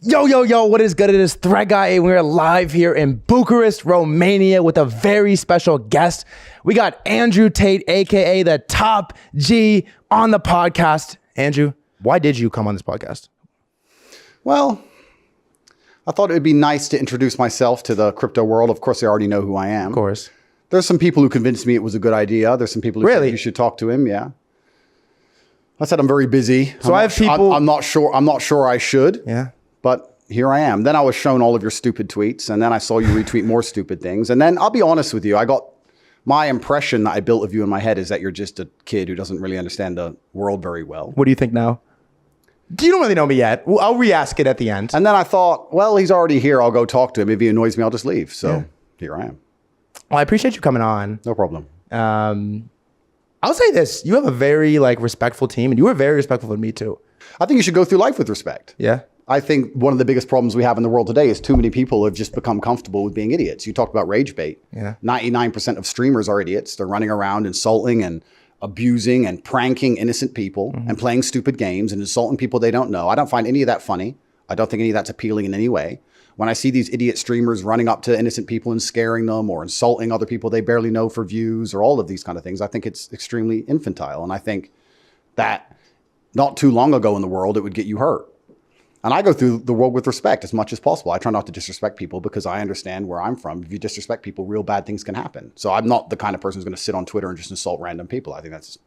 Yo, what is good? It is Thread Guy, and we're live here in Bucharest, Romania with a very special guest. We got Andrew Tate, aka the Top G, on the podcast. Andrew, why did you come on this podcast? Well, I thought it would be nice to introduce myself to the crypto world. Of course, they already know who I am. Of course. There's some people who convinced me it was a good idea. There's some people who said you should talk to him. Yeah. I said I'm very busy. So I have people. I'm not sure I should. Yeah. But here I am. Then I was shown all of your stupid tweets, and then I saw you retweet more stupid things. And then I'll be honest with you, I got my impression that I built of you in my head is that you're just a kid who doesn't really understand the world very well. What do you think now? You don't really know me yet. I'll re-ask it at the end. And then I thought, well, he's already here. I'll go talk to him. If he annoys me, I'll just leave. So here I am. Well, I appreciate you coming on. No problem. I'll say this. You have a very respectful team, and you were very respectful of me too. I think you should go through life with respect. Yeah. I think one of the biggest problems we have in the world today is too many people have just become comfortable with being idiots. You talked about rage bait. Yeah. 99% of streamers are idiots. They're running around insulting and abusing and pranking innocent people and playing stupid games and insulting people they don't know. I don't find any of that funny. I don't think any of that's appealing in any way. When I see these idiot streamers running up to innocent people and scaring them or insulting other people they barely know for views or all of these kind of things, I think it's extremely infantile. And I think that not too long ago in the world, it would get you hurt. And I go through the world with respect as much as possible. I try not to disrespect people because I understand where I'm from. If you disrespect people, real bad things can happen. So I'm not the kind of person who's going to sit on Twitter and just insult random people. I think that's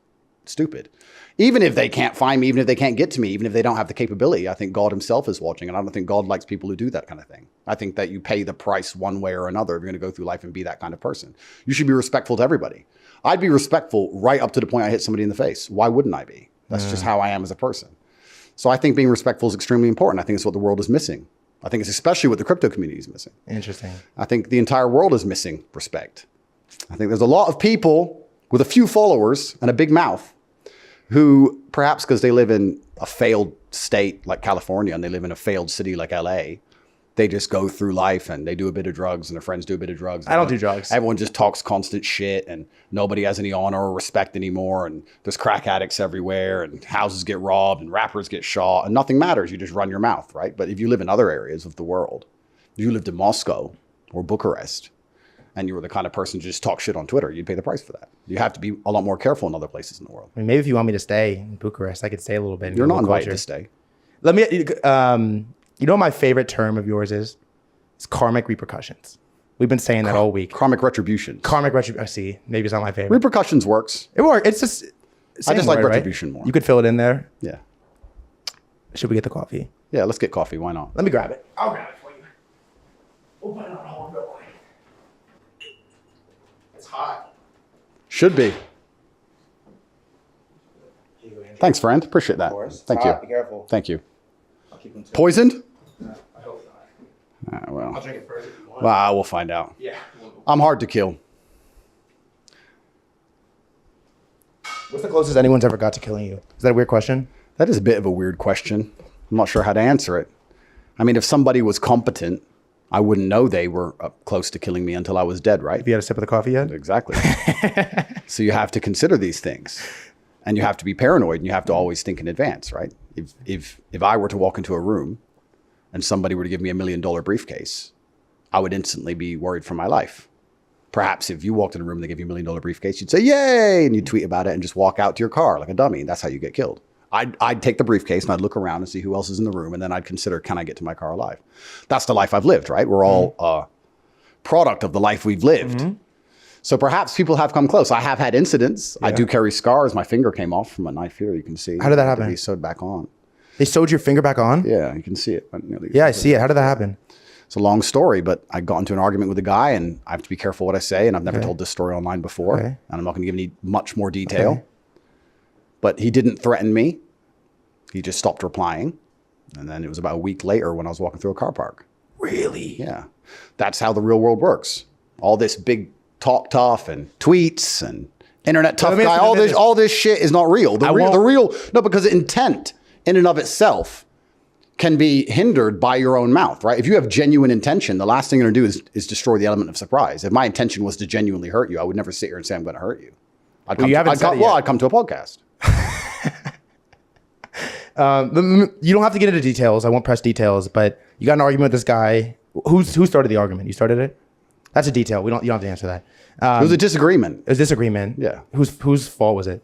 stupid. Even if they can't find me, even if they can't get to me, even if they don't have the capability, I think God himself is watching. And I don't think God likes people who do that kind of thing. I think that you pay the price one way or another if you're going to go through life and be that kind of person. You should be respectful to everybody. I'd be respectful right up to the point I hit somebody in the face. Why wouldn't I be? That's just how I am as a person. So I think being respectful is extremely important. I think it's what the world is missing. I think it's especially what the crypto community is missing. Interesting. I think the entire world is missing respect. I think there's a lot of people with a few followers and a big mouth who perhaps because they live in a failed state like California and they live in a failed city like LA, they just go through life and they do a bit of drugs and their friends do a bit of drugs. I don't do drugs. Everyone just talks constant shit and nobody has any honor or respect anymore. And there's crack addicts everywhere and houses get robbed and rappers get shot and nothing matters. You just run your mouth, right? But if you live in other areas of the world, if you lived in Moscow or Bucharest and you were the kind of person to just talk shit on Twitter, you'd pay the price for that. You have to be a lot more careful in other places in the world. I mean, maybe if you want me to stay in Bucharest, I could stay a little bit. You're not invited to stay. Let me, you know what my favorite term of yours is? It's karmic repercussions. We've been saying that all week. Karmic retribution. Karmic retribution. I see. Maybe it's not my favorite. Repercussions works. It works. It's just. I just like word, retribution more. You could fill it in there. Yeah. Should we get the coffee? Yeah, let's get coffee. Why not? Let me grab it. I'll grab it for you. We'll put it on hold real quick. It's hot. Should be. Thanks, friend. Appreciate that. Thank you. Be careful. Thank you. I'll keep them Poisoned? No, I hope not. Well, I'll drink it first if you want. well, we'll find out. Yeah. I'm hard to kill. What's the closest anyone's ever got to killing you? Is that a weird question? That is a bit of a weird question. I'm not sure how to answer it. I mean, if somebody was competent, I wouldn't know they were up close to killing me until I was dead, right? Have you had a sip of the coffee yet? Exactly. So you have to consider these things. And you have to be paranoid and you have to always think in advance, right? If I were to walk into a room and somebody were to give me $1 million briefcase, I would instantly be worried for my life. Perhaps if you walked in a room and they gave you $1 million briefcase, you'd say, yay, and you'd tweet about it and just walk out to your car like a dummy. That's how you get killed. I'd take the briefcase and I'd look around and see who else is in the room. And then I'd consider, can I get to my car alive? That's the life I've lived, right? We're all a product of the life we've lived. Mm-hmm. So perhaps people have come close. I have had incidents. Yeah. I do carry scars. My finger came off from a knife here. You can see. How did that happen? They sewed back on. They sewed your finger back on? Yeah, you can see it. Yeah, I see it. How did that happen? It's a long story, but I got into an argument with a guy and I have to be careful what I say. And I've never told this story online before. And I'm not going to give any much more detail. But he didn't threaten me. He just stopped replying. And then it was about a week later when I was walking through a car park. Really? Yeah. That's how the real world works. All this big talk tough and tweets and internet tough guy, all this shit is not real. No, because intent in and of itself can be hindered by your own mouth, right? If you have genuine intention, the last thing you're gonna do is destroy the element of surprise. If my intention was to genuinely hurt you, I would never sit here and say I'm gonna hurt you. I'd come to a podcast. You don't have to get into details. I won't press details, but you got an argument with this guy. Who started the argument? You started it? That's a detail. You don't have to answer that. It was a disagreement. It was disagreement. Yeah. Whose fault was it?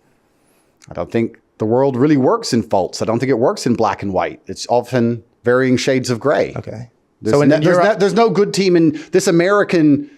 I don't think the world really works in faults. I don't think it works in black and white. It's often varying shades of gray. Okay. There's no good team in this American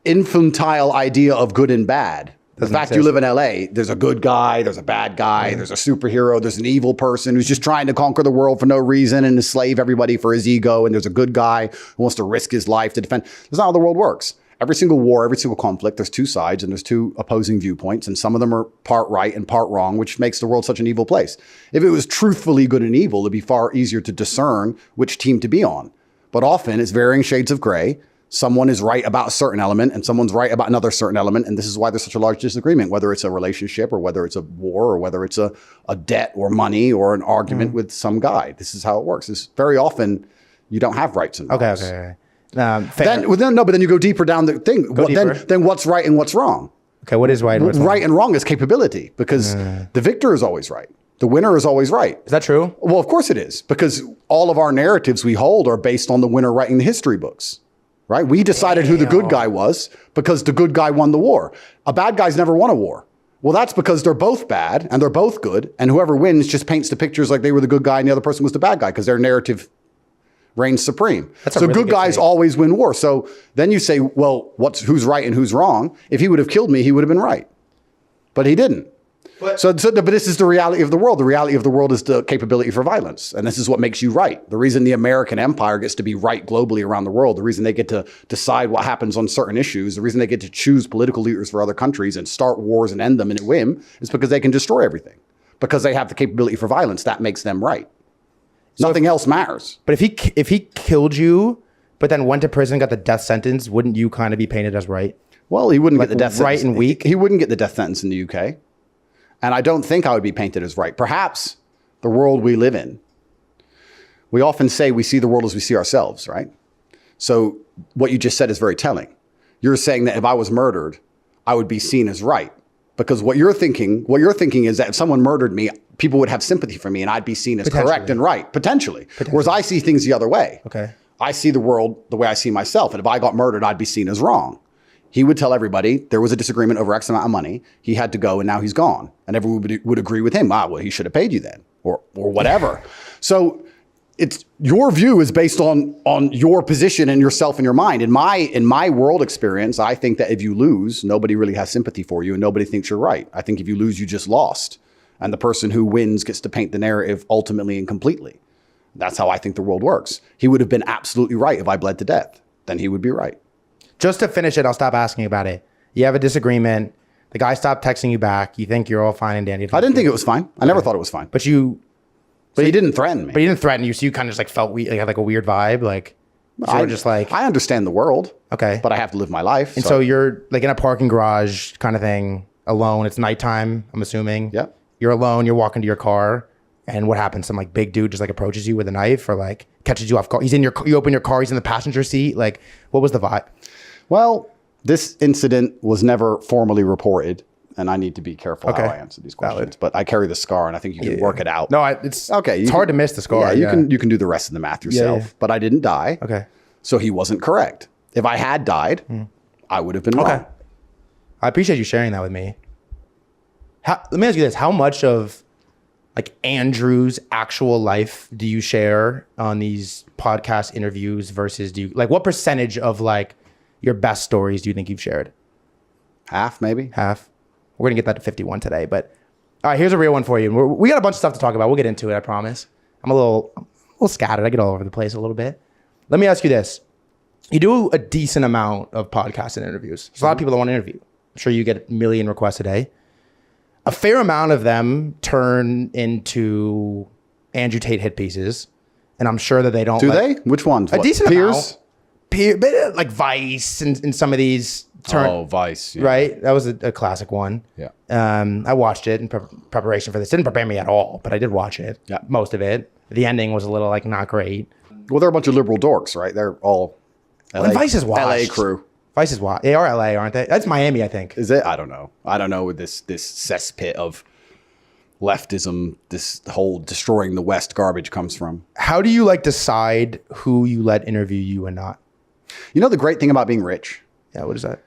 infantile idea of good and bad. The fact you live in LA, there's a good guy, there's a bad guy, there's a superhero, there's an evil person who's just trying to conquer the world for no reason and enslave everybody for his ego. And there's a good guy who wants to risk his life to defend. That's not how the world works. Every single war, every single conflict, there's two sides and there's two opposing viewpoints. And some of them are part right and part wrong, which makes the world such an evil place. If it was truthfully good and evil, it'd be far easier to discern which team to be on. But often it's varying shades of gray. Someone is right about a certain element and someone's right about another certain element. And this is why there's such a large disagreement, whether it's a relationship or whether it's a war or whether it's a debt or money or an argument with some guy. This is how it works. It's very often you don't have rights and wrongs. Okay. But then you go deeper down the thing. Then what's right and what's wrong? Okay, what is right and what's wrong? Right and wrong is capability because the victor is always right. The winner is always right. Is that true? Well, of course it is, because all of our narratives we hold are based on the winner writing the history books. Right? We decided who the good guy was because the good guy won the war. A bad guy's never won a war. Well, that's because they're both bad and they're both good. And whoever wins just paints the pictures like they were the good guy and the other person was the bad guy because their narrative reigns supreme. So good guys always win war. So then you say, well, who's right and who's wrong? If he would have killed me, he would have been right. But he didn't. But this is the reality of the world. The reality of the world is the capability for violence. And this is what makes you right. The reason the American empire gets to be right globally around the world, the reason they get to decide what happens on certain issues, the reason they get to choose political leaders for other countries and start wars and end them in a whim is because they can destroy everything. Because they have the capability for violence, that makes them right. So nothing else matters. But if he killed you, but then went to prison, got the death sentence, wouldn't you kind of be painted as right? Well, he wouldn't get the death sentence. Right and weak? He wouldn't get the death sentence in the UK. And I don't think I would be painted as right. Perhaps the world we live in, we often say we see the world as we see ourselves, right? So what you just said is very telling. You're saying that if I was murdered, I would be seen as right. Because what you're thinking is that if someone murdered me, people would have sympathy for me and I'd be seen as correct and right, potentially. Whereas I see things the other way. Okay. I see the world the way I see myself. And if I got murdered, I'd be seen as wrong. He would tell everybody there was a disagreement over X amount of money. He had to go and now he's gone. And everyone would agree with him. Well, he should have paid you then or whatever. So it's your view is based on your position and yourself and your mind. In my world experience, I think that if you lose, nobody really has sympathy for you and nobody thinks you're right. I think if you lose, you just lost. And the person who wins gets to paint the narrative ultimately and completely. That's how I think the world works. He would have been absolutely right if I bled to death. Then he would be right. Just to finish it, I'll stop asking about it. You have a disagreement. The guy stopped texting you back. You think you're all fine and dandy. I didn't think it was fine. I never thought it was fine. But he didn't threaten me. But he didn't threaten you, so you kind of just like felt weird, like had like a weird vibe. Like so you're just like I understand the world. Okay. But I have to live my life. And so you're like in a parking garage kind of thing, alone. It's nighttime, I'm assuming. Yeah. You're alone, you're walking to your car, and what happens? Some like big dude just like approaches you with a knife or like catches you off guard. You open your car, he's in the passenger seat. Like, what was the vibe? Well, this incident was never formally reported, and I need to be careful how I answer these questions. Valid. But I carry the scar, and I think you can work it out. No, it's okay. It's hard hard to miss the scar. Yeah, you can do the rest of the math yourself. Yeah. But I didn't die. Okay. So he wasn't correct. If I had died, I would have been wrong. I appreciate you sharing that with me. Let me ask you this: how much of like Andrew's actual life do you share on these podcast interviews versus what percentage of like your best stories do you think you've shared? Half, maybe. Half. We're going to get that to 51 today. But all right, here's a real one for you. We got a bunch of stuff to talk about. We'll get into it, I promise. I'm a little scattered. I get all over the place a little bit. Let me ask you this. You do a decent amount of podcasts and interviews. There's a lot of people that want to interview. I'm sure you get a million requests a day. A fair amount of them turn into Andrew Tate hit pieces. And I'm sure that they don't. Do they? Which ones? A decent amount. But like Vice and some of these Vice. Yeah. Right? That was a classic one. Yeah. I watched it in preparation for this. Didn't prepare me at all, but I did watch it. Yeah. Most of it. The ending was a little like not great. Well, they're a bunch of liberal dorks, right? They're all LA, Vice is watched. LA crew. Vice is watched. They are LA, aren't they? That's Miami, I think. Is it? I don't know. I don't know with this cesspit of leftism, this whole destroying the West garbage comes from. How do you like decide who you let interview you and not? You know the great thing about being rich? Yeah, what is that?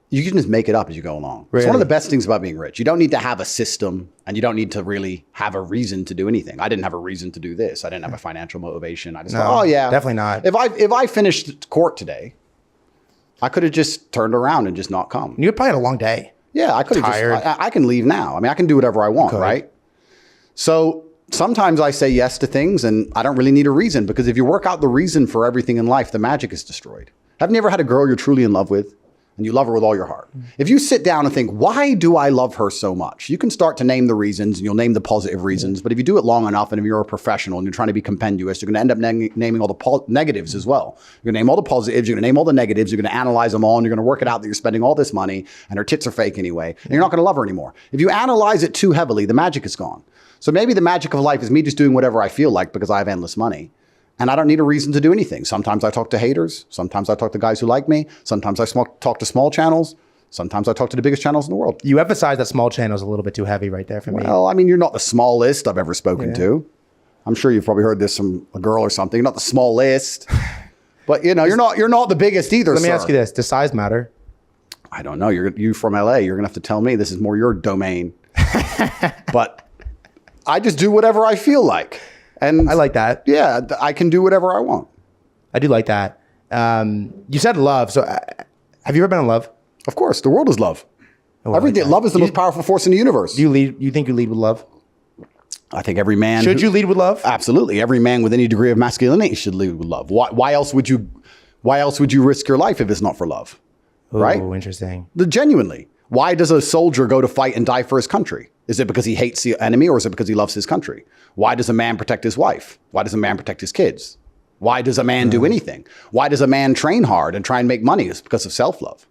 You can just make it up as you go along. Really? It's one of the best things about being rich. You don't need to have a system, and you don't need to really have a reason to do anything. I didn't have a reason to do this. I didn't have a financial motivation. I just thought, oh yeah, definitely not. If I finished court today, I could have just turned around and just not come. You probably had a long day. Yeah, I could have just, I can leave now. I mean, I can do whatever I want, right? So sometimes I say yes to things and I don't really need a reason, because if you work out the reason for everything in life, the magic is destroyed. Have you ever had a girl you're truly in love with and you love her with all your heart? If you sit down and think, why do I love her so much? You can start to name the reasons and you'll name the positive reasons. But if you do it long enough and if you're a professional and you're trying to be compendious, you're going to end up naming all the negatives as well. You're going to name all the positives, you're going to name all the negatives, you're going to analyze them all, and you're going to work it out that you're spending all this money and her tits are fake anyway. And you're not going to love her anymore. If you analyze it too heavily, the magic is gone. So maybe the magic of life is me just doing whatever I feel like because I have endless money. And I don't need a reason to do anything. Sometimes I talk to haters. Sometimes I talk to guys who like me. Sometimes I talk to small channels. Sometimes I talk to the biggest channels in the world. You emphasize that small channel is a little bit too heavy right there for me. Well, I mean, you're not the smallest I've ever spoken to. I'm sure you've probably heard this from a girl or something. You're not the smallest. But you know, you're not the biggest either. Let me ask you this: does size matter? I don't know. You from LA. You're gonna have to tell me. This is more your domain. But I just do whatever I feel like. And I like that. Yeah, I can do whatever I want. I do like that. You said love. So have you ever been in love? Of course. The world is love. Oh, Everything. Love is the most powerful force in the universe. Do you lead? You think you lead with love? I think every man should you lead with love? Absolutely. Every man with any degree of masculinity should lead with love. Why else would you risk your life if it's not for love? Right? Oh, interesting. Genuinely. Why does a soldier go to fight and die for his country? Is it because he hates the enemy, or is it because he loves his country? Why does a man protect his wife? Why does a man protect his kids? Why does a man do anything? Why does a man train hard and try and make money? It's because of self-love.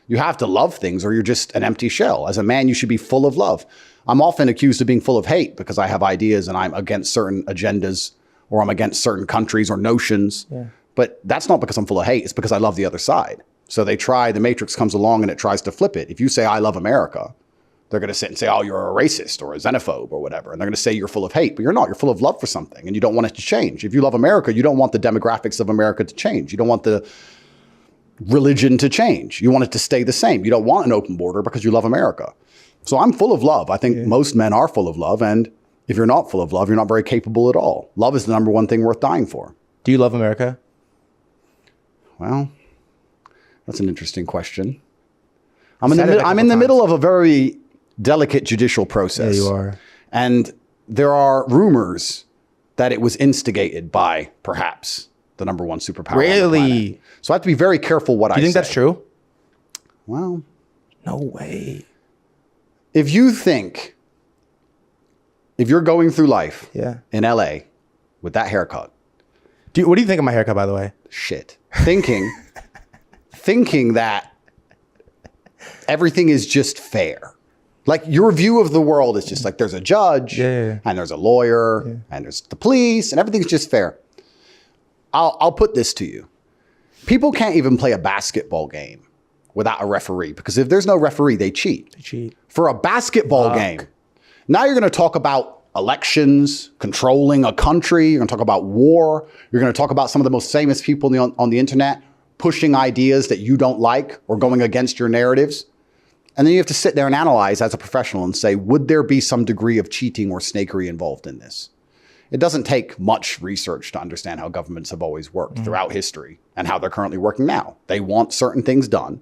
You have to love things or you're just an empty shell. As a man, you should be full of love. I'm often accused of being full of hate because I have ideas and I'm against certain agendas, or I'm against certain countries or notions. Yeah. But that's not because I'm full of hate. It's because I love the other side. So the Matrix comes along and it tries to flip it. If you say, I love America, they're going to sit and say, oh, you're a racist or a xenophobe or whatever. And they're going to say you're full of hate, but you're not. You're full of love for something and you don't want it to change. If you love America, you don't want the demographics of America to change. You don't want the religion to change. You want it to stay the same. You don't want an open border because you love America. So I'm full of love. I think most men are full of love. And if you're not full of love, you're not very capable at all. Love is the number one thing worth dying for. Do you love America? Well, that's an interesting question. I'm in the middle of a very delicate judicial process. Yeah, you are. And there are rumors that it was instigated by perhaps the number one superpower. Really? So I have to be very careful what I say. Do you think that's true? Well, no way. If you're going through life in LA with that haircut. What do you think of my haircut, by the way? Shit. Thinking that everything is just fair. Like your view of the world is just like there's a judge and there's a lawyer and there's the police and everything's just fair. I'll put this to you. People can't even play a basketball game without a referee, because if there's no referee, they cheat. They cheat. For a basketball game, now you're going to talk about elections, controlling a country. You're going to talk about war. You're going to talk about some of the most famous people on the internet pushing ideas that you don't like or going against your narratives. And then you have to sit there and analyze as a professional and say, would there be some degree of cheating or snakery involved in this? It doesn't take much research to understand how governments have always worked throughout history and how they're currently working now. They want certain things done,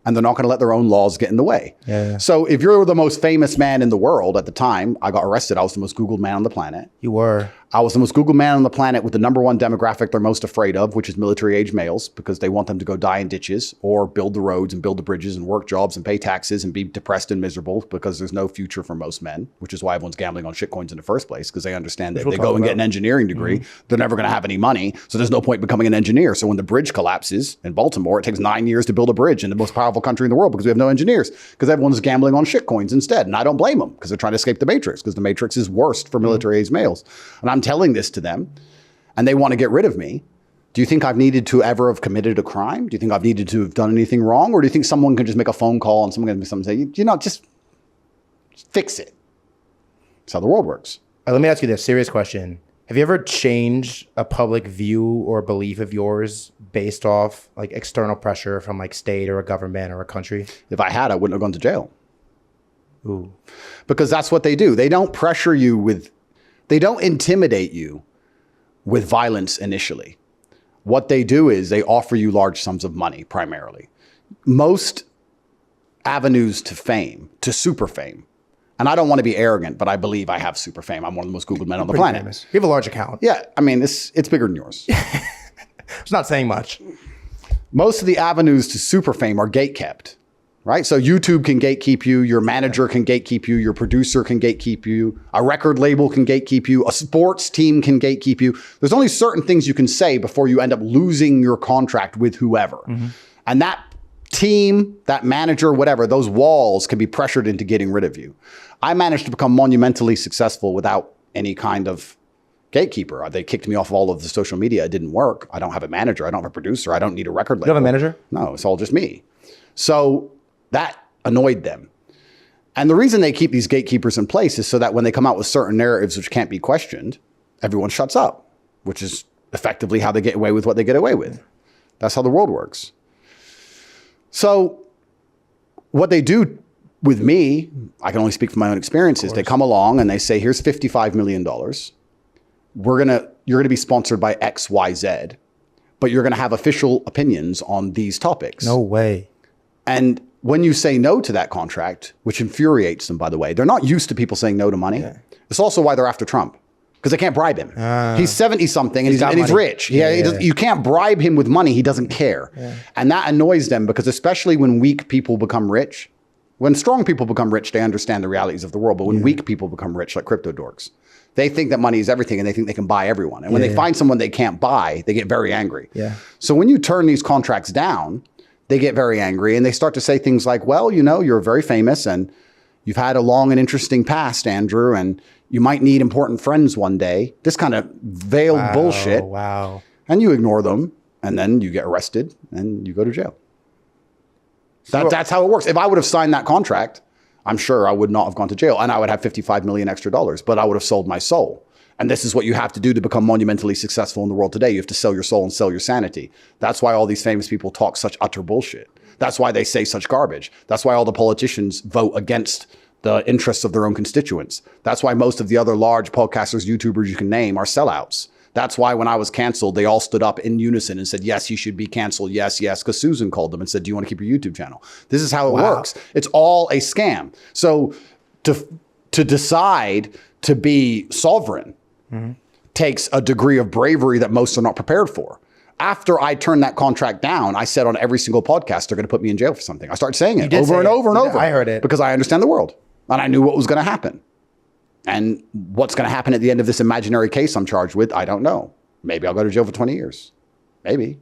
and they're not going to let their own laws get in the way. So if you're the most famous man in the world at the time, I got arrested. I was the most Googled man on the planet. You were. I was the most Googled man on the planet with the number one demographic they're most afraid of, which is military-age males, because they want them to go die in ditches or build the roads and build the bridges and work jobs and pay taxes and be depressed and miserable, because there's no future for most men, which is why everyone's gambling on shitcoins in the first place, because they understand that if they go and get an engineering degree, they're never going to have any money. So there's no point becoming an engineer. So when the bridge collapses in Baltimore, it takes 9 years to build a bridge in the most powerful country in the world because we have no engineers, because everyone's gambling on shitcoins instead. And I don't blame them, because they're trying to escape the Matrix, because the Matrix is worst for military-age males. And I'm telling this to them, and they want to get rid of me. Do you think I've needed to ever have committed a crime? Do you think I've needed to have done anything wrong? Or do you think someone can just make a phone call and someone can say, just fix it? That's how the world works. Let me ask you this serious question. Have you ever changed a public view or belief of yours based off like external pressure from like state or a government or a country? If I had, I wouldn't have gone to jail. Ooh. Because that's what they do. They don't pressure you with, they don't intimidate you with violence initially. What they do is they offer you large sums of money primarily. Most avenues to fame, to super fame, and I don't want to be arrogant, but I believe I have super fame. I'm one of the most Googled men on the planet. Famous. You have a large account. Yeah, I mean, it's bigger than yours. It's not saying much. Most of the avenues to super fame are gatekept, right? So YouTube can gatekeep you, your manager can gatekeep you, your producer can gatekeep you, a record label can gatekeep you, a sports team can gatekeep you. There's only certain things you can say before you end up losing your contract with whoever. Mm-hmm. And that team, that manager, whatever, those walls can be pressured into getting rid of you. I managed to become monumentally successful without any kind of gatekeeper. They kicked me off of all of the social media. It didn't work. I don't have a manager. I don't have a producer. I don't need a record label. You have a manager? No, it's all just me. So that annoyed them. And the reason they keep these gatekeepers in place is so that when they come out with certain narratives which can't be questioned, everyone shuts up, which is effectively how they get away with what they get away with. That's how the world works. So what they do with me, I can only speak from my own experiences. They come along and they say, here's $55 million. You're going to be sponsored by XYZ, but you're going to have official opinions on these topics. No way. And when you say no to that contract, which infuriates them, by the way, they're not used to people saying no to money. Yeah. It's also why they're after Trump, because they can't bribe him. He's 70 something and he's rich. You can't bribe him with money. He doesn't care. Yeah. And that annoys them because especially when weak people become rich, when strong people become rich, they understand the realities of the world. But when weak people become rich, like crypto dorks, they think that money is everything and they think they can buy everyone. And when they find someone they can't buy, they get very angry. Yeah. So when you turn these contracts down, they get very angry and they start to say things like, well, you know, you're very famous and you've had a long and interesting past, Andrew, and you might need important friends one day. This kind of veiled bullshit. Wow. And you ignore them and then you get arrested and you go to jail. That's how it works. If I would have signed that contract, I'm sure I would not have gone to jail and I would have $55 million extra, but I would have sold my soul. And this is what you have to do to become monumentally successful in the world today. You have to sell your soul and sell your sanity. That's why all these famous people talk such utter bullshit. That's why they say such garbage. That's why all the politicians vote against the interests of their own constituents. That's why most of the other large podcasters, YouTubers you can name are sellouts. That's why when I was canceled, they all stood up in unison and said, yes, you should be canceled. Yes, yes. Because Susan called them and said, do you want to keep your YouTube channel? This is how it works. It's all a scam. So to decide to be sovereign takes a degree of bravery that most are not prepared for. After I turned that contract down, I said on every single podcast, they're going to put me in jail for something. I started saying it over and over and over. I heard it. Because I understand the world and I knew what was going to happen. And what's going to happen at the end of this imaginary case I'm charged with, I don't know. Maybe I'll go to jail for 20 years. Maybe.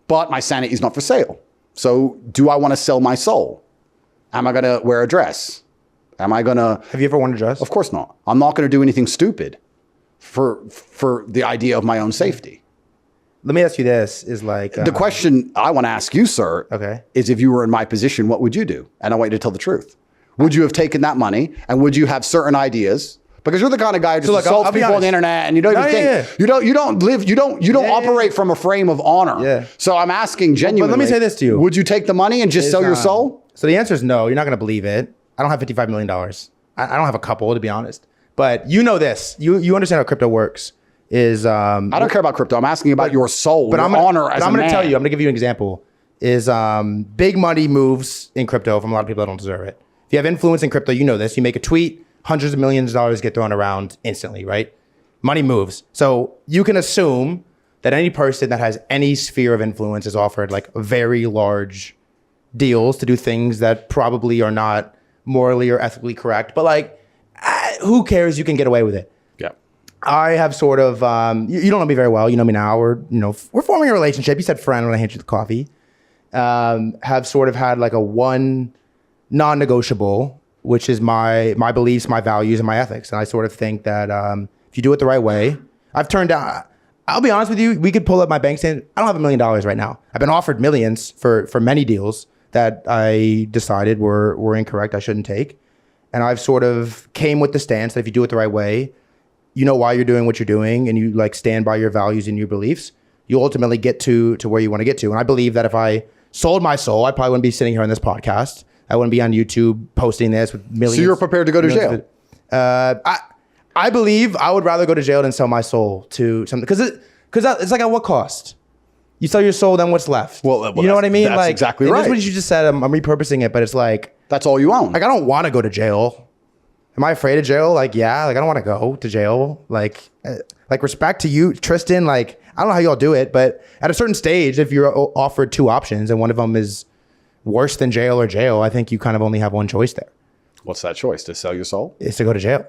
But my sanity is not for sale. So do I want to sell my soul? Am I going to wear a dress? Am I going to... Have you ever worn a dress? Of course not. I'm not going to do anything stupid for the idea of my own safety. Let me ask you this, is like... the question I want to ask you, sir, is if you were in my position, what would you do? And I want you to tell the truth. Would you have taken that money and would you have certain ideas? Because you're the kind of guy who just assaults people on the internet and you don't even think, you don't operate from a frame of honor. Yeah. So I'm asking genuinely. But let me say this to you. Would you take the money and just sell your soul? So the answer is no. You're not going to believe it. I don't have $55 million. I don't have a couple, to be honest. But you know this. You understand how crypto works. I don't care about crypto. I'm asking about your soul, your honor as a man. I'm going to tell you. I'm going to give you an example. Big money moves in crypto from a lot of people that don't deserve it. If you have influence in crypto, you know this. You make a tweet, hundreds of millions of dollars get thrown around instantly, right? Money moves. So you can assume that any person that has any sphere of influence is offered like very large deals to do things that probably are not morally or ethically correct. But like, who cares? You can get away with it. Yeah. I have sort of, you don't know me very well. You know me now. We're forming a relationship. You said friend when I handed you the coffee. Have sort of had like a one non-negotiable, which is my beliefs, my values, and my ethics. And I sort of think that if you do it the right way, I've turned down, I'll be honest with you, we could pull up my bank statement. I don't have $1 million right now. I've been offered millions for many deals that I decided were incorrect, I shouldn't take. and I've sort of came with the stance that if you do it the right way, you know why you're doing what you're doing, and you like stand by your values and your beliefs, you ultimately get to where you want to get to. And I believe that if I sold my soul, I probably wouldn't be sitting here on this podcast. I wouldn't be on YouTube posting this with millions. So you're prepared to go to jail? I believe I would rather go to jail than sell my soul to something, because it's like, at what cost? You sell your soul, then what's left? Well, you know what I mean? That's like, exactly right. That's what you just said. I'm repurposing it, but it's like, that's all you own. Like, I don't want to go to jail. Am I afraid of jail? Like, yeah. Like, I don't want to go to jail. Like respect to you, Tristan. Like, I don't know how y'all do it, but at a certain stage, if you're offered two options and one of them is worse than jail or jail, I think you kind of only have one choice there. What's that choice? To sell your soul? It's to go to jail.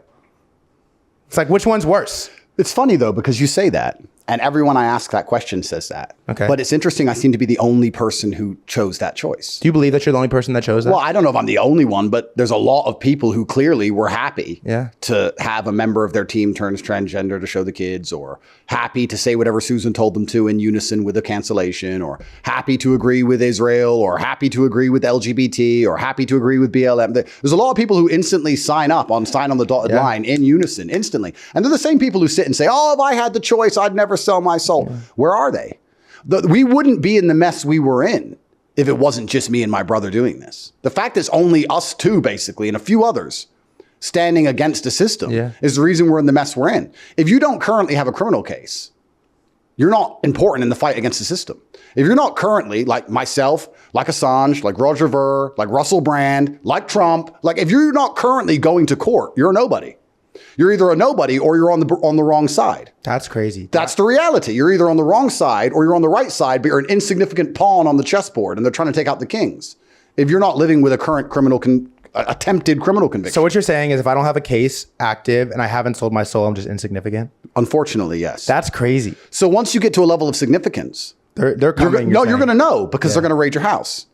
It's like, which one's worse? It's funny though, because you say that, and everyone I ask that question says that. Okay. But it's interesting, I seem to be the only person who chose that choice. Do you believe that you're the only person that chose that? Well, I don't know if I'm the only one, but there's a lot of people who clearly were happy to have a member of their team turns transgender to show the kids, or happy to say whatever Susan told them to in unison with a cancellation, or happy to agree with Israel, or happy to agree with LGBT, or happy to agree with BLM. There's a lot of people who instantly sign on the dotted line in unison, instantly. And they're the same people who sit and say, oh, if I had the choice, I'd never sell my soul. Yeah. Where are they? We wouldn't be in the mess we were in if it wasn't just me and my brother doing this. The fact that it's only us two, basically, and a few others standing against the system is the reason we're in the mess we're in. If you don't currently have a criminal case, you're not important in the fight against the system. If you're not currently, like myself, like Assange, like Roger Ver, like Russell Brand, like Trump, like if you're not currently going to court, you're a nobody. You're either a nobody or you're on the wrong side. That's crazy. That's the reality. You're either on the wrong side or you're on the right side, but you're an insignificant pawn on the chessboard, and they're trying to take out the kings. If you're not living with a current attempted criminal conviction. So what you're saying is, if I don't have a case active and I haven't sold my soul, I'm just insignificant? Unfortunately, yes. That's crazy. So once you get to a level of significance, they're coming. You're going to know, because they're going to raid your house.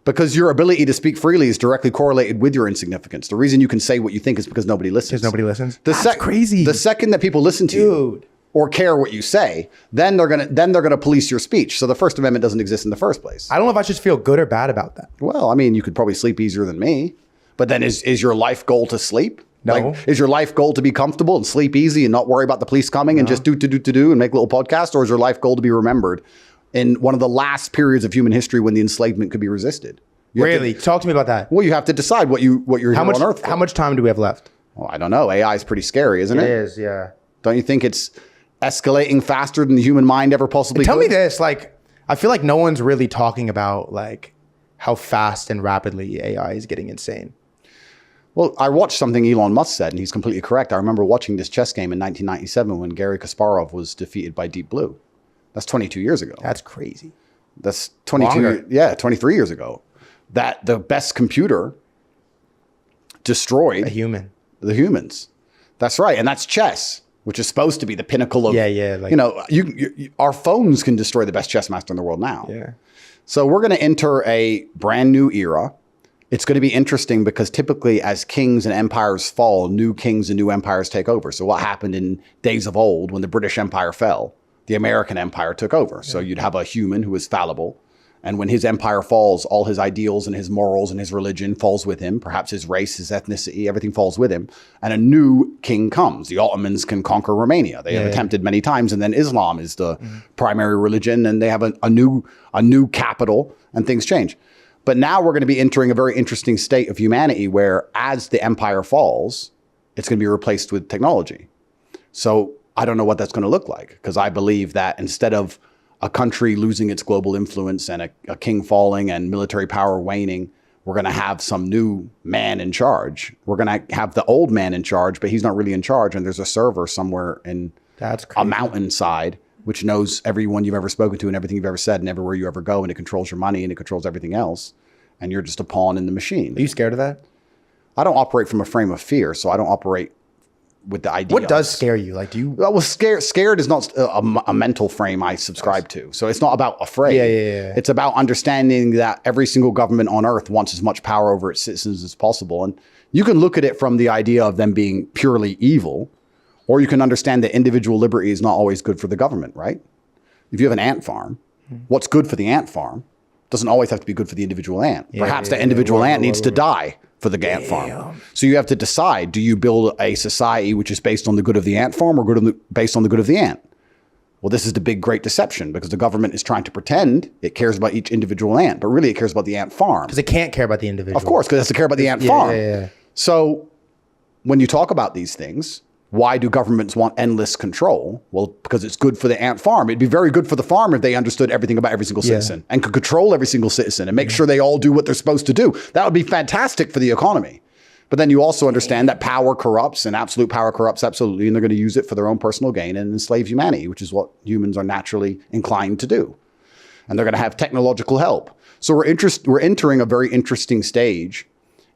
Because your ability to speak freely is directly correlated with your insignificance. The reason you can say what you think is because nobody listens. Because nobody listens? That's crazy. The second that people listen to you or care what you say, then they're gonna police your speech. So the First Amendment doesn't exist in the first place. I don't know if I should feel good or bad about that. Well, I mean, you could probably sleep easier than me. But then is your life goal to sleep? No. Like, is your life goal to be comfortable and sleep easy and not worry about the police coming and just do and make little podcasts? Or is your life goal to be remembered in one of the last periods of human history when the enslavement could be resisted? Really? Talk to me about that. Well, you have to decide what you're here on Earth for. How much time do we have left? Well, I don't know. AI is pretty scary, isn't it? It is, yeah. Don't you think it's escalating faster than the human mind ever possibly could? Tell me this, like, I feel like no one's really talking about like how fast and rapidly AI is getting insane. Well, I watched something Elon Musk said, and he's completely correct. I remember watching this chess game in 1997 when Garry Kasparov was defeated by Deep Blue. That's 22 years ago. That's crazy. That's 23 years ago. That the best computer destroyed the humans. That's right. And that's chess, which is supposed to be the pinnacle of, like, our phones can destroy the best chess master in the world now. Yeah. So we're going to enter a brand new era. It's going to be interesting because typically as kings and empires fall, new kings and new empires take over. So what happened in days of old when the British Empire fell, the American Empire took over. Yeah. So you'd have a human who was fallible. And when his empire falls, all his ideals and his morals and his religion falls with him. Perhaps his race, his ethnicity, everything falls with him. And a new king comes. The Ottomans can conquer Romania. They have attempted many times. And then Islam is the primary religion. And they have a new capital, and things change. But now we're going to be entering a very interesting state of humanity where as the empire falls, it's going to be replaced with technology. So I don't know what that's going to look like, because I believe that instead of a country losing its global influence and a king falling and military power waning, we're going to have some new man in charge. We're going to have the old man in charge, but he's not really in charge. And there's a server somewhere in a mountainside which knows everyone you've ever spoken to and everything you've ever said and everywhere you ever go. And it controls your money and it controls everything else. And you're just a pawn in the machine. Are you scared of that? I don't operate from a frame of fear, so I don't operate with the idea. What does scare you? Like, do you? Well, scared is not a mental frame I subscribe to. So it's not about afraid. Yeah. It's about understanding that every single government on earth wants as much power over its citizens as possible. And you can look at it from the idea of them being purely evil, or you can understand that individual liberty is not always good for the government, right? If you have an ant farm, what's good for the ant farm doesn't always have to be good for the individual ant. Perhaps that individual ant needs to die for the ant farm. So you have to decide, do you build a society which is based on the good of the ant farm or based on the good of the ant? Well, this is the big, great deception because the government is trying to pretend it cares about each individual ant, but really it cares about the ant farm. Because it can't care about the individual. Of course, because it has to care about the ant farm. So when you talk about these things, why do governments want endless control? Well, because it's good for the ant farm. It'd be very good for the farm if they understood everything about every single citizen and could control every single citizen and make sure they all do what they're supposed to do. That would be fantastic for the economy. But then you also understand that power corrupts and absolute power corrupts absolutely, and they're going to use it for their own personal gain and enslave humanity, which is what humans are naturally inclined to do. And they're going to have technological help. So we're entering a very interesting stage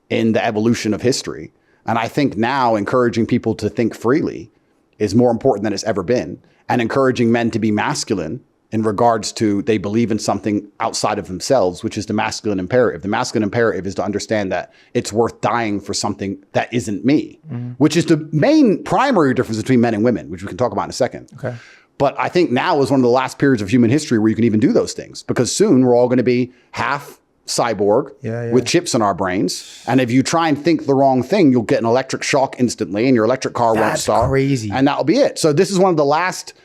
in the evolution of history. And I think now encouraging people to think freely is more important than it's ever been. And encouraging men to be masculine in regards to they believe in something outside of themselves, which is the masculine imperative. The masculine imperative is to understand that it's worth dying for something that isn't me, which is the main primary difference between men and women, which we can talk about in a second. Okay. But I think now is one of the last periods of human history where you can even do those things, because soon we're all going to be half cyborg with chips in our brains. And if you try and think the wrong thing, you'll get an electric shock instantly and your electric car won't start. That's crazy. And that'll be it. So this is one of the last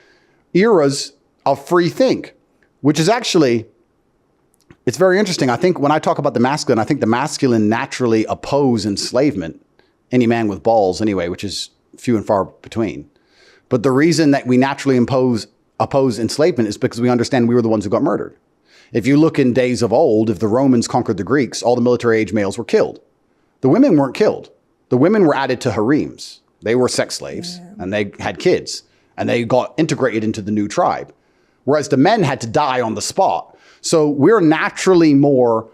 eras of free think, which is actually, it's very interesting. I think when I talk about the masculine, I think the masculine naturally oppose enslavement, any man with balls anyway, which is few and far between. But the reason that we naturally oppose enslavement is because we understand we were the ones who got murdered. If you look in days of old, if the Romans conquered the Greeks, all the military age males were killed. The women weren't killed. The women were added to harems. They were sex slaves and they had kids and they got integrated into the new tribe. Whereas the men had to die on the spot. So we're naturally more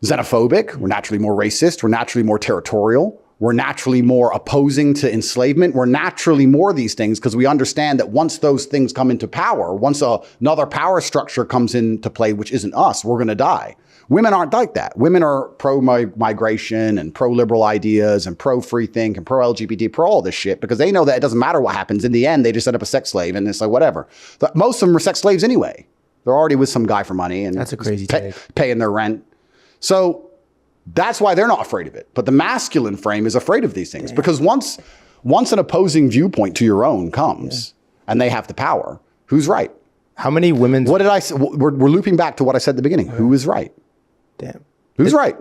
xenophobic. We're naturally more racist. We're naturally more territorial. We're naturally more opposing to enslavement. We're naturally more of these things because we understand that once those things come into power, once another power structure comes into play, which isn't us, we're going to die. Women aren't like that. Women are pro-migration and pro-liberal ideas and pro-free think and pro-LGBT, pro all this shit because they know that it doesn't matter what happens. In the end, they just set up a sex slave and it's like, whatever. But most of them are sex slaves anyway. They're already with some guy for money and that's a crazy take. Paying their rent. So that's why they're not afraid of it. But the masculine frame is afraid of these things because once an opposing viewpoint to your own comes and they have the power, who's right? How many women? What did I say? We're looping back to what I said at the beginning. Who is right? Damn. Who's right?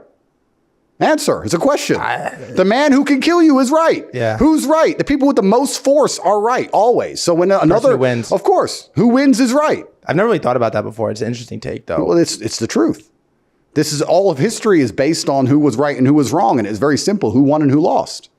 Answer. It's a question. The man who can kill you is right. Yeah. Who's right? The people with the most force are right, always. So when another wins. Of course, who wins is right. I've never really thought about that before. It's an interesting take, though. Well, it's the truth. This is all of history is based on who was right and who was wrong. And it's very simple. Who won and who lost.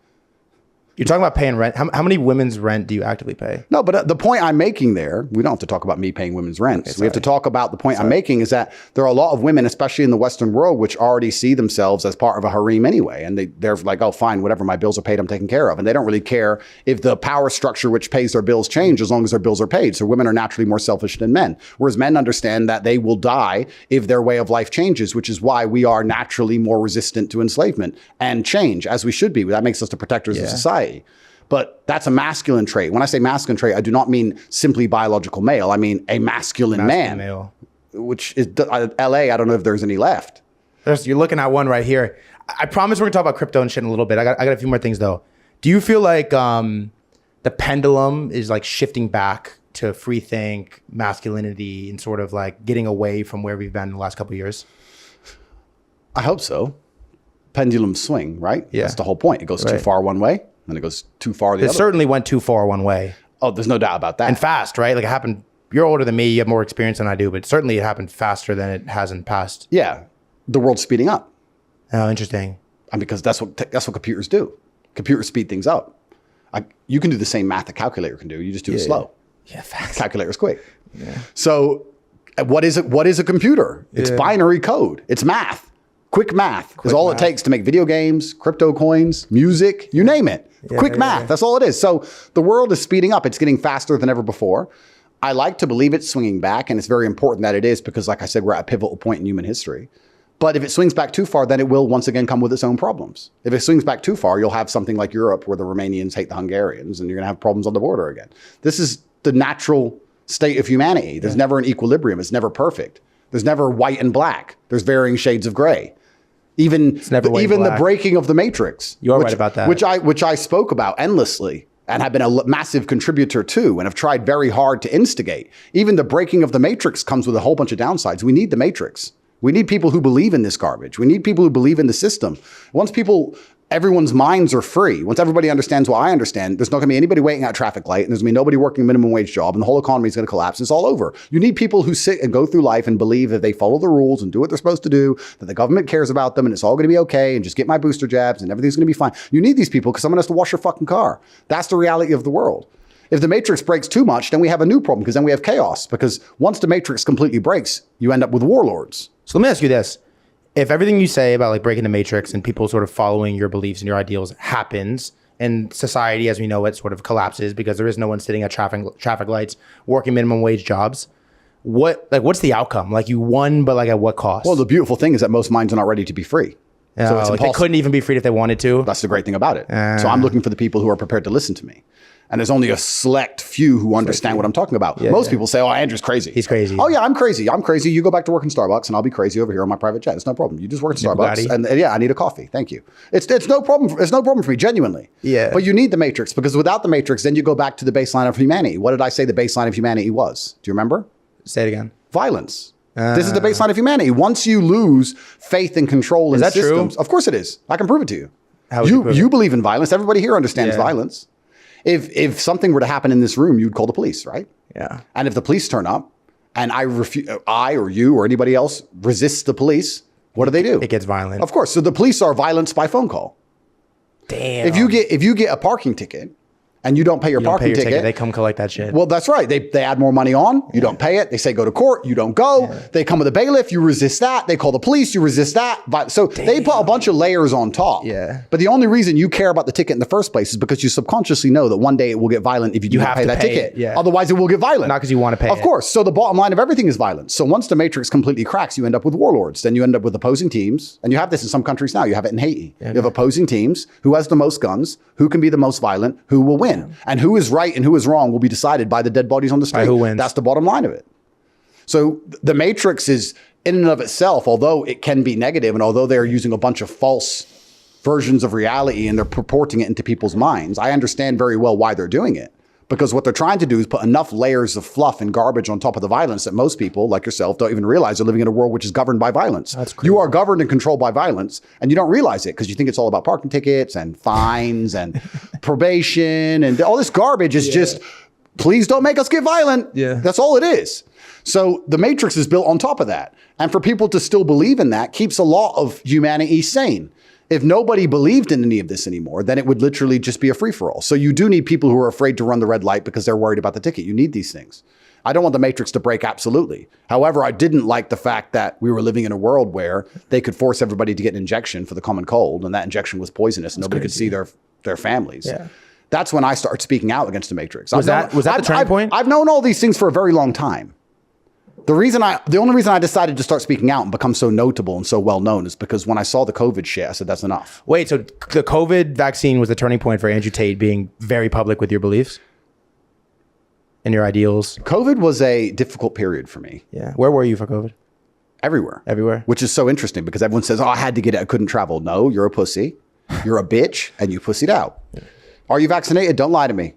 You're talking about paying rent. How many women's rent do you actively pay? No, but the point I'm making there, we don't have to talk about me paying women's rent. Okay, we have to talk about the point I'm making is that there are a lot of women, especially in the Western world, which already see themselves as part of a harem anyway. And they're like, oh, fine, whatever, my bills are paid, I'm taken care of. And they don't really care if the power structure which pays their bills change as long as their bills are paid. So women are naturally more selfish than men. Whereas men understand that they will die if their way of life changes, which is why we are naturally more resistant to enslavement and change, as we should be. That makes us the protectors of society. But that's a masculine trait. When I say masculine trait, I do not mean simply biological male. I mean a masculine man, male. Which is LA. I don't know if there's any left. You're looking at one right here. I promise we're gonna talk about crypto and shit in a little bit. I got a few more things though. Do you feel like the pendulum is like shifting back to free think, masculinity, and sort of like getting away from where we've been in the last couple of years? I hope so. Pendulum swing, right? Yeah. That's the whole point. It goes too far one way. Then it goes too far the other. It certainly went too far one way. Oh, there's no doubt about that. And fast, right? Like it happened. You're older than me. You have more experience than I do, but certainly it happened faster than it has in the past. Yeah, the world's speeding up. Oh, interesting. And because that's what computers do. Computers speed things up. You can do the same math a calculator can do. You just do it slow. Yeah, fast. Calculator's quick. Yeah. So, what is it? What is a computer? It's binary code. It's math. Quick math is all it takes to make video games, crypto coins, music, you name it. Quick math, that's all it is. So the world is speeding up. It's getting faster than ever before. I like to believe it's swinging back, and it's very important that it is because, like I said, we're at a pivotal point in human history. But if it swings back too far, then it will once again come with its own problems. If it swings back too far, you'll have something like Europe where the Romanians hate the Hungarians, and you're going to have problems on the border again. This is the natural state of humanity. There's never an equilibrium. It's never perfect. There's never white and black. There's varying shades of gray. Even never even the black. breaking of the Matrix. You're right about that. Which I spoke about endlessly and have been a massive contributor to and have tried very hard to instigate. Even the breaking of the Matrix comes with a whole bunch of downsides. We need the Matrix. We need people who believe in this garbage. We need people who believe in the system. Once everyone's minds are free, once everybody understands what I understand, there's not going to be anybody waiting at a traffic light, and there's going to be nobody working a minimum wage job, and the whole economy is going to collapse. It's all over. You need people who sit and go through life and believe that they follow the rules and do what they're supposed to do, that the government cares about them, and it's all going to be okay, and just get my booster jabs, and everything's going to be fine. You need these people because someone has to wash your fucking car. That's the reality of the world. If the Matrix breaks too much, then we have a new problem, because then we have chaos. Because once the Matrix completely breaks, you end up with warlords. So let me ask you this. If everything you say about like breaking the Matrix and people sort of following your beliefs and your ideals happens, and society as we know it sort of collapses because there is no one sitting at traffic lights working minimum wage jobs, what's the outcome? Like, you won, but like at what cost? Well, the beautiful thing is that most minds are not ready to be free. So it's like they couldn't even be freed if they wanted to. That's the great thing about it. So I'm looking for the people who are prepared to listen to me. And there's only a select few who understand what I'm talking about. Most people say, oh, Andrew's crazy. He's crazy. Oh, yeah, I'm crazy. I'm crazy. You go back to work in Starbucks and I'll be crazy over here on my private jet. It's no problem. You just work at Starbucks. And yeah, I need a coffee. Thank you. It's no problem. It's no problem for me, genuinely. Yeah. But you need the Matrix, because without the Matrix, then you go back to the baseline of humanity. What did I say the baseline of humanity was? Do you remember? Say it again. Violence. This is the baseline of humanity. Once you lose faith and control in systems. True? Of course it is. I can prove it to you. How would you believe in violence. Everybody here understands violence. If something were to happen in this room, you'd call the police, right? Yeah. And if the police turn up and I or you or anybody else resists the police, what do? It gets violent. Of course. So the police are violence by phone call. Damn. If you get a parking ticket and you don't pay your parking ticket, they come collect that shit. Well, that's right. They add more money on. You don't pay it. They say go to court. You don't go. They come with a bailiff. You resist that. They call the police. You resist that. So they put a bunch of layers on top. Yeah. But the only reason you care about the ticket in the first place is because you subconsciously know that one day it will get violent if you do not pay that ticket. Yeah. Otherwise, it will get violent. Not because you want to pay Of course. So the bottom line of everything is violence. So once the Matrix completely cracks, you end up with warlords. Then you end up with opposing teams. And you have this in some countries now. You have it in Haiti. You have opposing teams. Who has the most guns? Who can be the most violent? Who will win? And who is right and who is wrong will be decided by the dead bodies on the street. Who wins. That's the bottom line of it. So the Matrix is, in and of itself, although it can be negative and although they're using a bunch of false versions of reality and they're purporting it into people's minds, I understand very well why they're doing it. Because what they're trying to do is put enough layers of fluff and garbage on top of the violence that most people, like yourself, don't even realize they're living in a world which is governed by violence. That's crazy. You are governed and controlled by violence, and you don't realize it because you think it's all about parking tickets and fines and probation and all this garbage is just, please don't make us get violent. Yeah. That's all it is. So the Matrix is built on top of that. And for people to still believe in that keeps a lot of humanity sane. If nobody believed in any of this anymore, then it would literally just be a free-for-all. So you do need people who are afraid to run the red light because they're worried about the ticket. You need these things. I don't want the Matrix to break, absolutely. However, I didn't like the fact that we were living in a world where they could force everybody to get an injection for the common cold, and that injection was poisonous, and nobody could see their families. Yeah. That's when I started speaking out against the Matrix. Was that the turning point? I've known all these things for a very long time. The only reason I decided to start speaking out and become so notable and so well known is because when I saw the COVID shit, I said, that's enough. Wait, so the COVID vaccine was the turning point for Andrew Tate being very public with your beliefs and your ideals? COVID was a difficult period for me. Yeah. Where were you for COVID? Everywhere. Everywhere. Which is so interesting because everyone says, oh, I had to get it. I couldn't travel. No, you're a pussy. You're a bitch and you pussied out. Are you vaccinated? Don't lie to me.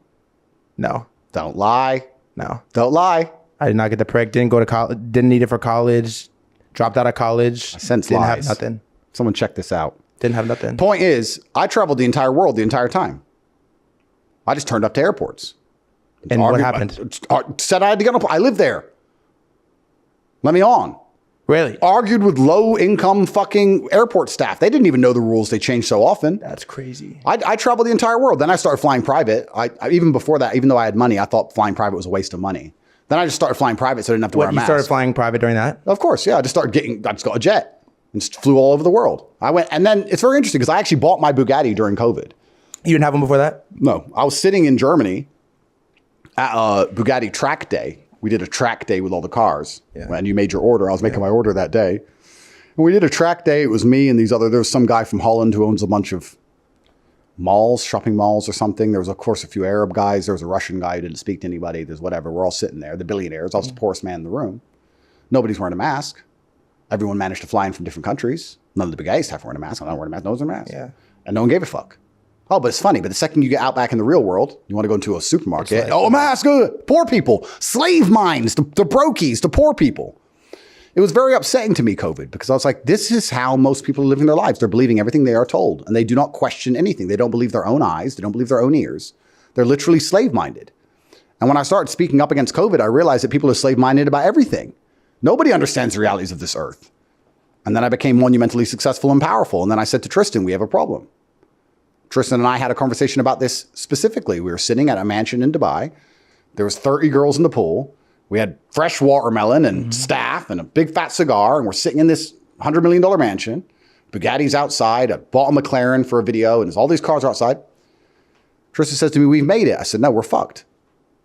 No. Don't lie. No. Don't lie. I did not get the prick. Didn't go to college. Didn't need it for college. Dropped out of college. I sense didn't lies. have nothing. Someone check this out. Didn't have nothing. Point is, I traveled the entire world the entire time. I just turned up to airports. And what happened? Said I had to get on. I lived there. Let me on. Really? Argued with low-income fucking airport staff. They didn't even know the rules. They change so often. That's crazy. I traveled the entire world. Then I started flying private. I even before that, even though I had money, I thought flying private was a waste of money. Then I just started flying private so I didn't have to wear a You mask. started flying private during that? Of course, yeah. I just got a jet and just flew all over the world. I went, and then it's very interesting because I actually bought my Bugatti during COVID. You didn't have one before that? No, I was sitting in Germany at a Bugatti track day. We did a track day with all the cars. Yeah. And you made your order. I was making my order that day. And we did a track day. It was me and there was some guy from Holland who owns a bunch of malls, shopping malls or something. There was, of course, a few Arab guys. There was a Russian guy who didn't speak to anybody. There's whatever. We're all sitting there. The billionaires. I was the poorest man in the room. Nobody's wearing a mask. Everyone managed to fly in from different countries. None of the big guys have to wear a mask. I'm not wearing a mask. No one's wearing a mask. Yeah. And no one gave a fuck. Oh, but it's funny. But the second you get out back in the real world, you want to go into a supermarket. Like, a mask. Poor people. Slave minds. The brokies. The poor people. It was very upsetting to me, COVID, because I was like, this is how most people are living their lives. They're believing everything they are told. And they do not question anything. They don't believe their own eyes. They don't believe their own ears. They're literally slave-minded. And when I started speaking up against COVID, I realized that people are slave-minded about everything. Nobody understands the realities of this earth. And then I became monumentally successful and powerful. And then I said to Tristan, we have a problem. Tristan and I had a conversation about this specifically. We were sitting at a mansion in Dubai. There was 30 girls in the pool. We had fresh watermelon and staff and a big fat cigar. And we're sitting in this $100 million mansion. Bugatti's outside. I bought a McLaren for a video. And there's all these cars outside. Tristan says to me, we've made it. I said, no, we're fucked.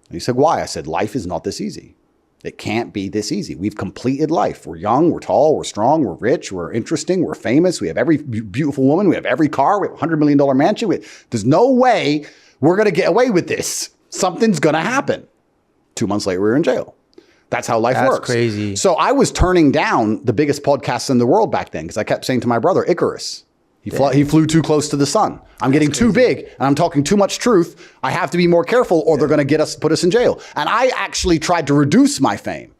And he said, why? I said, life is not this easy. It can't be this easy. We've completed life. We're young, we're tall, we're strong, we're rich, we're interesting, we're famous. We have every beautiful woman. We have every car. We have a $100 million mansion. There's no way we're going to get away with this. Something's going to happen. 2 months later, we were in jail. That's how life works. That's crazy. So I was turning down the biggest podcasts in the world back then because I kept saying to my brother, Icarus, he flew too close to the sun. I'm getting too big and I'm talking too much truth. I have to be more careful or they're going to put us in jail. And I actually tried to reduce my fame.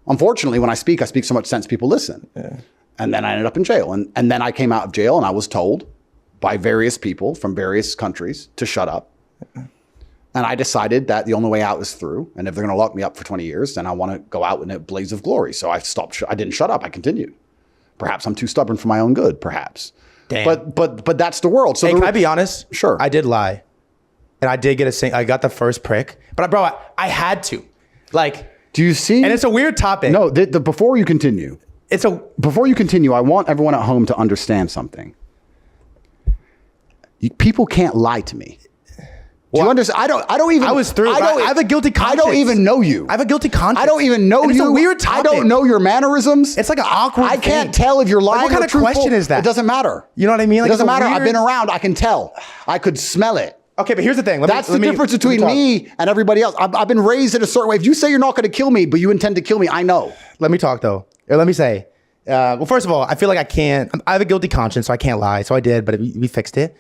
Unfortunately, when I speak so much sense, people listen. Yeah. And then I ended up in jail. And then I came out of jail and I was told by various people from various countries to shut up. And I decided that the only way out is through. And if they're going to lock me up for 20 years, then I want to go out in a blaze of glory. So I stopped. I didn't shut up. I continued. Perhaps I'm too stubborn for my own good, perhaps. Damn. But that's the world. So hey, can I be honest? Sure. I did lie. And I did get I got the first prick. But bro, I had to. Like, do you see? And it's a weird topic. No, before you continue. Before you continue, I want everyone at home to understand something. People can't lie to me. Do you understand? I don't even. I was through. I have a guilty conscience. I don't even know you. I have a guilty conscience. I don't even know you. It's a weird topic. I don't know your mannerisms. It's like an awkward I can't tell if you're lying like, what kind or of truthful. Question is that? It doesn't matter. You know what I mean? Like, it doesn't matter. Weird... I've been around. I can tell. I could smell it. Okay, but here's the thing. That's the difference between me and everybody else. I've been raised in a certain way. If you say you're not going to kill me, but you intend to kill me, I know. Let me talk though. Or let me say. Well, first of all, I feel like I can't. I have a guilty conscience, so I can't lie. So I did, but we fixed it.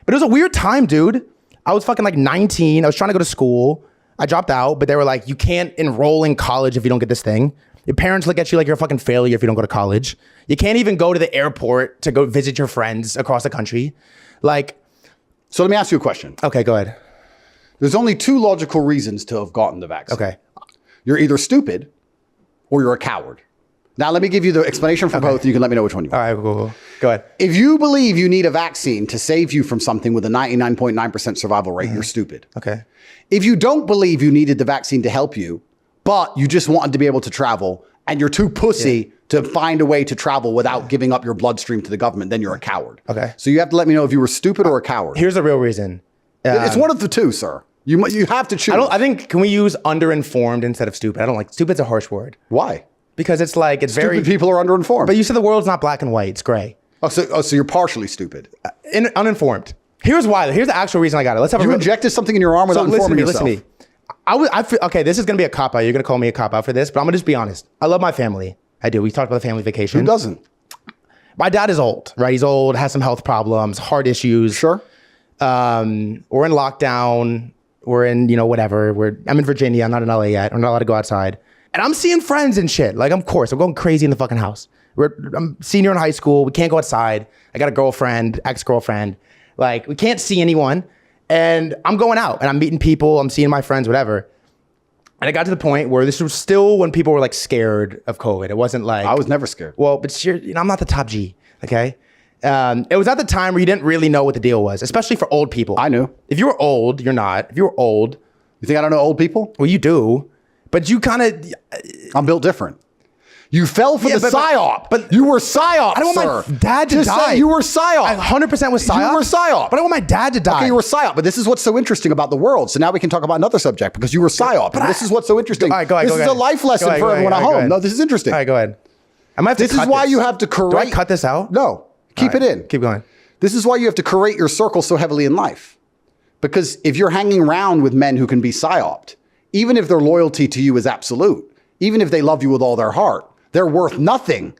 But it was a weird time, dude. I was fucking like 19. I was trying to go to school. I dropped out, but they were like, you can't enroll in college if you don't get this thing. Your parents look at you like you're a fucking failure if you don't go to college. You can't even go to the airport to go visit your friends across the country. Like, so let me ask you a question. Okay, go ahead. There's only two logical reasons to have gotten the vaccine. Okay. You're either stupid or you're a coward. Now, let me give you the explanation for both. You can let me know which one you want. All right, cool. Go ahead. If you believe you need a vaccine to save you from something with a 99.9% survival rate, you're stupid. Okay. If you don't believe you needed the vaccine to help you, but you just wanted to be able to travel and you're too pussy to find a way to travel without giving up your bloodstream to the government, then you're a coward. Okay. So you have to let me know if you were stupid or a coward. Here's the real reason. It's one of the two, sir. You have to choose. I think, can we use underinformed instead of stupid? I don't like, stupid's a harsh word. Why? Because it's like, it's stupid very... people are underinformed. But you said the world's not black and white, it's gray. So you're partially stupid. Uninformed. Here's why. Here's the actual reason I got it. Let's have you injected something in your arm without informing yourself. Listen to me. I feel, okay, this is going to be a cop-out. You're going to call me a cop-out for this, but I'm going to just be honest. I love my family. I do. We talked about the family vacation. Who doesn't? My dad is old, right? He's old, has some health problems, heart issues. Sure. We're in lockdown. We're in, whatever. I'm in Virginia. I'm not in LA yet. I'm not allowed to go outside. And I'm seeing friends and shit. Like, I'm going crazy in the fucking house. I'm senior in high school. We can't go outside. I got a girlfriend, ex-girlfriend. Like, we can't see anyone. And I'm going out and I'm meeting people. I'm seeing my friends, whatever. And I got to the point where this was still when people were like scared of COVID. It wasn't like... I was never scared. Well, but I'm not the top G, okay? It was at the time where you didn't really know what the deal was, especially for old people. I knew. If you were old, you're not. If you were old... You think I don't know old people? Well, you do. But you kind of... I'm built different. You fell for the psyop. But you were psyop, I don't want my dad to die. Just say you were psyop. I 100% was psyop. You were psyop. But I don't want my dad to die. Okay, you were psyop. But this is what's so interesting about the world. So now we can talk about another subject because you were psyop. But this is what's so interesting. All right, go ahead. This is a life lesson for everyone at home. No, this is interesting. All right, go ahead. I might have to This is why you have to correct. Do I cut this out? No. Keep it in. Keep going. This is why you have to curate your circle so heavily in life. Because if you're hanging around with men who can be psyoped, even if their loyalty to you is absolute, even if they love you with all their heart, they're worth nothing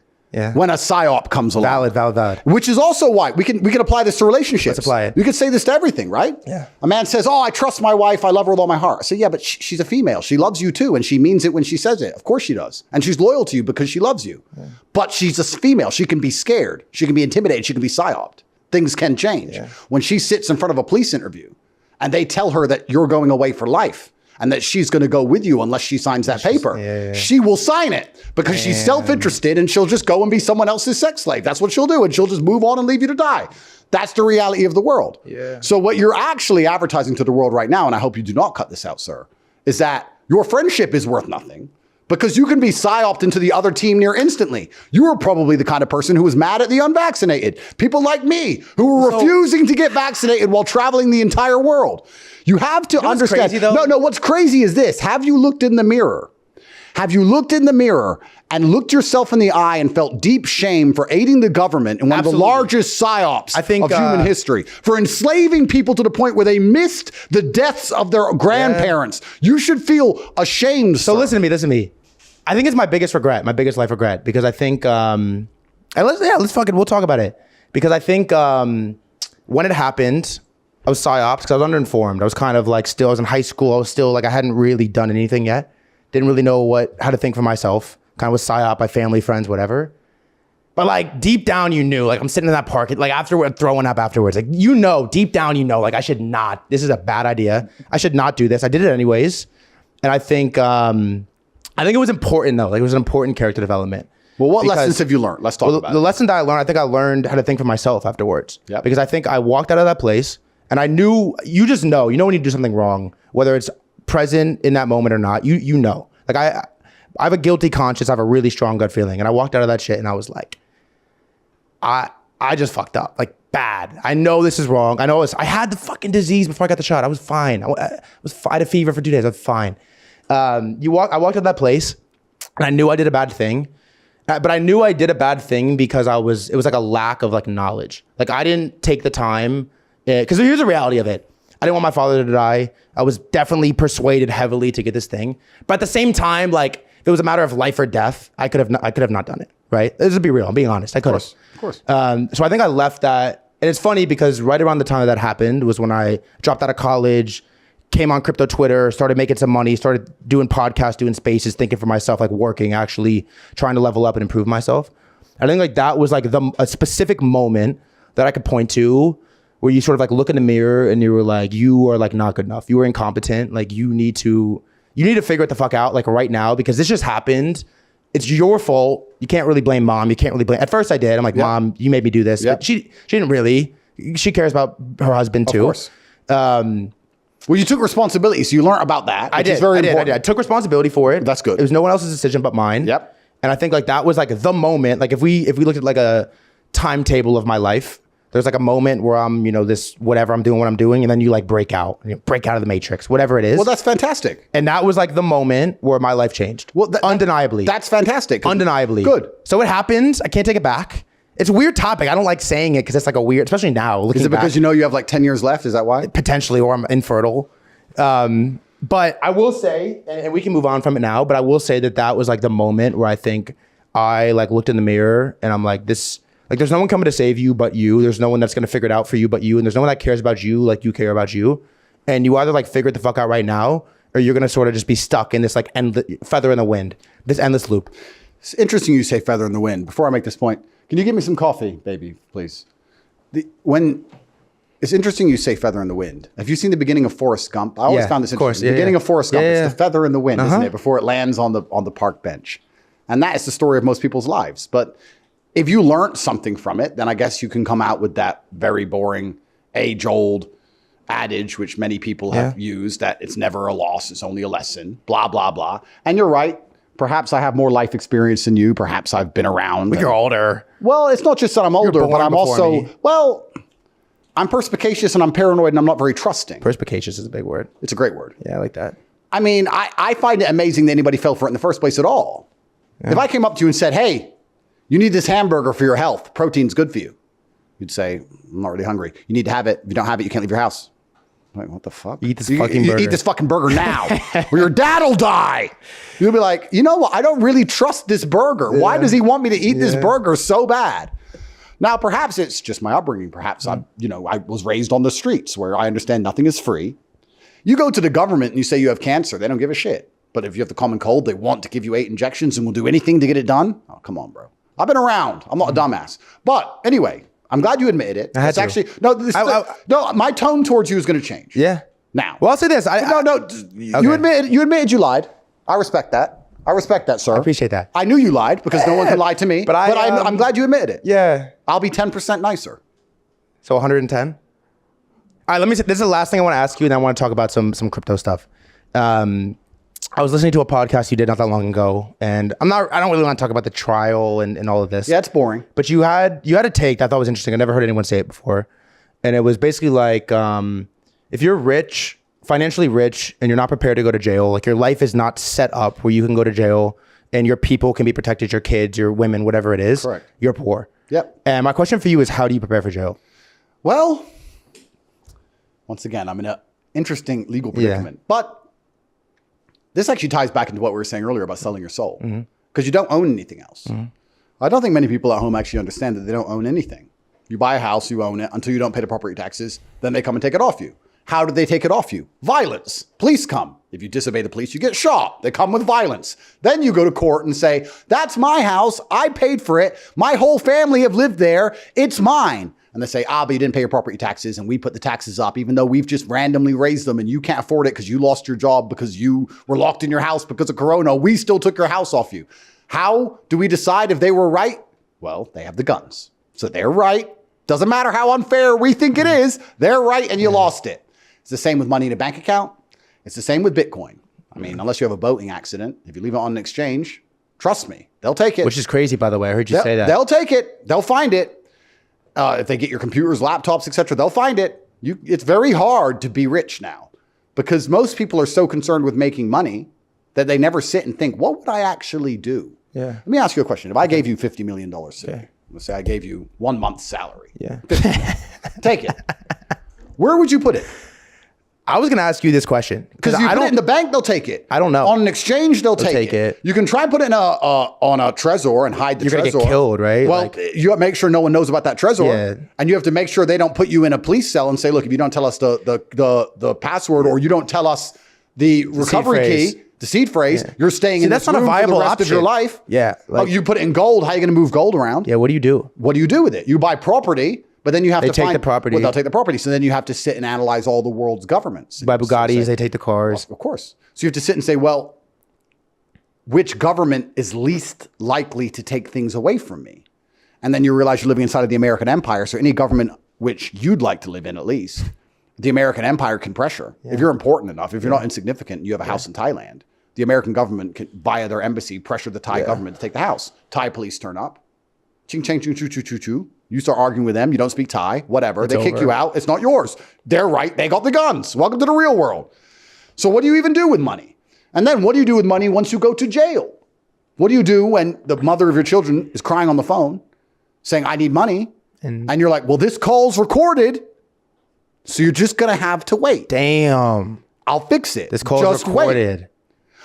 when a psyop comes along. Valid. Which is also why we can apply this to relationships. Let's apply it. You can say this to everything, right? Yeah. A man says, "Oh, I trust my wife. I love her with all my heart." I say, "Yeah, but she's a female. She loves you too, and she means it when she says it. Of course she does, and she's loyal to you because she loves you. Yeah. But she's a female. She can be scared. She can be intimidated. She can be psyoped. Things can change. Yeah. When she sits in front of a police interview, and they tell her that you're going away for life." And that she's going to go with you unless she signs that paper. She will sign it because she's self-interested and she'll just go and be someone else's sex slave. That's what she'll do. And she'll just move on and leave you to die. That's the reality of the world. Yeah. So what you're actually advertising to the world right now, and I hope you do not cut this out, sir, is that your friendship is worth nothing because you can be psyoped into the other team near instantly. You were probably the kind of person who was mad at the unvaccinated. People like me who were refusing to get vaccinated while traveling the entire world. You have to understand. Crazy, no, what's crazy is this. Have you looked in the mirror? Have you looked in the mirror and looked yourself in the eye and felt deep shame for aiding the government in one of the largest psyops of human history, for enslaving people to the point where they missed the deaths of their grandparents? You should feel ashamed, So sir. listen to me. I think it's my biggest regret, my biggest life regret, because I think, and we'll talk about it. Because I think when it happened, I was psyoped because I was underinformed. I was kind of like I was in high school. I was still like, I hadn't really done anything yet. Didn't really know how to think for myself. Kind of was psyoped by family, friends, whatever. But like deep down, you knew, like I'm sitting in that park, like afterward, throwing up afterwards. Like, deep down, like I should not, this is a bad idea. I should not do this. I did it anyways. And I think it was important though. Like it was an important character development. Well, what lessons have you learned? Let's talk about it. The lesson that I think I learned how to think for myself afterwards. Yep. Because I think I walked out of that place and I knew, you know when you do something wrong, whether it's present in that moment or not, you know. Like I have a guilty conscience. I have a really strong gut feeling. And I walked out of that shit and I was like, I just fucked up, like bad. I know this is wrong. I know I had the fucking disease before I got the shot. I was fine. I had a fever for 2 days. I was fine. I walked out of that place and I knew I did a bad thing. But I knew I did a bad thing because it was like a lack of like knowledge. Like I didn't take the time, because here's the reality of it. I didn't want my father to die. I was definitely persuaded heavily to get this thing. But at the same time, like if it was a matter of life or death, I could have not done it, right? This is be real. I'm being honest. I could have. Of course. So I think I left that. And it's funny because right around the time that happened was when I dropped out of college, came on crypto Twitter, started making some money, started doing podcasts, doing spaces, thinking for myself, like working, actually trying to level up and improve myself. I think like that was like a specific moment that I could point to where you sort of like look in the mirror and you were like, you are like not good enough. You were incompetent. Like you need to figure it the fuck out like right now because this just happened. It's your fault. You can't really blame mom. You can't really blame. At first I did. I'm like, Mom, you made me do this. But she didn't really. She cares about her husband too. Of course. Well, you took responsibility, so you learned about that. I did. I took responsibility for it. That's good. It was no one else's decision but mine. Yep. And I think like that was like the moment. Like if we looked at like a timetable of my life, there's like a moment where I'm, this whatever I'm doing, what I'm doing, and then you like break out of the matrix, whatever it is. Well, that's fantastic. And that was like the moment where my life changed. Well, undeniably. That's fantastic. Undeniably. Good. So it happened. I can't take it back. It's a weird topic. I don't like saying it because it's like a weird, especially now. Is it because you have like 10 years left? Is that why? Potentially, or I'm infertile. But I will say, and we can move on from it now, but I will say that was like the moment where I think I like looked in the mirror and I'm like, there's no one coming to save you but you. There's no one that's going to figure it out for you but you. And there's no one that cares about you like you care about you. And you either like figure it the fuck out right now, or you're going to sort of just be stuck in this like feather in the wind, this endless loop. It's interesting you say feather in the wind. Before I make this point, can you give me some coffee, baby, please? It's interesting you say feather in the wind. Have you seen the beginning of Forrest Gump? I always found this interesting. The beginning of Forrest Gump, it's the feather in the wind, isn't it? Before it lands on the park bench. And that is the story of most people's lives. But if you learned something from it, then I guess you can come out with that very boring, age-old adage, which many people have used, that it's never a loss, it's only a lesson, blah, blah, blah. And you're right. Perhaps I have more life experience than you. Perhaps I've been around. But you're older. Well, it's not just that I'm older, but I'm also, I'm perspicacious and I'm paranoid and I'm not very trusting. Perspicacious is a big word. It's a great word. Yeah, I like that. I mean, I find it amazing that anybody fell for it in the first place at all. Yeah. If I came up to you and said, hey, you need this hamburger for your health. Protein's good for you. You'd say, I'm not really hungry. You need to have it. If you don't have it, you can't leave your house. Like, what the fuck? Eat this fucking burger. Eat this fucking burger now, or your dad'll die. You'll be like, you know what? I don't really trust this burger. Yeah. Why does he want me to eat this burger so bad? Now, perhaps it's just my upbringing. Perhaps I was raised on the streets where I understand nothing is free. You go to the government and you say you have cancer, they don't give a shit. But if you have the common cold, they want to give you 8 injections and will do anything to get it done. Oh, come on, bro. I've been around. I'm not a dumbass. But anyway, I'm glad you admitted it. It's actually no. My tone towards you is going to change. Yeah. Now, well, I'll say this. You admitted you lied. I respect that. I respect that, sir. I appreciate that. I knew you lied because no one can lie to me. But I'm glad you admitted it. Yeah. I'll be 10% nicer. So 110. All right. Let me say this is the last thing I want to ask you, and I want to talk about some crypto stuff. I was listening to a podcast you did not that long ago, and I don't really want to talk about the trial and all of this. Yeah, it's boring. But you had a take that I thought was interesting. I never heard anyone say it before. And it was basically like, if you're rich, financially rich, and you're not prepared to go to jail, like your life is not set up where you can go to jail and your people can be protected, your kids, your women, whatever it is. Correct. You're poor. Yep. And my question for you is, how do you prepare for jail? Well, once again, I'm in an interesting legal predicament. But this actually ties back into what we were saying earlier about selling your soul, because you don't own anything else. I don't think many people at home actually understand that they don't own anything. You buy a house, you own it until you don't pay the property taxes. Then they come and take it off you. How do they take it off you? Violence. Police come. If you disobey the police, you get shot. They come with violence. Then you go to court and say, that's my house. I paid for it. My whole family have lived there. It's mine. And they say, but you didn't pay your property taxes and we put the taxes up, even though we've just randomly raised them and you can't afford it because you lost your job because you were locked in your house because of Corona. We still took your house off you. How do we decide if they were right? Well, they have the guns. So they're right. Doesn't matter how unfair we think it is. They're right and you lost it. It's the same with money in a bank account. It's the same with Bitcoin. I mean, unless you have a boating accident, if you leave it on an exchange, trust me, they'll take it. Which is crazy, by the way. I heard you say that. They'll take it. They'll find it. If they get your computers, laptops, etc., they'll find it. It's very hard to be rich now because most people are so concerned with making money that they never sit and think, what would I actually do? Yeah. Let me ask you a question. If I gave you $50 million today, let's say I gave you 1 month's salary. Yeah. Take it. Where would you put it? I was going to ask you this question. Because you put it in the bank, they'll take it. I don't know. On an exchange, they'll take it. You can try and put it in on a Trezor and hide the Trezor. You're going to get killed, right? Well, you have to make sure no one knows about that Trezor. Yeah. And you have to make sure they don't put you in a police cell and say, look, if you don't tell us the password or you don't tell us the recovery key, the seed phrase, you're staying in this room for the rest of your life. Yeah. You put it in gold. How are you going to move gold around? Yeah, what do you do? What do you do with it? You buy property. But then you have to take the property. Well, they'll take the property. So then you have to sit and analyze all the world's governments. Buy Bugattis, they take the cars. Of course. So you have to sit and say, well, which government is least likely to take things away from me? And then you realize you're living inside of the American empire. So any government which you'd like to live in, at least, the American empire can pressure. Yeah. If you're important enough, if you're not insignificant, you have a house in Thailand, the American government can, via their embassy, pressure the Thai government to take the house. Thai police turn up. Ching, chang, choo, choo, choo, choo, choo. You start arguing with them. You don't speak Thai, whatever. They kick you out. It's not yours. They're right. They got the guns. Welcome to the real world. So what do you even do with money? And then what do you do with money once you go to jail? What do you do when the mother of your children is crying on the phone saying, I need money? And you're like, well, this call's recorded. So you're just going to have to wait. Damn. I'll fix it. This call's recorded. Wait.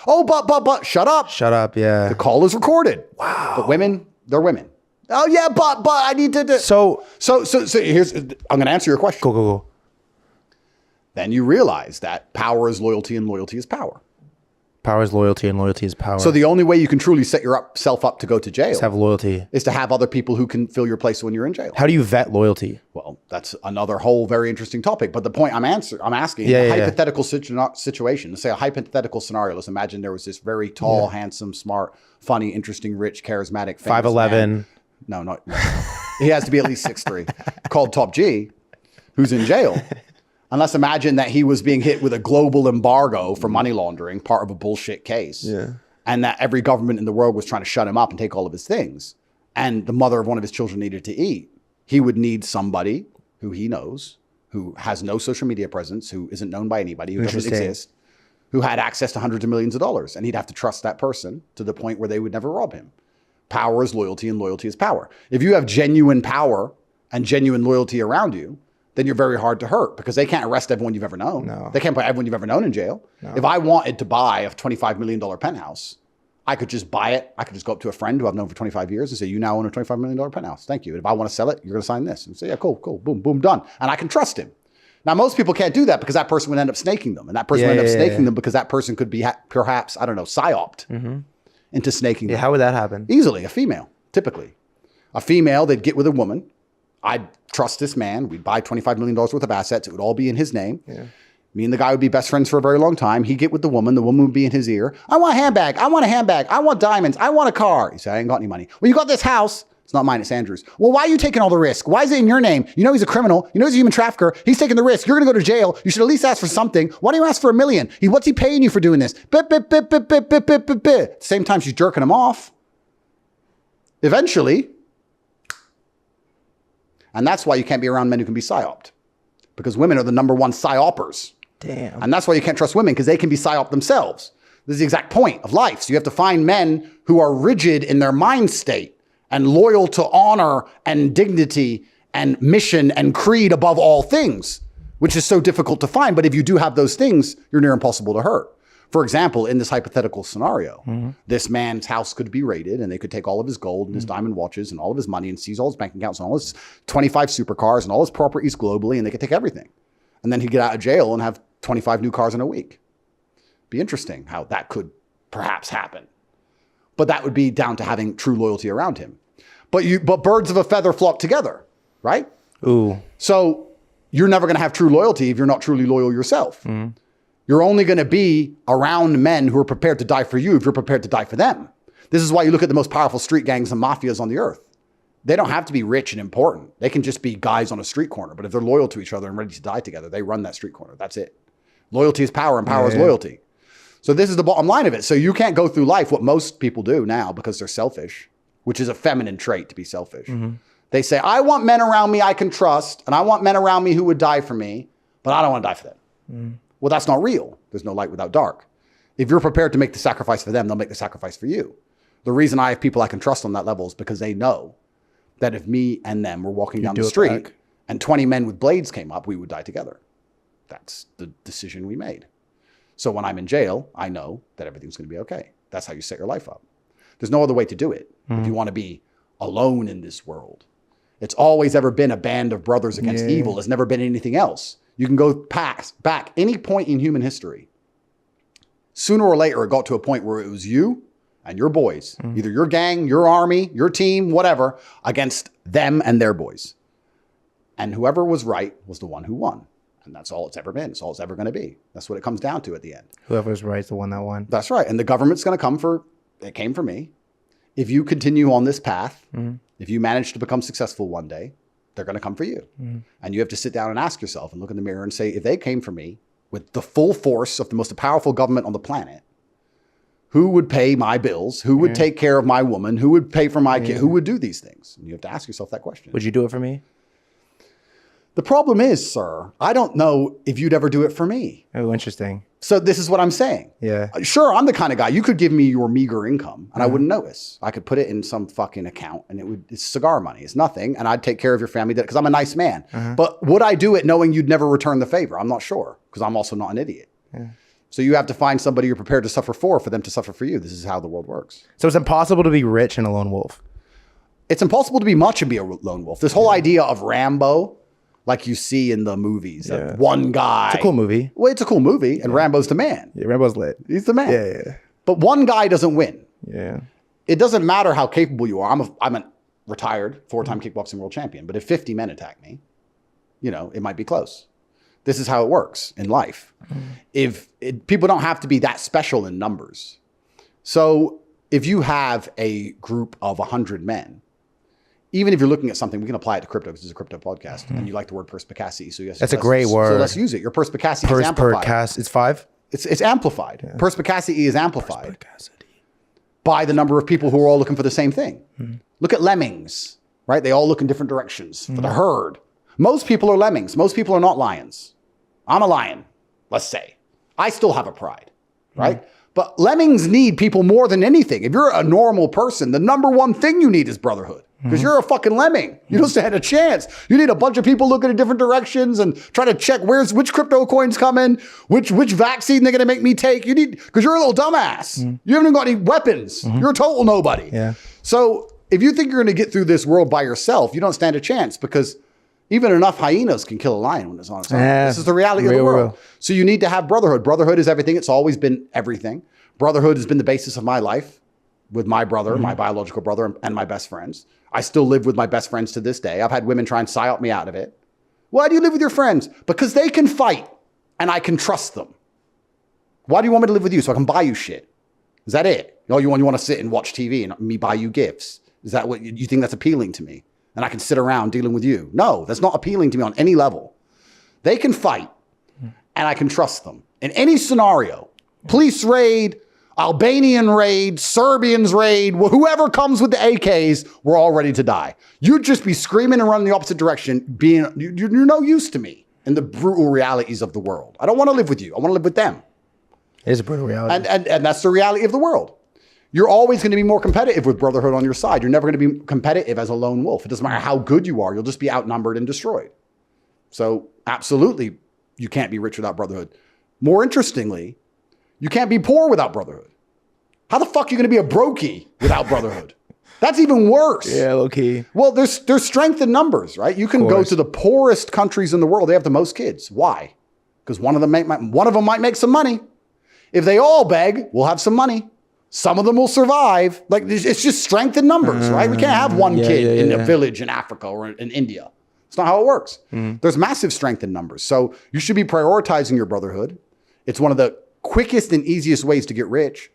Oh, but shut up. Shut up. Yeah. The call is recorded. Wow. But women, they're women. Oh yeah, but I need to. So here's. I'm going to answer your question. Go. Then you realize that power is loyalty and loyalty is power. Power is loyalty and loyalty is power. So the only way you can truly set yourself up to go to jail is have loyalty. Is to have other people who can fill your place when you're in jail. How do you vet loyalty? Well, that's another whole very interesting topic. But the point I'm asking, a hypothetical situation. Let's say a hypothetical scenario. Let's imagine there was this very tall, handsome, smart, funny, interesting, rich, charismatic, 5'11". No, not. He has to be at least 6'3", called Top G, who's in jail. And let's imagine that he was being hit with a global embargo for money laundering, part of a bullshit case. Yeah. And that every government in the world was trying to shut him up and take all of his things. And the mother of one of his children needed to eat. He would need somebody who he knows, who has no social media presence, who isn't known by anybody, who doesn't exist, who had access to hundreds of millions of dollars. And he'd have to trust that person to the point where they would never rob him. Power is loyalty and loyalty is power. If you have genuine power and genuine loyalty around you, then you're very hard to hurt because they can't arrest everyone you've ever known. No. They can't put everyone you've ever known in jail. No. If I wanted to buy a $25 million penthouse, I could just buy it. I could just go up to a friend who I've known for 25 years and say, you now own a $25 million penthouse. Thank you. And if I want to sell it, you're going to sign this. And say, yeah, cool, boom, boom, done. And I can trust him. Now, most people can't do that because that person would end up snaking them. And that person would end up snaking them because that person could be perhaps, I don't know, psyoped into snaking them. Yeah, how would that happen? Easily, a female, typically. A female, they'd get with a woman. I'd trust this man. We'd buy $25 million worth of assets. It would all be in his name. Yeah. Me and the guy would be best friends for a very long time. He'd get with the woman. The woman would be in his ear. I want a handbag. I want a handbag. I want diamonds. I want a car. He said, I ain't got any money. Well, you got this house. It's not mine. It's Andrew's. Well, why are you taking all the risk? Why is it in your name? You know he's a criminal. You know he's a human trafficker. He's taking the risk. You're going to go to jail. You should at least ask for something. Why don't you ask for $1 million? What's he paying you for doing this? At the same time, she's jerking him off. Eventually. And that's why you can't be around men who can be psyoped. Because women are the number one psyopers. Damn. And that's why you can't trust women, because they can be psyoped themselves. This is the exact point of life. So you have to find men who are rigid in their mind state and loyal to honor and dignity and mission and creed above all things, which is so difficult to find. But if you do have those things, you're near impossible to hurt. For example, in this hypothetical scenario, this man's house could be raided and they could take all of his gold and his diamond watches and all of his money and seize all his bank accounts and all his 25 supercars and all his properties globally, and they could take everything. And then he'd get out of jail and have 25 new cars in a week. Be interesting how that could perhaps happen. But that would be down to having true loyalty around him. But birds of a feather flock together, right? Ooh. So you're never going to have true loyalty if you're not truly loyal yourself. You're only going to be around men who are prepared to die for you if you're prepared to die for them. This is why you look at the most powerful street gangs and mafias on the earth. They don't have to be rich and important. They can just be guys on a street corner. But if they're loyal to each other and ready to die together, they run that street corner. That's it. Loyalty is power and power is loyalty. So this is the bottom line of it. So you can't go through life what most people do now because they're selfish, which is a feminine trait to be selfish. They say, I want men around me I can trust, and I want men around me who would die for me, but I don't want to die for them. Well, that's not real. There's no light without dark. If you're prepared to make the sacrifice for them, they'll make the sacrifice for you. The reason I have people I can trust on that level is because they know that if me and them were walking down the street and 20 men with blades came up, we would die together. That's the decision we made. So when I'm in jail, I know that everything's going to be okay. That's how you set your life up. There's no other way to do it if you want to be alone in this world. It's always ever been a band of brothers against evil. It's never been anything else. You can go back any point in human history. Sooner or later, it got to a point where it was you and your boys, either your gang, your army, your team, whatever, against them and their boys. And whoever was right was the one who won. And that's all it's ever been. It's all it's ever going to be. That's what it comes down to at the end. Whoever's right is the one that won. That's right. And the government's going to come it came for me. If you continue on this path, if you manage to become successful one day, they're going to come for you. And you have to sit down and ask yourself and look in the mirror and say, if they came for me with the full force of the most powerful government on the planet, who would pay my bills? Who would take care of my woman? Who would pay for my kid? Who would do these things? And you have to ask yourself that question. Would you do it for me? The problem is, sir, I don't know if you'd ever do it for me. Oh, interesting. So this is what I'm saying. Yeah. Sure, I'm the kind of guy, you could give me your meager income and I wouldn't notice. I could put it in some fucking account and it's cigar money. It's nothing. And I'd take care of your family because I'm a nice man. But would I do it knowing you'd never return the favor? I'm not sure because I'm also not an idiot. So you have to find somebody you're prepared to suffer for them to suffer for you. This is how the world works. So it's impossible to be rich and a lone wolf. It's impossible to be much and be a lone wolf. This whole idea of Rambo, like you see in the movies, that one guy. It's a cool movie. Well, it's a cool movie, and Rambo's the man. Yeah, Rambo's lit. He's the man. Yeah. But one guy doesn't win. Yeah. It doesn't matter how capable you are. I'm a retired 4-time kickboxing world champion, but if 50 men attack me, it might be close. This is how it works in life. People don't have to be that special in numbers. So if you have a group of 100 men, even if you're looking at something, we can apply it to crypto because it's a crypto podcast, and you like the word perspicacity. So yes, that's a great word. So let's use it. Your perspicacity is amplified. It's 5? It's amplified. Yeah. Perspicacity is amplified by the number of people who are all looking for the same thing. Look at lemmings, right? They all look in different directions for the herd. Most people are lemmings. Most people are not lions. I'm a lion, let's say. I still have a pride, right? But lemmings need people more than anything. If you're a normal person, the number one thing you need is brotherhood. Because you're a fucking lemming. You don't stand a chance. You need a bunch of people looking in different directions and trying to check which crypto coins coming, which vaccine they're going to make me take. Because you're a little dumbass. You haven't even got any weapons. You're a total nobody. Yeah. So if you think you're going to get through this world by yourself, you don't stand a chance, because even enough hyenas can kill a lion when it's on its own. This is the reality of the world. So you need to have brotherhood. Brotherhood is everything. It's always been everything. Brotherhood has been the basis of my life with my brother, my biological brother, and my best friends. I still live with my best friends to this day. I've had women try and psyop me out of it. Why do you live with your friends? Because they can fight and I can trust them. Why do you want me to live with you? So I can buy you shit. Is that it? Oh, you want to sit and watch TV and me buy you gifts? Is that what you think that's appealing to me? And I can sit around dealing with you? No, that's not appealing to me on any level. They can fight and I can trust them. In any scenario, police raid, Albanian raid, Serbians raid, whoever comes with the AKs, we're all ready to die. You'd just be screaming and running the opposite direction, you're no use to me in the brutal realities of the world. I don't want to live with you. I want to live with them. It is a brutal reality. And that's the reality of the world. You're always going to be more competitive with brotherhood on your side. You're never going to be competitive as a lone wolf. It doesn't matter how good you are. You'll just be outnumbered and destroyed. So absolutely, you can't be rich without brotherhood. More interestingly, you can't be poor without brotherhood. How the fuck are you going to be a brokey without brotherhood? That's even worse. Yeah, low key. Well, there's strength in numbers, right? You can go to the poorest countries in the world. They have the most kids. Why? Because one of them might make some money. If they all beg, we'll have some money. Some of them will survive. Like, it's just strength in numbers, right? We can't have one kid in a village in Africa or in India. It's not how it works. There's massive strength in numbers. So you should be prioritizing your brotherhood. It's one of the quickest and easiest ways to get rich.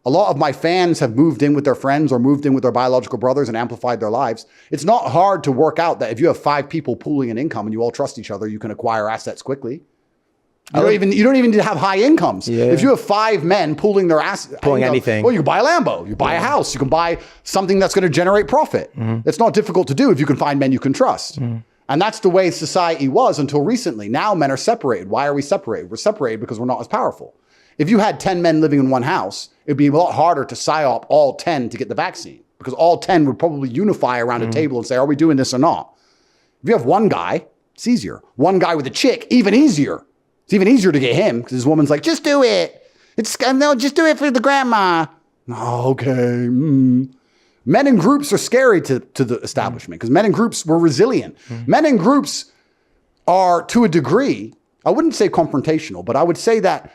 A lot of my fans have moved in with their friends or moved in with their biological brothers and amplified their lives. It's not hard to work out that if you have 5 people pooling an income and you all trust each other, you can acquire assets quickly. You don't even need to have high incomes. Yeah. If you have 5 men pooling their assets, anything. Well, you can buy a Lambo, you buy a house, you can buy something that's going to generate profit. It's not difficult to do if you can find men you can trust. And that's the way society was until recently. Now men are separated. Why are we separated? We're separated because we're not as powerful. If you had 10 men living in one house, it'd be a lot harder to psyop all 10 to get the vaccine, because all 10 would probably unify around a table and say, are we doing this or not? If you have one guy, it's easier. One guy with a chick, even easier. It's even easier to get him because his woman's like, just do it. No, just do it for the grandma. Oh, okay. Men in groups are scary to the establishment because men in groups were resilient. Men in groups are, to a degree, I wouldn't say confrontational, but I would say that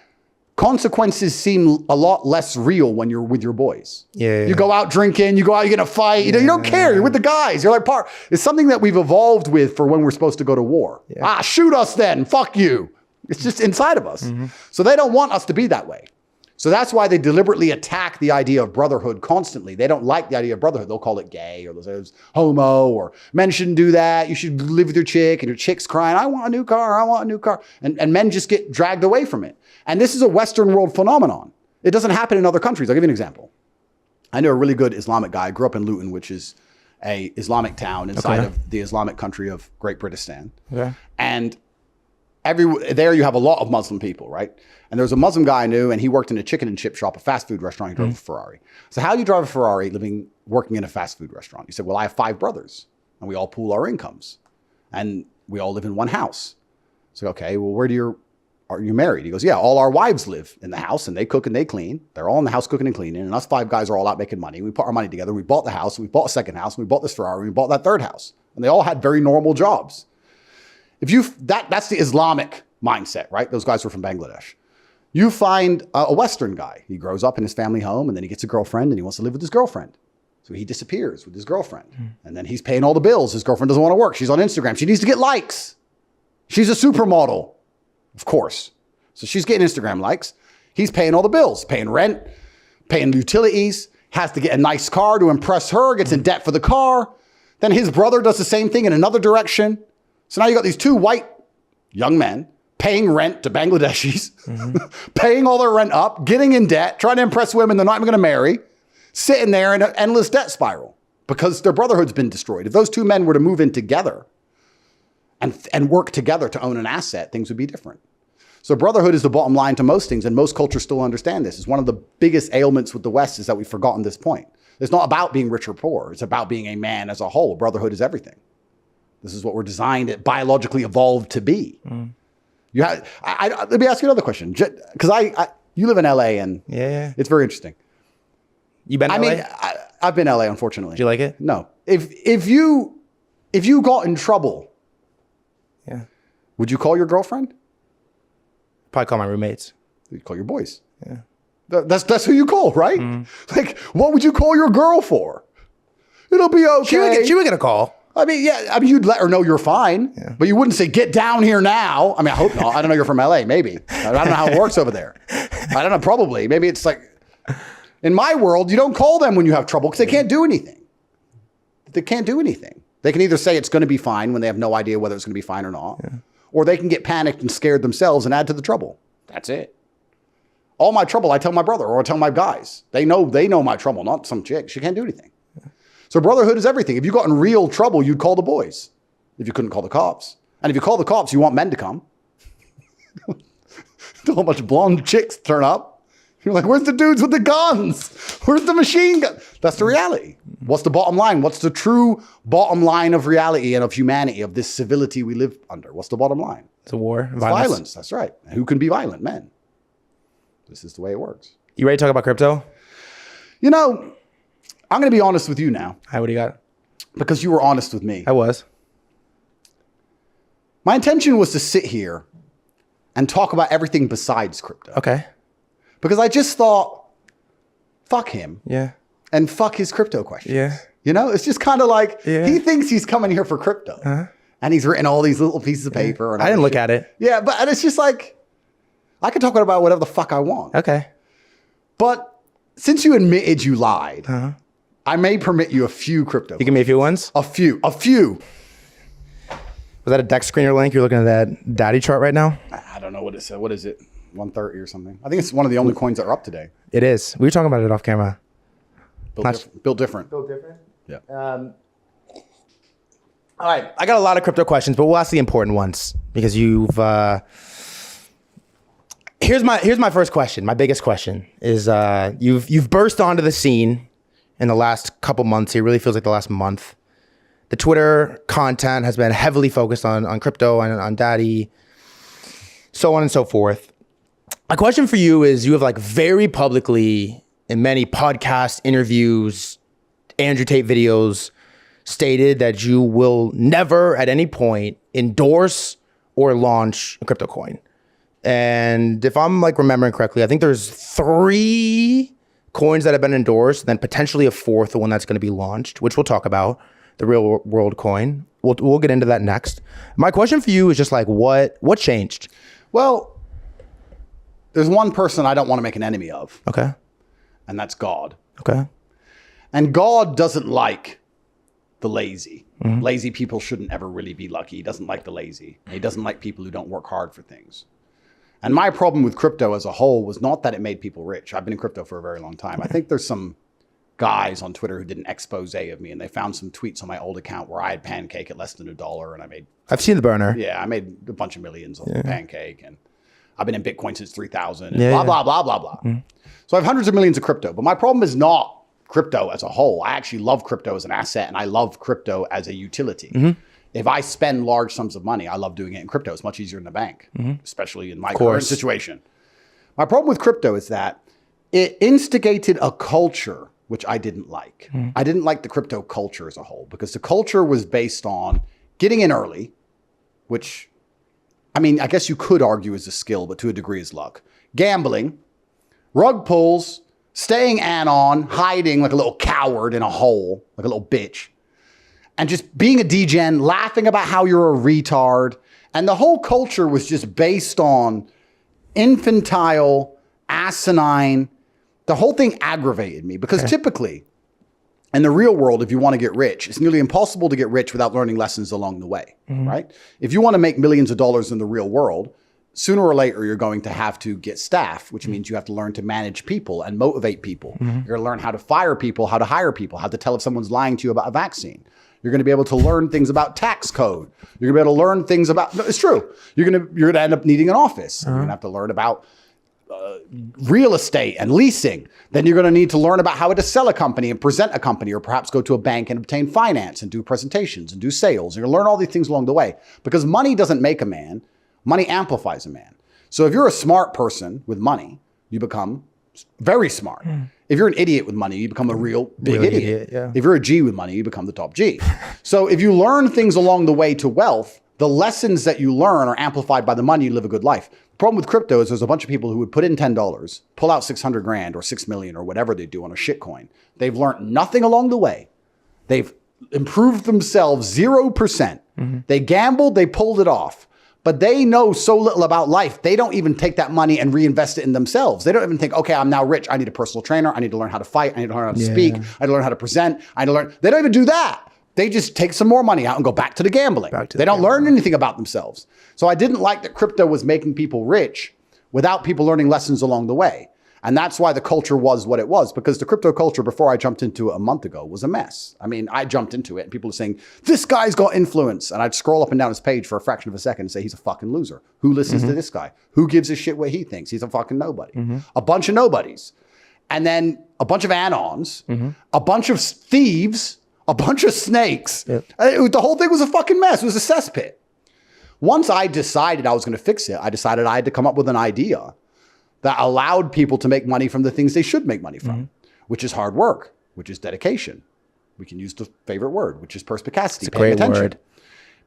consequences seem a lot less real when you're with your boys. You go out drinking, you go out, you get in a fight, you don't care. You're with the guys. You're like it's something that we've evolved with for when we're supposed to go to war. Shoot us then. Fuck you. It's just inside of us. So they don't want us to be that way. So that's why they deliberately attack the idea of brotherhood constantly. They don't like the idea of brotherhood. They'll call it gay, or they'll say it's homo, or men shouldn't do that. You should live with your chick, and your chick's crying, I want a new car, I want a new car. And men just get dragged away from it. And this is a Western world phenomenon. It doesn't happen in other countries. I'll give you an example. I know a really good Islamic guy. I grew up in Luton, which is a Islamic town inside of the Islamic country of Great Britistan. And there you have a lot of Muslim people, right? And there was a Muslim guy I knew, and he worked in a chicken and chip shop, a fast food restaurant. He drove a Ferrari. So how do you drive a Ferrari working in a fast food restaurant? He said, well, I have 5 brothers, and we all pool our incomes, and we all live in one house. So, okay, well, are you married? He goes, yeah, all our wives live in the house, and they cook and they clean. They're all in the house cooking and cleaning, and us 5 guys are all out making money. We put our money together. We bought the house. We bought a second house. We bought this Ferrari. We bought that 3rd house. And they all had very normal jobs. That's the Islamic mindset, right? Those guys were from Bangladesh. You find a Western guy. He grows up in his family home, and then he gets a girlfriend, and he wants to live with his girlfriend. So he disappears with his girlfriend. And then he's paying all the bills. His girlfriend doesn't want to work. She's on Instagram. She needs to get likes. She's a supermodel, of course. So she's getting Instagram likes. He's paying all the bills, paying rent, paying utilities, has to get a nice car to impress her, gets in debt for the car. Then his brother does the same thing in another direction. So now you got these 2 white young men paying rent to Bangladeshis, paying all their rent up, getting in debt, trying to impress women they're not even going to marry, sitting there in an endless debt spiral because their brotherhood's been destroyed. If those 2 men were to move in together and work together to own an asset, things would be different. So brotherhood is the bottom line to most things, and most cultures still understand this. It's one of the biggest ailments with the West is that we've forgotten this point. It's not about being rich or poor. It's about being a man as a whole. Brotherhood is everything. This is what we're designed, biologically evolved to be. You have, let me ask you another question, because you live in LA, and it's very interesting. You been to LA? I've been to LA, unfortunately. Do you like it? No. If you got in trouble, would you call your girlfriend? Probably call my roommates. You'd call your boys. Yeah. That's who you call, right? Like, what would you call your girl for? It'll be okay. She would get a call. I mean, you'd let her know you're fine, but you wouldn't say, get down here now. I mean, I hope not. I don't know, you're from LA, maybe. I don't know how it works over there. I don't know, probably. Maybe it's like, in my world, you don't call them when you have trouble because they can't do anything. They can't do anything. They can either say it's going to be fine when they have no idea whether it's going to be fine or not, or they can get panicked and scared themselves and add to the trouble. That's it. All my trouble, I tell my brother or I tell my guys. They know my trouble, not some chick. She can't do anything. So brotherhood is everything. If you got in real trouble, you'd call the boys. If you couldn't call the cops. And if you call the cops, you want men to come. A whole bunch of blonde chicks turn up. You're like, where's the dudes with the guns? Where's the machine gun? That's the reality. What's the bottom line? What's the true bottom line of reality and of humanity, of this civility we live under? What's the bottom line? It's a war. It's violence. That's right. Who can be violent? Men. This is the way it works. You ready to talk about crypto? You know, I'm going to be honest with you now. Hi, what do you got? Because you were honest with me. I was. My intention was to sit here and talk about everything besides crypto. Okay. Because I just thought, fuck him. Yeah. And fuck his crypto questions. Yeah. You know, it's just kind of like, he thinks he's coming here for crypto. And he's written all these little pieces of paper. And I didn't look at it. Yeah, and it's just like, I can talk about whatever the fuck I want. Okay. But since you admitted you lied, I may permit you a few crypto. You give me a few ones? A few. Was that a deck screener link? You're looking at that daddy chart right now? I don't know what it said. What is it? 130 or something. I think it's one of the only coins that are up today. It is. We were talking about it off camera. Built different. Yeah. All right. I got a lot of crypto questions, but we'll ask the important ones because you've... Here's my first question. My biggest question is you've burst onto the scene in the last couple months. It really feels like the last month. The Twitter content has been heavily focused on crypto and on daddy, so on and so forth. My question for you is, you have like very publicly in many podcast interviews, Andrew Tate videos, stated that you will never at any point endorse or launch a crypto coin. And if I'm like remembering correctly, I think there's 3 coins that have been endorsed, and then potentially a 4th, the one that's going to be launched, which we'll talk about, the real world coin. We'll get into that next. My question for you is just like, what changed? Well, there's one person I don't want to make an enemy of. Okay. And that's God. Okay. And God doesn't like the lazy. Lazy people shouldn't ever really be lucky. He doesn't like the lazy. He doesn't like people who don't work hard for things. And my problem with crypto as a whole was not that it made people rich. I've been in crypto for a very long time. I think there's some guys on Twitter who did an expose of me, and they found some tweets on my old account where I had Pancake at less than $1, and I made... I've seen the burner. Yeah, I made a bunch of millions on Pancake, and I've been in Bitcoin since 3000, and blah, blah, blah, blah. So I have hundreds of millions of crypto, but my problem is not crypto as a whole. I actually love crypto as an asset, and I love crypto as a utility. If I spend large sums of money, I love doing it in crypto. It's much easier in the bank, especially in my current situation. My problem with crypto is that it instigated a culture which I didn't like. I didn't like the crypto culture as a whole, because the culture was based on getting in early, which, I mean, I guess you could argue is a skill, but to a degree is luck. Gambling, rug pulls, staying anon, hiding like a little coward in a hole, like a little bitch, and just being a degen, laughing about how you're a retard. And the whole culture was just based on infantile, asinine. The whole thing aggravated me, because typically in the real world, if you want to get rich, it's nearly impossible to get rich without learning lessons along the way, right? If you want to make millions of dollars in the real world, sooner or later, you're going to have to get staff, which means you have to learn to manage people and motivate people. You're going to learn how to fire people, how to hire people, how to tell if someone's lying to you about a vaccine. You're going to be able to learn things about tax code. You're going to be able to learn things about, no, it's true. You're going to end up needing an office. You're going to have to learn about real estate and leasing. Then you're going to need to learn about how to sell a company and present a company, or perhaps go to a bank and obtain finance and do presentations and do sales. You're going to learn all these things along the way, because money doesn't make a man. Money amplifies a man. So if you're a smart person with money, you become very smart. If you're an idiot with money, you become a real big idiot. Yeah. If you're a G with money, you become the top G. So if you learn things along the way to wealth, the lessons that you learn are amplified by the money. You live a good life. The problem with crypto is there's a bunch of people who would put in $10, pull out 600 grand or 6 million or whatever they do on a shit coin. They've learned nothing along the way. They've improved themselves 0%. They gambled, they pulled it off. But they know so little about life, they don't even take that money and reinvest it in themselves. They don't even think, okay, I'm now rich. I need a personal trainer. I need to learn how to fight. I need to learn how to speak. I need to learn how to present. I need to learn. They don't even do that. They just take some more money out and go back to the gambling. They don't learn anything about themselves. So I didn't like that crypto was making people rich without people learning lessons along the way. And that's why the culture was what it was, because the crypto culture before I jumped into it a month ago was a mess. I mean, I jumped into it and people were saying, this guy's got influence. And I'd scroll up and down his page for a fraction of a second and say, he's a fucking loser. Who listens to this guy? Who gives a shit what he thinks? He's a fucking nobody. A bunch of nobodies. And then a bunch of anons, a bunch of thieves, a bunch of snakes. The whole thing was a fucking mess. It was a cesspit. Once I decided I was going to fix it, I decided I had to come up with an idea that allowed people to make money from the things they should make money from, which is hard work, which is dedication. We can use the favorite word, which is perspicacity, paying attention. Word.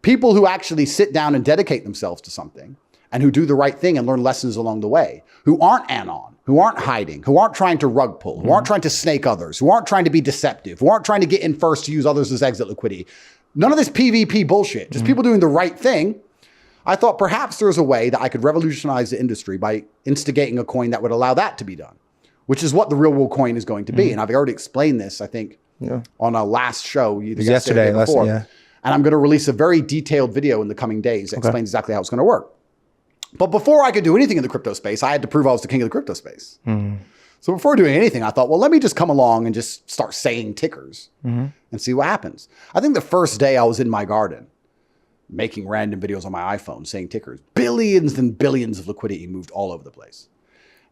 People who actually sit down and dedicate themselves to something, and who do the right thing and learn lessons along the way, who aren't anon, who aren't hiding, who aren't trying to rug pull, who aren't trying to snake others, who aren't trying to be deceptive, who aren't trying to get in first to use others as exit liquidity. None of this PvP bullshit, just people doing the right thing. I thought perhaps there's a way that I could revolutionize the industry by instigating a coin that would allow that to be done, which is what the real world coin is going to be. And I've already explained this, I think, on a last show, either yesterday or before. And I'm going to release a very detailed video in the coming days that explains exactly how it's going to work. But before I could do anything in the crypto space, I had to prove I was the king of the crypto space. So before doing anything, I thought, well, let me just come along and just start saying tickers and see what happens. I think the first day I was in my garden, making random videos on my iPhone saying tickers, billions and billions of liquidity moved all over the place.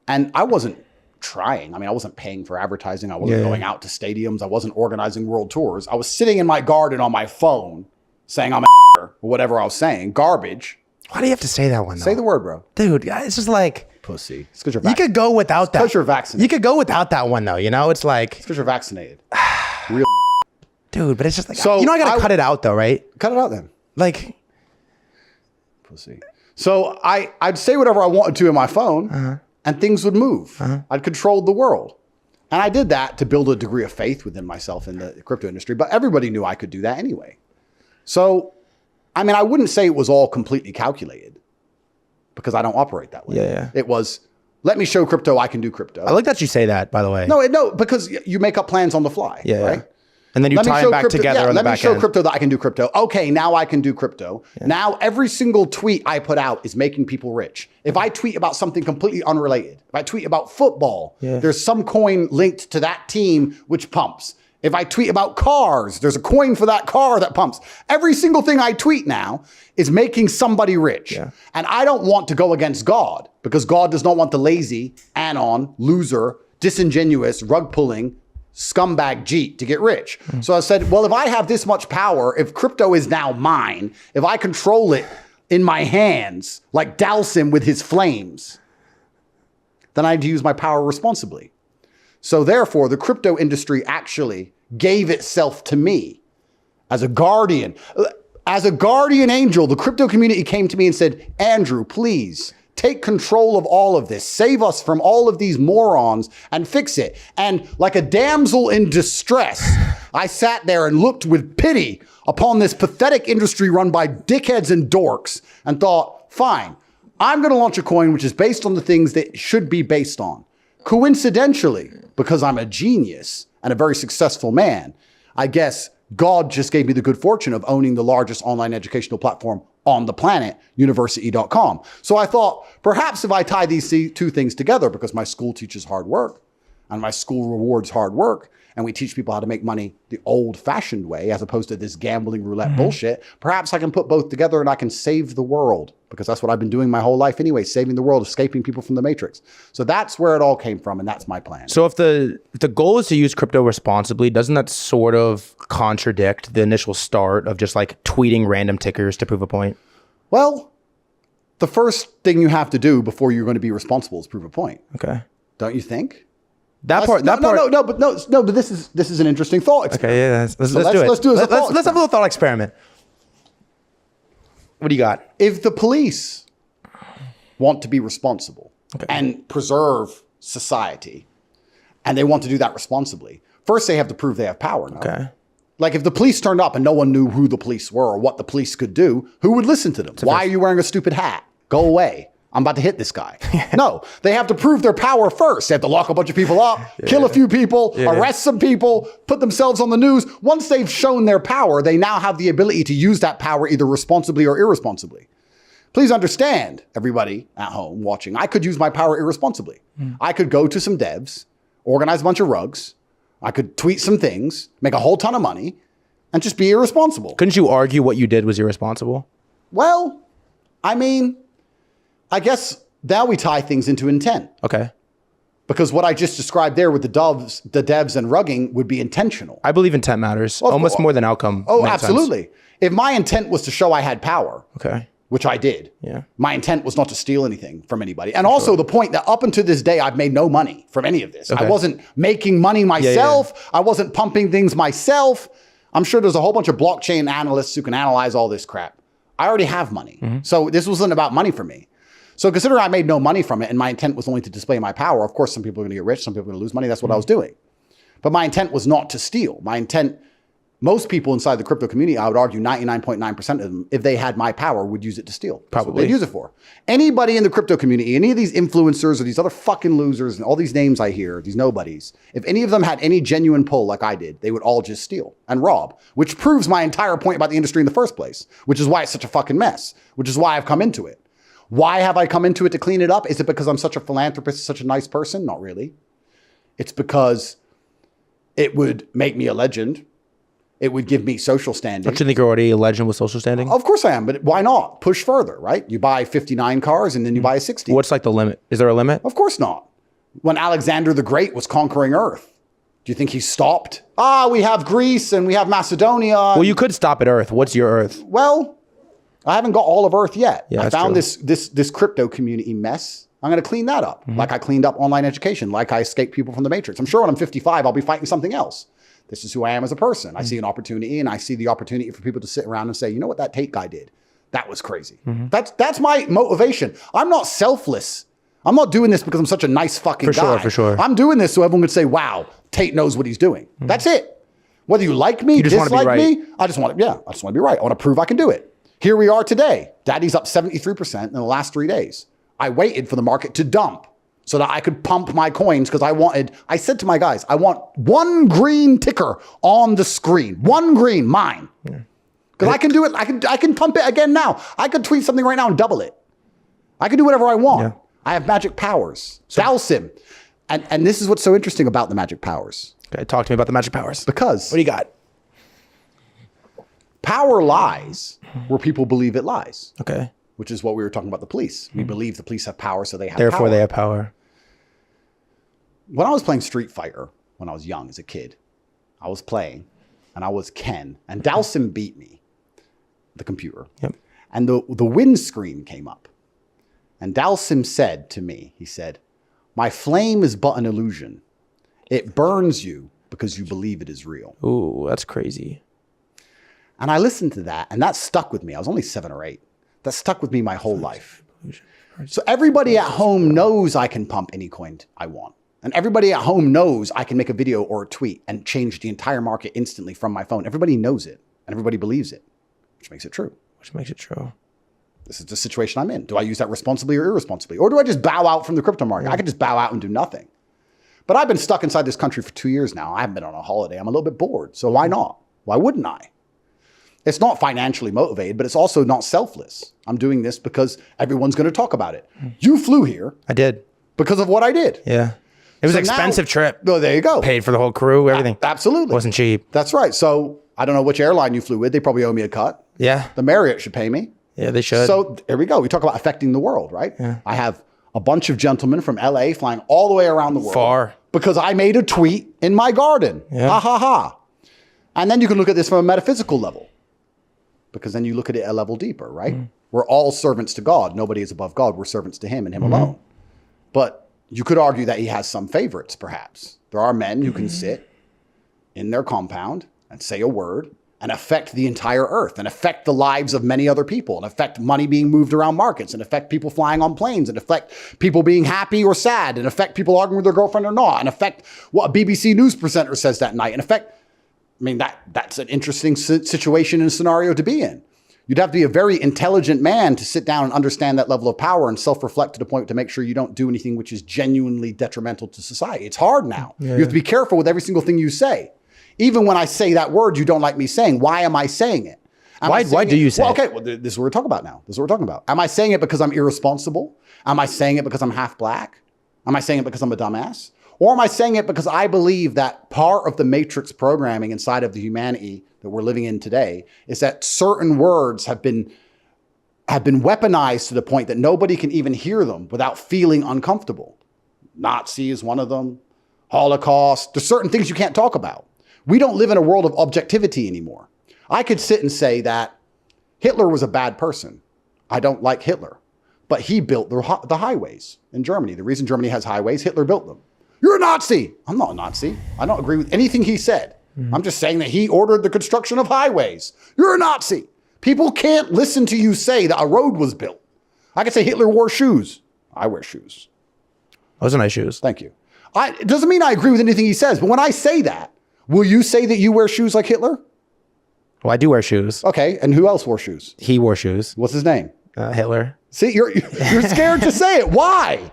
And I wasn't trying. I mean, I wasn't paying for advertising. I wasn't going out to stadiums. I wasn't organizing world tours. I was sitting in my garden on my phone saying I'm or whatever I was saying, garbage. Why do you have to say that one though? Say the word, bro. Dude, it's just like... Pussy. It's because you're vaccinated. You could go without that. Because you're vaccinated. You could go without that one though, you know? It's like... It's because you're vaccinated. Real Dude, but it's just like... So you know I gotta cut it out though, right? Cut it out then. Like... Pussy. So I'd say whatever I wanted to in my phone and things would move. I'd controlled the world. And I did that to build a degree of faith within myself in the crypto industry, but everybody knew I could do that anyway. So, I mean, I wouldn't say it was all completely calculated because I don't operate that way. It was, let me show crypto I can do crypto. I like that you say that, by the way. No, because you make up plans on the fly, right? And then you tie them back together on the back end. Let me show crypto that I can do crypto. Okay, now I can do crypto. Now every single tweet I put out is making people rich. If I tweet about something completely unrelated, if I tweet about football, there's some coin linked to that team which pumps. If I tweet about cars, there's a coin for that car that pumps. Every single thing I tweet now is making somebody rich. And I don't want to go against God because God does not want the lazy, anon, loser, disingenuous, rug pulling, scumbag Jeet to get rich. So I said, well, if I have this much power, if crypto is now mine, if I control it in my hands, like Dalsim with his flames, then I'd use my power responsibly. So therefore, the crypto industry actually gave itself to me as a guardian. As a guardian angel, the crypto community came to me and said, Andrew, please, take control of all of this. Save us from all of these morons and fix it. And like a damsel in distress, I sat there and looked with pity upon this pathetic industry run by dickheads and dorks and thought, fine, I'm going to launch a coin which is based on the things that it should be based on. Coincidentally, because I'm a genius and a very successful man, I guess God just gave me the good fortune of owning the largest online educational platform on the planet, university.com. So I thought, perhaps if I tie these two things together, because my school teaches hard work and my school rewards hard work, and we teach people how to make money the old-fashioned way as opposed to this gambling roulette bullshit, perhaps I can put both together and I can save the world, because that's what I've been doing my whole life anyway, saving the world, escaping people from the matrix. So that's where it all came from, and that's my plan. So if the goal is to use crypto responsibly, doesn't that sort of contradict the initial start of just like tweeting random tickers to prove a point? Well, the first thing you have to do before you're going to be responsible is prove a point. Okay. Don't you think? But this is an interesting thought experiment. Okay, yeah, let's do it. Let's do it. Let's have a little thought experiment. What do you got? If the police want to be responsible and preserve society, and they want to do that responsibly, first they have to prove they have power. No? Okay. Like if the police turned up and no one knew who the police were or what the police could do, who would listen to them? Why are you wearing a stupid hat? Go away. I'm about to hit this guy. No, they have to prove their power first. They have to lock a bunch of people up, kill a few people, arrest some people, put themselves on the news. Once they've shown their power, they now have the ability to use that power either responsibly or irresponsibly. Please understand, everybody at home watching, I could use my power irresponsibly. I could go to some devs, organize a bunch of rugs. I could tweet some things, make a whole ton of money, and just be irresponsible. Couldn't you argue what you did was irresponsible? Well, I mean, I guess now we tie things into intent. Okay. Because what I just described there with the devs and rugging would be intentional. I believe intent matters almost more than outcome. Oh, absolutely. If my intent was to show I had power, which I did, my intent was not to steal anything from anybody. And also the point that up until this day, I've made no money from any of this. I wasn't making money myself. I wasn't pumping things myself. I'm sure there's a whole bunch of blockchain analysts who can analyze all this crap. I already have money. So this wasn't about money for me. So consider I made no money from it and my intent was only to display my power. Of course, some people are going to get rich. Some people are going to lose money. That's what I was doing. But my intent was not to steal. My intent, most people inside the crypto community, I would argue 99.9% of them, if they had my power, would use it to steal. That's what they'd use it for. Anybody in the crypto community, any of these influencers or these other fucking losers and all these names I hear, these nobodies, if any of them had any genuine pull like I did, they would all just steal and rob, which proves my entire point about the industry in the first place, which is why it's such a fucking mess, which is why I've come into it. Why have I come into it to clean it up? Is it because I'm such a philanthropist, such a nice person? Not really. It's because it would make me a legend. It would give me social standing. Don't you think you're already a legend with social standing? Of course I am, but why not? Push further, right? You buy 59 cars and then you buy a 60. What's like the limit? Is there a limit? Of course not. When Alexander the Great was conquering Earth, do you think he stopped? We have Greece and we have Macedonia. Well, you could stop at Earth. What's your Earth? Well, I haven't got all of Earth yet. Yeah, I found this crypto community mess. I'm going to clean that up. Like I cleaned up online education, like I escaped people from the matrix. I'm sure when I'm 55, I'll be fighting something else. This is who I am as a person. I see an opportunity and I see the opportunity for people to sit around and say, you know what that Tate guy did? That was crazy. That's my motivation. I'm not selfless. I'm not doing this because I'm such a nice fucking guy. For sure. I'm doing this so everyone could say, wow, Tate knows what he's doing. That's it. Whether you like me, dislike me, I just want to be right. I want to prove I can do it. Here we are today. Daddy's up 73% in the last 3 days. I waited for the market to dump so that I could pump my coins because I said to my guys, I want one green ticker on the screen. One green, mine. Because I can do it. I can pump it again now. I could tweet something right now and double it. I can do whatever I want. Yeah. I have magic powers. Dalsim. And this is what's so interesting about the magic powers. Okay, talk to me about the magic powers. Because what do you got? Power lies where people believe it lies. Okay. Which is what we were talking about the police. We believe the police have power, so they have Therefore, power. they have power. When I was playing Street Fighter, when I was young as a kid, I was playing, and I was Ken, and Dalsim beat me, the computer. Yep. And the win screen came up. And Dalsim said to me, he said, my flame is but an illusion. It burns you because you believe it is real. Ooh, that's crazy. And I listened to that, and that stuck with me. I was only 7 or 8. That stuck with me my whole life. So everybody at home knows I can pump any coin I want. And everybody at home knows I can make a video or a tweet and change the entire market instantly from my phone. Everybody knows it, and everybody believes it, which makes it true. Which makes it true. This is the situation I'm in. Do I use that responsibly or irresponsibly? Or do I just bow out from the crypto market? I could just bow out and do nothing. But I've been stuck inside this country for 2 years now. I haven't been on a holiday. I'm a little bit bored. So why not? Why wouldn't I? It's not financially motivated, but it's also not selfless. I'm doing this because everyone's going to talk about it. You flew here. I did. Because of what I did. Yeah. It was an expensive trip. Oh, there you go. Paid for the whole crew, everything. Absolutely. Wasn't cheap. That's right. So I don't know which airline you flew with. They probably owe me a cut. Yeah. The Marriott should pay me. Yeah, they should. So here we go. We talk about affecting the world, right? Yeah. I have a bunch of gentlemen from LA flying all the way around the world. Far. Because I made a tweet in my garden. Yeah. Ha ha ha. And then you can look at this from a metaphysical level. Because then you look at it a level deeper, right? We're all servants to God. Nobody is above God. We're servants to him and him alone. But you could argue that he has some favorites, perhaps. There are men who can sit in their compound and say a word and affect the entire earth and affect the lives of many other people and affect money being moved around markets and affect people flying on planes and affect people being happy or sad and affect people arguing with their girlfriend or not and affect what a BBC News presenter says that night and affect, I mean, that's an interesting situation and scenario to be in. You'd have to be a very intelligent man to sit down and understand that level of power and self-reflect to the point to make sure you don't do anything which is genuinely detrimental to society. It's hard now. Yeah. You have to be careful with every single thing you say. Even when I say that word you don't like me saying, why am I saying it? Why do you say it? Okay, well, this is what we're talking about now. This is what we're talking about. Am I saying it because I'm irresponsible? Am I saying it because I'm half black? Am I saying it because I'm a dumbass? Or am I saying it because I believe that part of the matrix programming inside of the humanity that we're living in today is that certain words have been weaponized to the point that nobody can even hear them without feeling uncomfortable. Nazi is one of them. Holocaust. There's certain things you can't talk about. We don't live in a world of objectivity anymore. I could sit and say that Hitler was a bad person. I don't like Hitler. But he built the highways in Germany. The reason Germany has highways, Hitler built them. You're a Nazi. I'm not a Nazi. I don't agree with anything he said. I'm just saying that he ordered the construction of highways. You're a Nazi. People can't listen to you say that a road was built. I could say Hitler wore shoes. I wear shoes. Those are nice shoes. Thank you. It doesn't mean I agree with anything he says, but when I say that, will you say that you wear shoes like Hitler? Well, I do wear shoes. Okay, and who else wore shoes? He wore shoes. What's his name? Hitler. See, you're scared to say it. Why?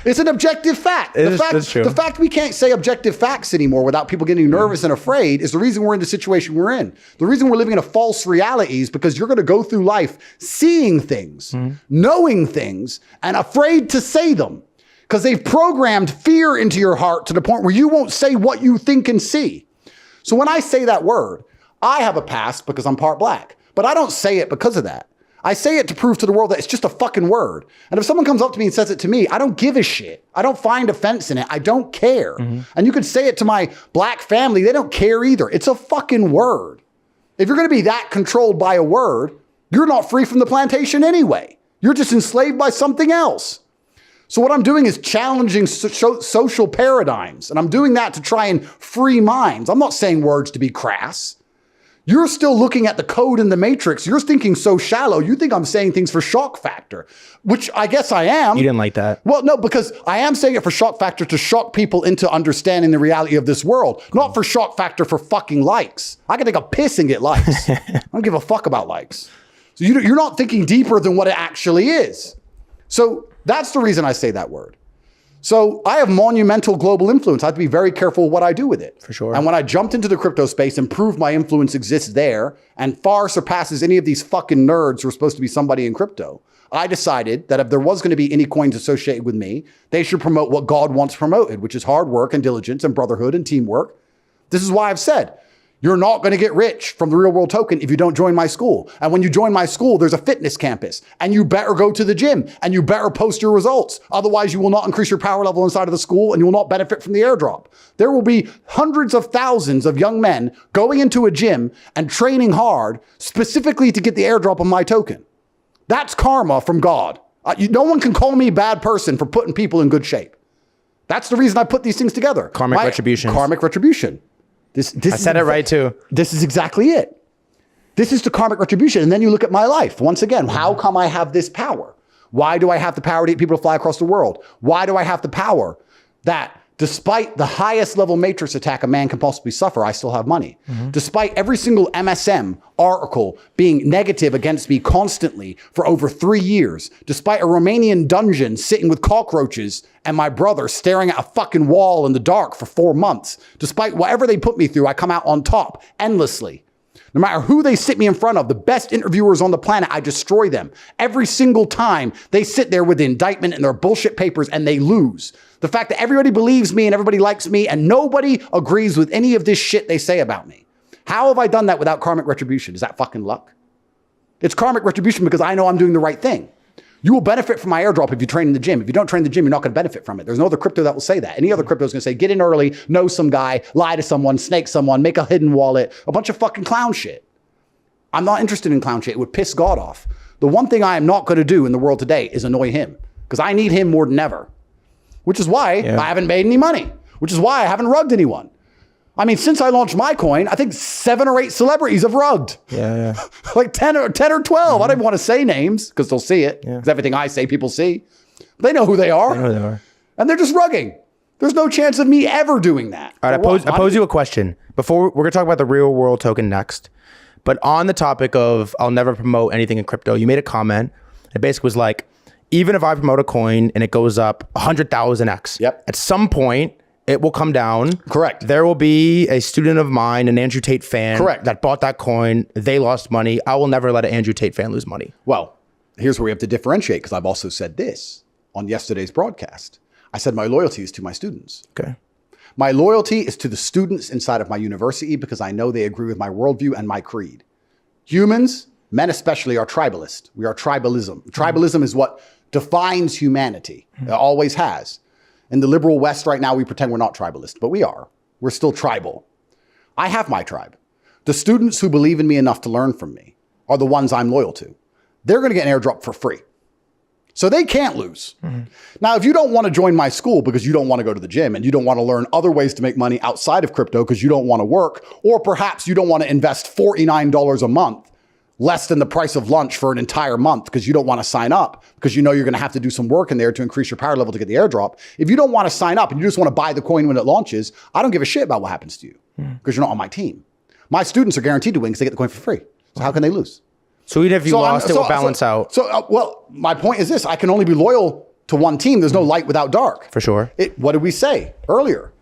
It's an objective fact. That's true. The fact we can't say objective facts anymore without people getting nervous and afraid is the reason we're in the situation we're in. The reason we're living in a false reality is because you're going to go through life seeing things, knowing things, and afraid to say them. Because they've programmed fear into your heart to the point where you won't say what you think and see. So when I say that word, I have a past because I'm part black. But I don't say it because of that. I say it to prove to the world that it's just a fucking word. And if someone comes up to me and says it to me, I don't give a shit. I don't find offense in it. I don't care. And you could say it to my black family. They don't care either. It's a fucking word. If you're going to be that controlled by a word, you're not free from the plantation anyway. You're just enslaved by something else. So what I'm doing is challenging social paradigms. And I'm doing that to try and free minds. I'm not saying words to be crass. You're still looking at the code in the matrix. You're thinking so shallow. You think I'm saying things for shock factor, which I guess I am. You didn't like that. Well, no, because I am saying it for shock factor to shock people into understanding the reality of this world, not for shock factor for fucking likes. I can take a piss and get likes. I don't give a fuck about likes. So you're not thinking deeper than what it actually is. So that's the reason I say that word. So I have monumental global influence. I have to be very careful what I do with it. For sure. And when I jumped into the crypto space and proved my influence exists there and far surpasses any of these fucking nerds who are supposed to be somebody in crypto, I decided that if there was going to be any coins associated with me, they should promote what God wants promoted, which is hard work and diligence and brotherhood and teamwork. This is why I've said, you're not going to get rich from the real world token if you don't join my school. And when you join my school, there's a fitness campus and you better go to the gym and you better post your results. Otherwise, you will not increase your power level inside of the school and you will not benefit from the airdrop. There will be hundreds of thousands of young men going into a gym and training hard specifically to get the airdrop of my token. That's karma from God. No one can call me a bad person for putting people in good shape. That's the reason I put these things together. Karmic retribution. Karmic retribution. I said it right too. This is exactly it. This is the karmic retribution. And then you look at my life. Once again, how come I have this power? Why do I have the power to get people to fly across the world? Why do I have the power that despite the highest level matrix attack a man can possibly suffer, I still have money? Despite every single MSM article being negative against me constantly for over 3 years, despite a Romanian dungeon sitting with cockroaches and my brother staring at a fucking wall in the dark for 4 months, despite whatever they put me through, I come out on top endlessly. No matter who they sit me in front of, the best interviewers on the planet, I destroy them. Every single time they sit there with the indictment and their bullshit papers and they lose. The fact that everybody believes me and everybody likes me and nobody agrees with any of this shit they say about me. How have I done that without karmic retribution? Is that fucking luck? It's karmic retribution because I know I'm doing the right thing. You will benefit from my airdrop if you train in the gym. If you don't train in the gym, you're not going to benefit from it. There's no other crypto that will say that. Any other crypto is going to say, get in early, know some guy, lie to someone, snake someone, make a hidden wallet, a bunch of fucking clown shit. I'm not interested in clown shit. It would piss God off. The one thing I am not going to do in the world today is annoy him because I need him more than ever, which is why I haven't made any money, which is why I haven't rugged anyone. I mean, since I launched my coin, I think 7 or 8 celebrities have rugged. Yeah. Like 10 or 12. I don't even want to say names because they'll see it. Because everything I say, people see. They know who they are. I know who they are. And they're just rugging. There's no chance of me ever doing that. All right, I pose you a question. Before we're going to talk about the real world token next. But on the topic of I'll never promote anything in crypto, you made a comment. It basically was like, even if I promote a coin and it goes up 100,000x, at some point, it will come down. Correct. There will be a student of mine, an Andrew Tate fan, that bought that coin. They lost money. I will never let an Andrew Tate fan lose money. Well, here's where we have to differentiate because I've also said this on yesterday's broadcast. I said my loyalty is to my students. Okay. My loyalty is to the students inside of my university because I know they agree with my worldview and my creed. Humans, men especially, are tribalist. We are tribalism. Tribalism is what defines humanity. It always has. In the liberal West right now, we pretend we're not tribalist, but we are. We're still tribal. I have my tribe. The students who believe in me enough to learn from me are the ones I'm loyal to. They're going to get an airdrop for free. So they can't lose. Now, if you don't want to join my school because you don't want to go to the gym and you don't want to learn other ways to make money outside of crypto because you don't want to work, or perhaps you don't want to invest $49 a month, less than the price of lunch for an entire month because you don't want to sign up because you know you're going to have to do some work in there to increase your power level to get the airdrop. If you don't want to sign up and you just want to buy the coin when it launches, I don't give a shit about what happens to you because you're not on my team. My students are guaranteed to win because they get the coin for free. So how can they lose? So even if you lost, it will balance out. Well, my point is this. I can only be loyal to one team. There's no light without dark. For sure. What did we say earlier?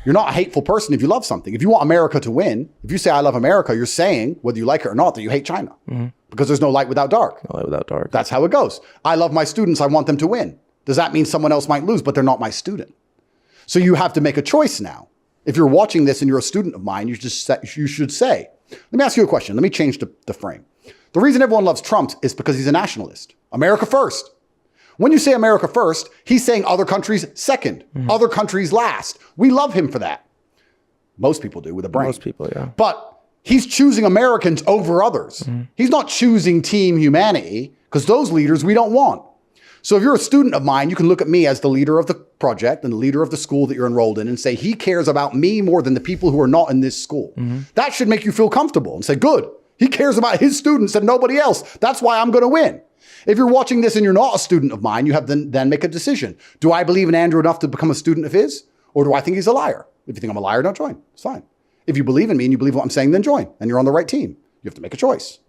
You're not a hateful person if you love something. If you want America to win, if you say I love America, you're saying, whether you like it or not, that you hate China. Because there's no light without dark. No light without dark. That's how it goes. I love my students. I want them to win. Does that mean someone else might lose, but they're not my student? So you have to make a choice now. If you're watching this and you're a student of mine, you should say, let me ask you a question. Let me change the frame. The reason everyone loves Trump is because he's a nationalist. America first. When you say America first, he's saying other countries second, other countries last. We love him for that. Most people do with a brain. Most people, yeah. But he's choosing Americans over others. He's not choosing team humanity because those leaders we don't want. So if you're a student of mine, you can look at me as the leader of the project and the leader of the school that you're enrolled in and say, he cares about me more than the people who are not in this school. That should make you feel comfortable and say, good. He cares about his students and nobody else. That's why I'm going to win. If you're watching this and you're not a student of mine, you have to then make a decision. Do I believe in Andrew enough to become a student of his? Or do I think he's a liar? If you think I'm a liar, don't join. It's fine. If you believe in me and you believe what I'm saying, then join. And you're on the right team. You have to make a choice.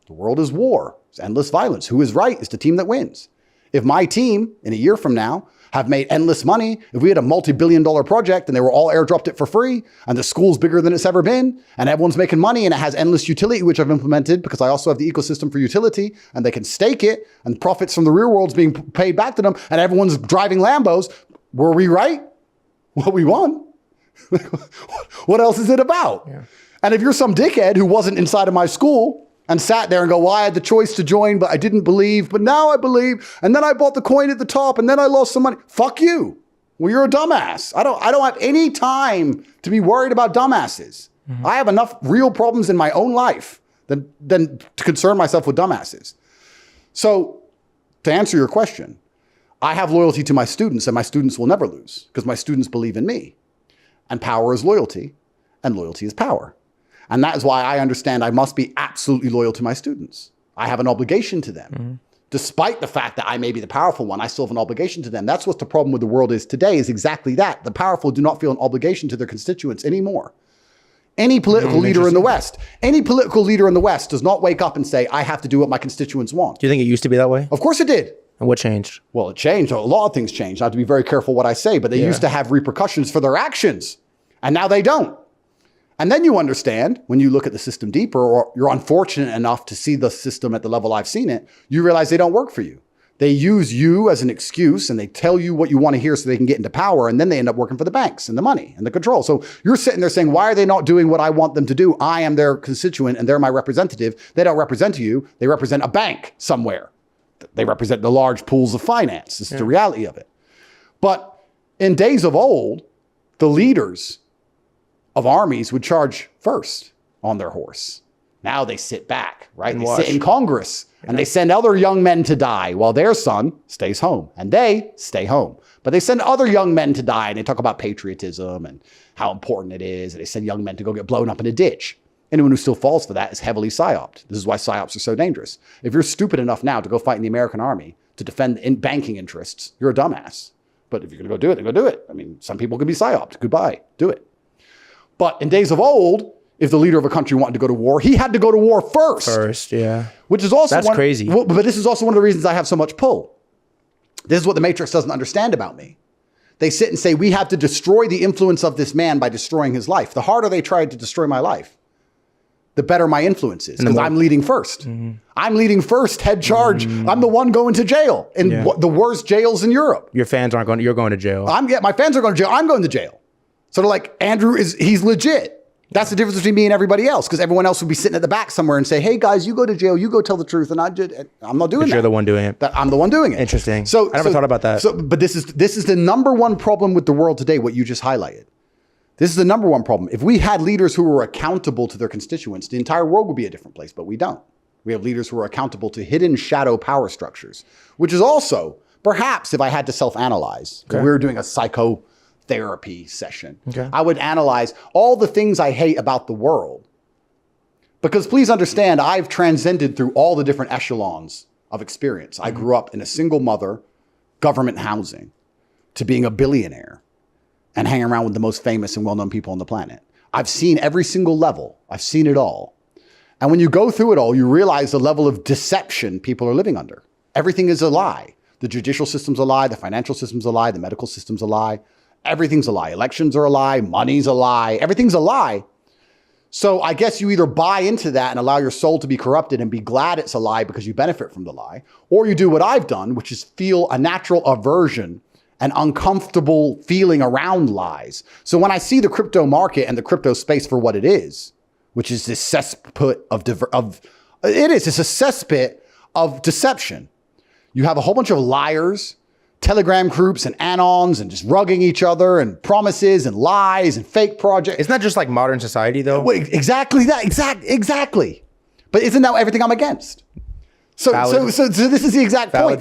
The world is war. It's endless violence. Who is right is the team that wins. If my team, in a year from now, have made endless money, if we had a multi-billion-dollar project and they were all airdropped it for free, and the school's bigger than it's ever been, and everyone's making money and it has endless utility, which I've implemented because I also have the ecosystem for utility, and they can stake it, and profits from the real world's being paid back to them, and everyone's driving Lambos, were we right? Well, we won. What else is it about? Yeah. And if you're some dickhead who wasn't inside of my school and sat there and go, well, I had the choice to join, but I didn't believe, but now I believe, and then I bought the coin at the top, and then I lost some money. Fuck you. Well, you're a dumbass. I don't have any time to be worried about dumbasses. I have enough real problems in my own life than to concern myself with dumbasses. So to answer your question, I have loyalty to my students, and my students will never lose because my students believe in me. And power is loyalty, and loyalty is power. And that is why I understand I must be absolutely loyal to my students. I have an obligation to them. Despite the fact that I may be the powerful one, I still have an obligation to them. That's what the problem with the world is today, is exactly that. The powerful do not feel an obligation to their constituents anymore. Any political leader in the West, does not wake up and say, I have to do what my constituents want. Do you think it used to be that way? Of course it did. And what changed? Well, it changed. A lot of things changed. I have to be very careful what I say, but they used to have repercussions for their actions. And now they don't. And then you understand when you look at the system deeper, or you're unfortunate enough to see the system at the level I've seen it, you realize they don't work for you. They use you as an excuse and they tell you what you want to hear so they can get into power. And then they end up working for the banks and the money and the control. So you're sitting there saying, why are they not doing what I want them to do? I am their constituent and they're my representative. They don't represent you. They represent a bank somewhere. They represent the large pools of finance. This is the reality of it. But in days of old, the leaders of armies would charge first on their horse. Now they sit back, right? They sit in Congress and they send other young men to die while their son stays home and they stay home. But they send other young men to die and they talk about patriotism and how important it is. And they send young men to go get blown up in a ditch. Anyone who still falls for that is heavily psyoped. This is why psyops are so dangerous. If you're stupid enough now to go fight in the American army to defend banking interests, you're a dumbass. But if you're going to go do it, then go do it. I mean, some people can be psyoped. Goodbye. Do it. But in days of old, if the leader of a country wanted to go to war, he had to go to war first. First, yeah. Which is also crazy. But this is also one of the reasons I have so much pull. This is what the Matrix doesn't understand about me. They sit and say, we have to destroy the influence of this man by destroying his life. The harder they try to destroy my life, the better my influence is, because I'm leading first. Mm-hmm. I'm leading first, head charge. Mm-hmm. I'm the one going to jail in the worst jails in Europe. Your fans aren't going, you're going to jail. My fans are going to jail. I'm going to jail. So they're like, Andrew he's legit. That's the difference between me and everybody else, because everyone else would be sitting at the back somewhere and say, hey guys, you go to jail, you go tell the truth. And I'm not doing that. You're the one doing it. I'm the one doing it. Interesting. I never thought about that. But this is the number one problem with the world today, what you just highlighted. This is the number one problem. If we had leaders who were accountable to their constituents, the entire world would be a different place, but we don't. We have leaders who are accountable to hidden shadow power structures, which is also, perhaps if I had to self-analyze, we were doing a psychotherapy session, I would analyze all the things I hate about the world. Because please understand, I've transcended through all the different echelons of experience. I grew up in a single mother, government housing, to being a billionaire and hanging around with the most famous and well-known people on the planet. I've seen every single level. I've seen it all. And when you go through it all, you realize the level of deception people are living under. Everything is a lie. The judicial system's a lie. The financial system's a lie. The medical system's a lie. Everything's a lie. Elections are a lie. Money's a lie. Everything's a lie. So I guess you either buy into that and allow your soul to be corrupted and be glad it's a lie because you benefit from the lie, or you do what I've done, which is feel a natural aversion, an uncomfortable feeling around lies. So when I see the crypto market and the crypto space for what it is, which is this cesspit it's a cesspit of deception. You have a whole bunch of liars, Telegram groups and anons and just rugging each other and promises and lies and fake projects. Isn't that just like modern society though? Exactly that. Exactly. But isn't that everything I'm against? So this is the exact point.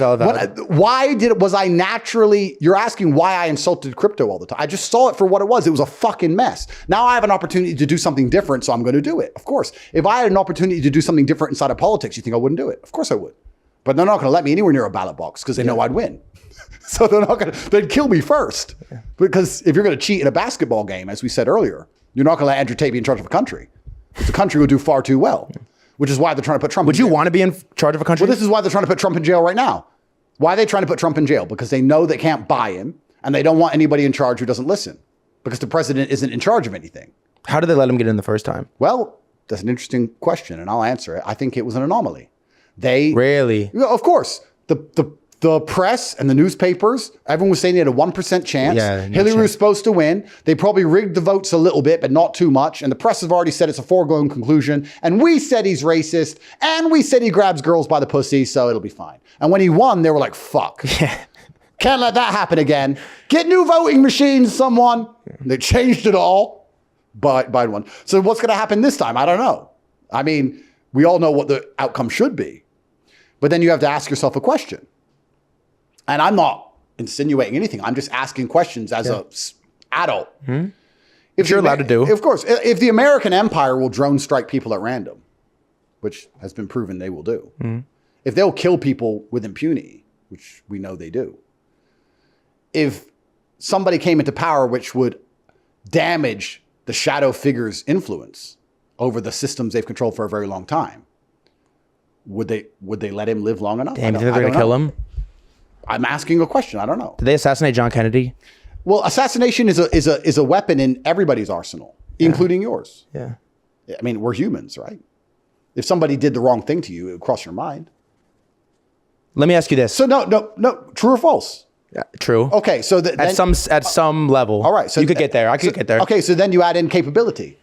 Was I naturally, you're asking why I insulted crypto all the time. I just saw it for what it was. It was a fucking mess. Now I have an opportunity to do something different, so I'm going to do it. Of course. If I had an opportunity to do something different inside of politics, you think I wouldn't do it? Of course I would. But they're not going to let me anywhere near a ballot box because they know I'd win. So they'd kill me first. Yeah. Because if you're going to cheat in a basketball game, as we said earlier, you're not going to let Andrew Tate be in charge of a country. The country would do far too well. Yeah. Which is why they're trying to put Trump in jail. Would you want to be in charge of a country? Well, this is why they're trying to put Trump in jail right now. Why are they trying to put Trump in jail? Because they know they can't buy him, and they don't want anybody in charge who doesn't listen. Because the president isn't in charge of anything. How did they let him get in the first time? Well, that's an interesting question, and I'll answer it. I think it was an anomaly. Really? Of course. The press and the newspapers, everyone was saying he had a 1% chance. Hillary was supposed to win. They probably rigged the votes a little bit, but not too much. And the press have already said it's a foregone conclusion. And we said he's racist. And we said he grabs girls by the pussy, so it'll be fine. And when he won, they were like, fuck. Can't let that happen again. Get new voting machines, someone. They changed it all. Biden won. So what's going to happen this time? I don't know. I mean, we all know what the outcome should be. But then you have to ask yourself a question. And I'm not insinuating anything. I'm just asking questions as an adult. Mm-hmm. If you're allowed to do. Of course. If the American empire will drone strike people at random, which has been proven they will do. Mm-hmm. If they'll kill people with impunity, which we know they do. If somebody came into power which would damage the shadow figure's influence over the systems they've controlled for a very long time, would they let him live long enough? Damn, you think they're going to kill him? I'm asking a question. I don't know. Did they assassinate John Kennedy? Well, assassination is a weapon in everybody's arsenal. including yours. Yeah. I mean, we're humans, right? If somebody did the wrong thing to you, it would cross your mind. Let me ask you this. So no, true or false? Yeah, true. Okay, so at some level. All right, so you could get there. I could get there. Okay, so then you add in capability.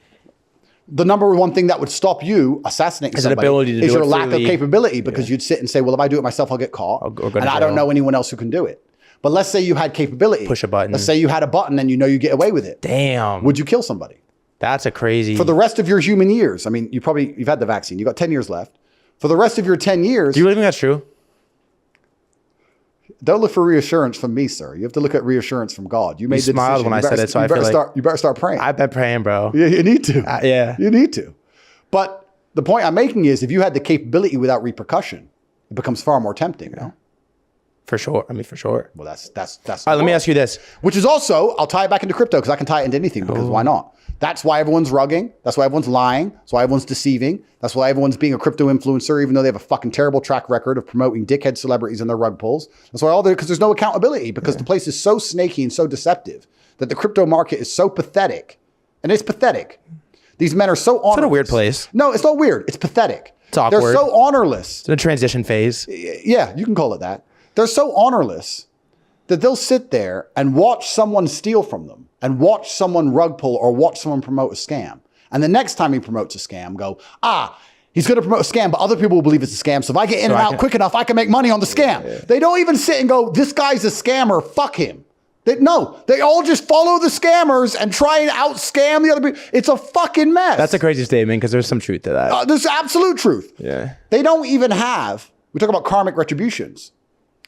The number one thing that would stop you assassinating somebody ability to do is your it lack of freely. capability, because you'd sit and say, well, if I do it myself, I'll get caught. Or go to and I don't jail. know anyone else who can do it. But let's say you had capability. Push a button. Let's say you had a button and you know you get away with it. Damn. Would you kill somebody? That's a crazy. For the rest of your human years, I mean, you've had the vaccine. You got 10 years left. For the rest of your 10 years. Do you really think that's true? Don't look for reassurance from me, sir. You have to look at reassurance from God. You made the smiled decision. when I said it, so I feel like you better start praying. I've been praying, bro. Yeah, you need to. Yeah. You need to. But the point I'm making is, if you had the capability without repercussion, it becomes far more tempting, no? For sure. I mean, for sure. Well, that's. All right, let me ask you this. Which is also, I'll tie it back into crypto, because I can tie it into anything, because why not? That's why everyone's rugging. That's why everyone's lying. That's why everyone's deceiving. That's why everyone's being a crypto influencer, even though they have a fucking terrible track record of promoting dickhead celebrities in their rug pulls. That's why because there's no accountability, because the place is so snaky and so deceptive that the crypto market is so pathetic. And it's pathetic. These men are so honorless. It's in a weird place. No, it's not weird. It's pathetic. It's awkward. They're so honorless. It's in a transition phase. Yeah, you can call it that. They're so honorless that they'll sit there and watch someone steal from them, and watch someone rug pull, or watch someone promote a scam. And the next time he promotes a scam, go, he's going to promote a scam, but other people will believe it's a scam. So if I get in and out quick enough, I can make money on the scam. Yeah. They don't even sit and go, this guy's a scammer, fuck him. They all just follow the scammers and try and out-scam the other people. It's a fucking mess. That's a crazy statement, because there's some truth to that. There's absolute truth. Yeah. They don't even have, we talk about karmic retributions.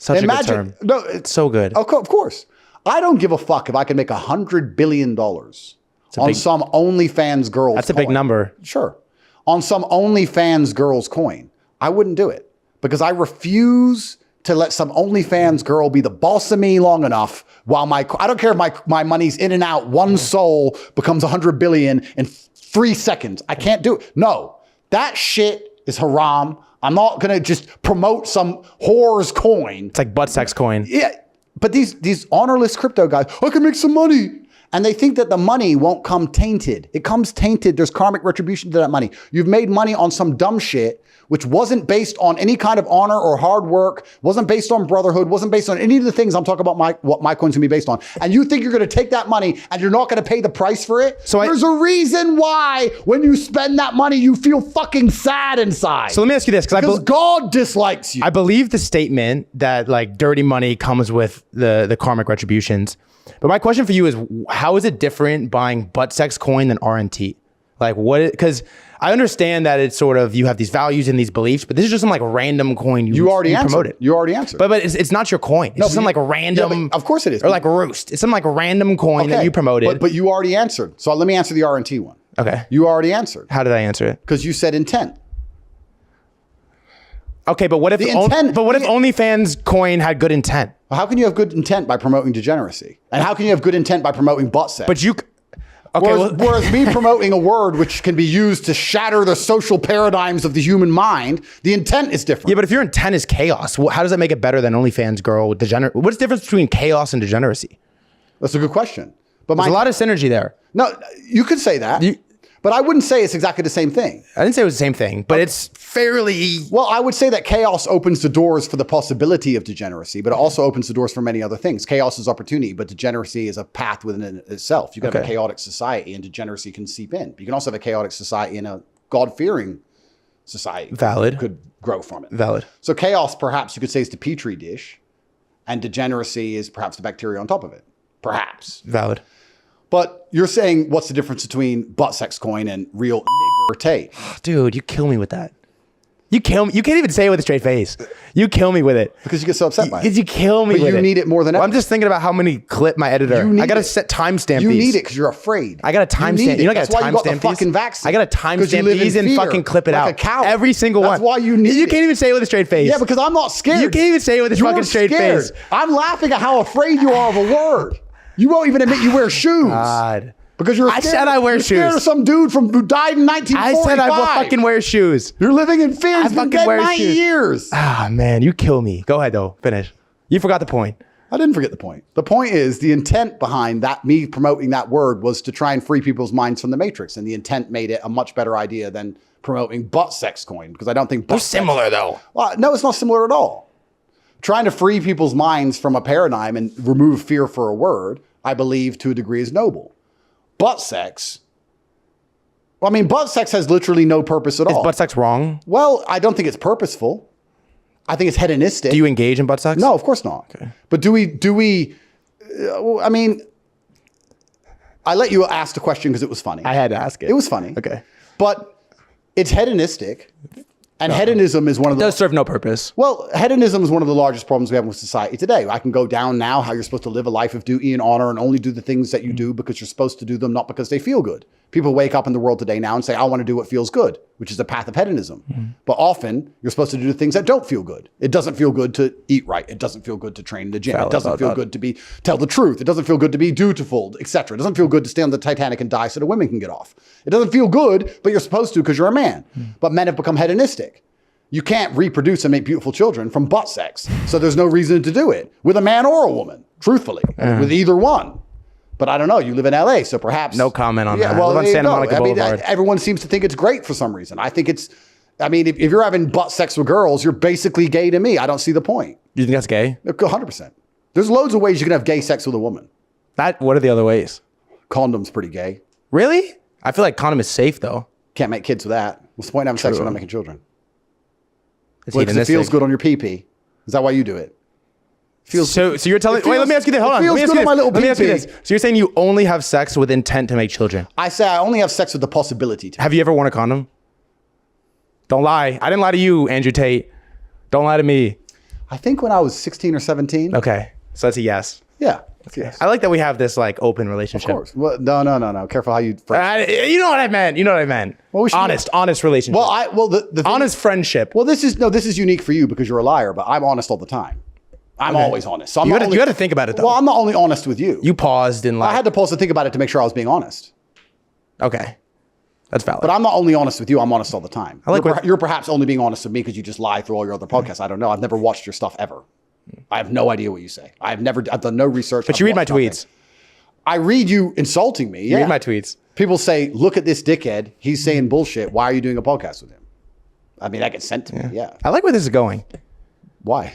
Such a good term. No, it's so good. Of course. I don't give a fuck if I can make $100 billion on some OnlyFans girl's That's a coin. big number. Sure. On some OnlyFans girl's coin. I wouldn't do it, because I refuse to let some OnlyFans girl be the boss of me long enough while I don't care if my money's in and out, one soul becomes 100 billion in 3 seconds. I can't do it. No, that shit is haram. I'm not going to just promote some whore's coin. It's like butt sex coin. Yeah. But these honorless crypto guys, I can make some money. And they think that the money won't come tainted. It comes tainted. There's karmic retribution to that money. You've made money on some dumb shit, which wasn't based on any kind of honor or hard work, wasn't based on brotherhood, wasn't based on any of the things I'm talking about what my coin's gonna be based on. And you think you're gonna take that money and you're not gonna pay the price for it? So there's a reason why when you spend that money, you feel fucking sad inside. So let me ask you this, because God dislikes you. I believe the statement that like dirty money comes with the karmic retributions. But my question for you is, how is it different buying butt sex coin than RNT? Like what, because I understand that it's sort of, you have these values and these beliefs, but this is just some like random coin you already promoted. You already answered. But it's not your coin. It's just some like random. Yeah, of course it is. Or like Roost. It's some like random coin that you promoted. But you already answered. So let me answer the RNT one. Okay. You already answered. How did I answer it? Because you said intent. Okay, but what if OnlyFans coin had good intent? Well, how can you have good intent by promoting degeneracy? And how can you have good intent by promoting butt sex? But you... Okay, whereas me promoting a word which can be used to shatter the social paradigms of the human mind, the intent is different. Yeah, but if your intent is chaos, how does that make it better than OnlyFans girl with degenerate? What's the difference between chaos and degeneracy? That's a good question. But there's a lot of synergy there. No, you could say that. But I wouldn't say it's exactly the same thing. I didn't say it was the same thing, but it's fairly... Well, I would say that chaos opens the doors for the possibility of degeneracy, but it also opens the doors for many other things. Chaos is opportunity, but degeneracy is a path within itself. You can have a chaotic society and degeneracy can seep in. But you can also have a chaotic society and a God-fearing society. Valid. Could grow from it. Valid. So chaos, perhaps you could say, is the petri dish, and degeneracy is perhaps the bacteria on top of it. Perhaps. Valid. But you're saying, what's the difference between butt sex coin and real nigger Tate? Dude, you kill me with that. You kill me. You can't even say it with a straight face. You kill me with it. Because you get so upset by it. Because you kill me with it. But you need it more than ever. I'm just thinking about how many clip my editor. I got to set timestamp these. You need it because you're afraid. I got to timestamp. You know, I got to timestamp these. Fucking vaccine. I got to timestamp these and fucking clip it like out. A coward. Every single one. That's why you need it. You can't even say it with a straight face. Yeah, because I'm not scared. You can't even say it with a fucking straight face. I'm laughing at how afraid you are of a word. You won't even admit you wear shoes. God. Because you're scared. I said I wear shoes. Scared of some dude who died in 1945. I said I fucking wear shoes. You're living in fear. He's been dead 9 years. Ah, man, you kill me. Go ahead, though. Finish. You forgot the point. I didn't forget the point. The point is the intent behind that, me promoting that word, was to try and free people's minds from the matrix. And the intent made it a much better idea than promoting butt sex coin, because I don't think They're similar though. Well, no, it's not similar at all. Trying to free people's minds from a paradigm and remove fear for a word, I believe to a degree is noble. Butt sex, well, I mean, butt sex has literally no purpose at all. Is butt sex wrong? Well, I don't think it's purposeful. I think it's hedonistic. Do you engage in butt sex? No, of course not. Okay. But do we, I mean, I let you ask the question because it was funny. I had to ask it. It was funny. Okay. But it's hedonistic. And hedonism is one of It the... does serve no purpose. Well, hedonism is one of the largest problems we have with society today. I can go down now how you're supposed to live a life of duty and honor and only do the things that you do because you're supposed to do them, not because they feel good. People wake up in the world today now and say, I want to do what feels good, which is the path of hedonism. But often you're supposed to do the things that don't feel good. It doesn't feel good to eat right. It doesn't feel good to train in the gym. Valid, it doesn't feel good to tell the truth. It doesn't feel good to be dutiful, etc. It doesn't feel good to stay on the Titanic and die so the women can get off. It doesn't feel good, but you're supposed to because you're a man. But men have become hedonistic. You can't reproduce and make beautiful children from butt sex. So there's no reason to do it with a man or a woman, truthfully, with either one. But I don't know. You live in LA, so perhaps... No comment on that. Well, I live on there you Santa go. Monica Boulevard. Everyone seems to think it's great for some reason. I think it's... I mean, if you're having butt sex with girls, you're basically gay to me. I don't see the point. You think that's gay? 100%. There's loads of ways you can have gay sex with a woman. What are the other ways? Condom's pretty gay. Really? I feel like condom is safe though. Can't make kids with that. What's the point of having sex when you're not making children? It's Well, 'cause it hedonistic. feels good on your pee-pee. Is that why you do it? So you're telling... Wait, let me ask you this. Hold on. It feels good on my little Let me ask you pee-pee. this. So you're saying you only have sex with intent to make children. I say I only have sex with the possibility to. Have you ever worn a condom? Don't lie. I didn't lie to you, Andrew Tate. Don't lie to me. I think when I was 16 or 17. Okay. So that's a yes. Yeah. Yes. I like that we have this like open relationship. Of course. Well, no. Careful how you phrase. You know what I meant. You know what I meant. Well, we should- honest relationship. the thing- honest friendship. Well, this is unique for you because you're a liar, but I'm honest all the time. I'm always honest. So I'm You not gotta- only- you gotta think about it, though. Well, I'm not only honest with you. You paused and like. I had to pause to think about it to make sure I was being honest. Okay. That's valid. But I'm not only honest with you, I'm honest all the time. I like what- you're perhaps only being honest with me because you just lie through all your other podcasts. I don't know. I've never watched your stuff ever. I have no idea what you say. I've done no research. But you read my tweets. I read you insulting me. You Yeah. read my tweets. People say, look at this dickhead. He's saying bullshit. Why are you doing a podcast with him? I mean, that gets sent to me. Yeah. I like where this is going. Why?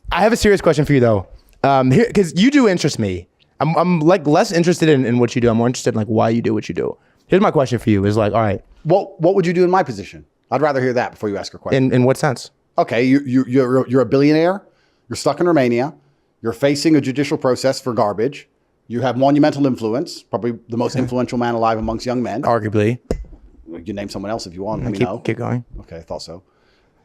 I have a serious question for you though. Here, because you do interest me. I'm like less interested in what you do. I'm more interested in like why you do what you do. Here's my question for you: is like, all right, What would you do in my position? I'd rather hear that before you ask a question. in what sense? Okay, you're a billionaire. You're stuck in Romania. You're facing a judicial process for garbage. You have monumental influence, probably the most influential man alive amongst young men. Arguably. You can name someone else if you want. Let me know. Keep going. Okay, I thought so.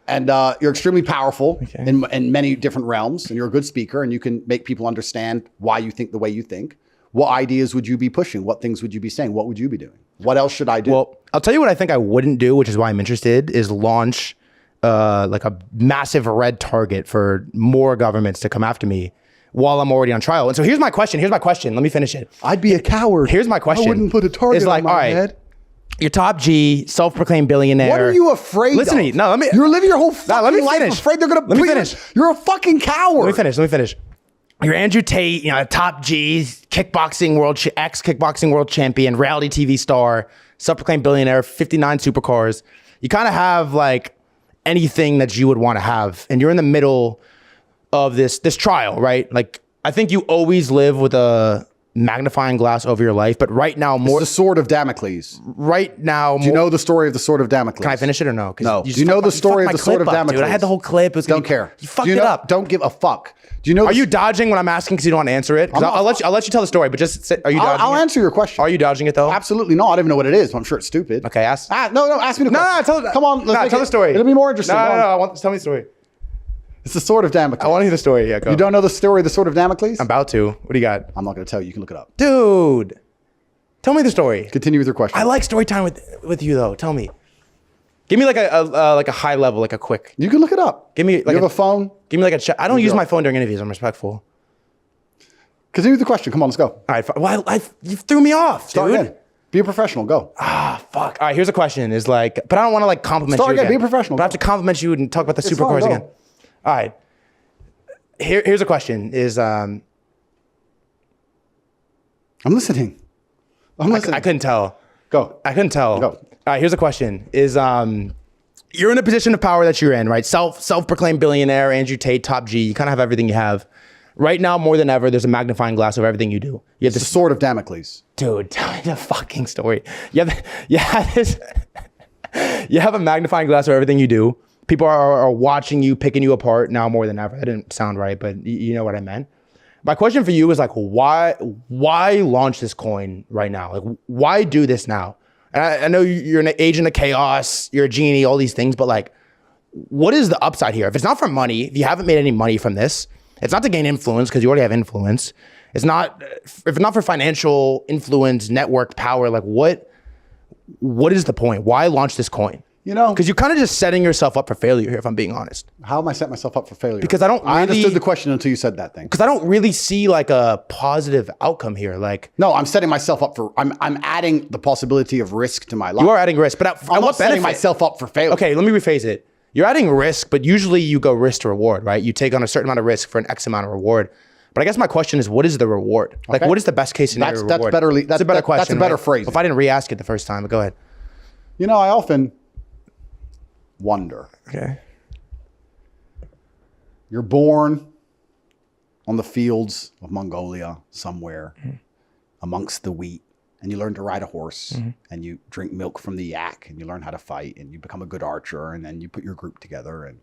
And you're extremely powerful in many different realms, and you're a good speaker, and you can make people understand why you think the way you think. What ideas would you be pushing? What things would you be saying? What would you be doing? What else should I do? Well, I'll tell you what I think I wouldn't do, which is why I'm interested, is launch like a massive red target for more governments to come after me while I'm already on trial. And so here's my question. Let me finish it. I'd be a coward. Here's my question. I wouldn't put a target It's like, on my all right, head. You're top G, self-proclaimed billionaire. What are you afraid Listen of? to me. No, let me. You're living your whole fucking let me life finish. afraid they're going to Let me finish. You're a fucking coward. Let me finish. You're Andrew Tate, top G, ex-kickboxing world champion, reality TV star, self-proclaimed billionaire, 59 supercars. You kind of have like anything that you would want to have, and you're in the middle of this trial, right? Like, I think you always live with a magnifying glass over your life, but right now more. It's the sword of Damocles. Right now, Do you know the story of the sword of Damocles? Can I finish it or no? No. You Do you know the story of the sword of Damocles? Dude, I had the whole clip. It was Don't care. You fucked Do you it know- up. Don't give a fuck. Do you know? Are you dodging when I'm asking because you don't want to answer it? 'Cause I'm not- I'll let you tell the story, but just say, are you dodging? I'll it? answer your question. Are you dodging it though? Absolutely not. I don't even know what it is, but I'm sure it's stupid. Okay, ask. No, ask me the question. tell. Come on, let's make tell it- the story. It'll be more interesting. No, Go on. I want tell me the story. It's the sword of Damocles. I want to hear the story. Yeah, go. You don't know the story of the sword of Damocles? I'm about to. What do you got, I'm not going to tell you. You can look it up. dude? Tell me the story. Continue with your question. I like story time with you though. Tell me. Give me like a high level, like a quick. You can look it up. Give me like you have a phone? Give me like a chat. I don't use go. my phone during interviews. I'm respectful. Continue with the question. Come on, let's go. All right. Well, you threw me off, Start dude. again. Be a professional. Go. Fuck. All right, here's a question. Is like, but I don't want to like compliment Start you again. again. Be a professional. But I have to compliment you and talk about the It's supercars fine, go. again. All right. Here's a question. Is I'm listening. I'm listening. I couldn't tell. Go. I couldn't tell. Go. All right, here's a question. You're in a position of power that you're in, right? Self-proclaimed billionaire, Andrew Tate, top G. You kind of have everything you have. Right now, more than ever, there's a magnifying glass over everything you do. You have The sword of Damocles. Dude, tell me the fucking story. You have a magnifying glass over everything you do. People are watching you, picking you apart now more than ever. That didn't sound right, but you know what I meant. My question for you is like, why launch this coin right now? Like, why do this now? And I know you're an agent of chaos, you're a genie, all these things, but like, what is the upside here? If it's not for money, if you haven't made any money from this, it's not to gain influence because you already have influence. If it's not for financial influence, network power, like what is the point? Why launch this coin? You know, because you're kind of just setting yourself up for failure here, if I'm being honest. How am I setting myself up for failure? Because I understood the question until you said that thing. Because I don't really see like a positive outcome here. Like, no, I'm setting myself up for. I'm adding the possibility of risk to my life. You are adding risk, but I'm not setting myself up for failure. Okay, let me rephrase it. You're adding risk, but usually you go risk to reward, right? You take on a certain amount of risk for an X amount of reward. But I guess my question is, what is the reward? Like, what is the best case scenario reward? That's a better question. That's a better phrase. If I didn't re-ask it the first time, but go ahead. You know, I often wonder. Okay. You're born on the fields of Mongolia somewhere amongst the wheat, and you learn to ride a horse, and you drink milk from the yak, and you learn how to fight, and you become a good archer, and then you put your group together and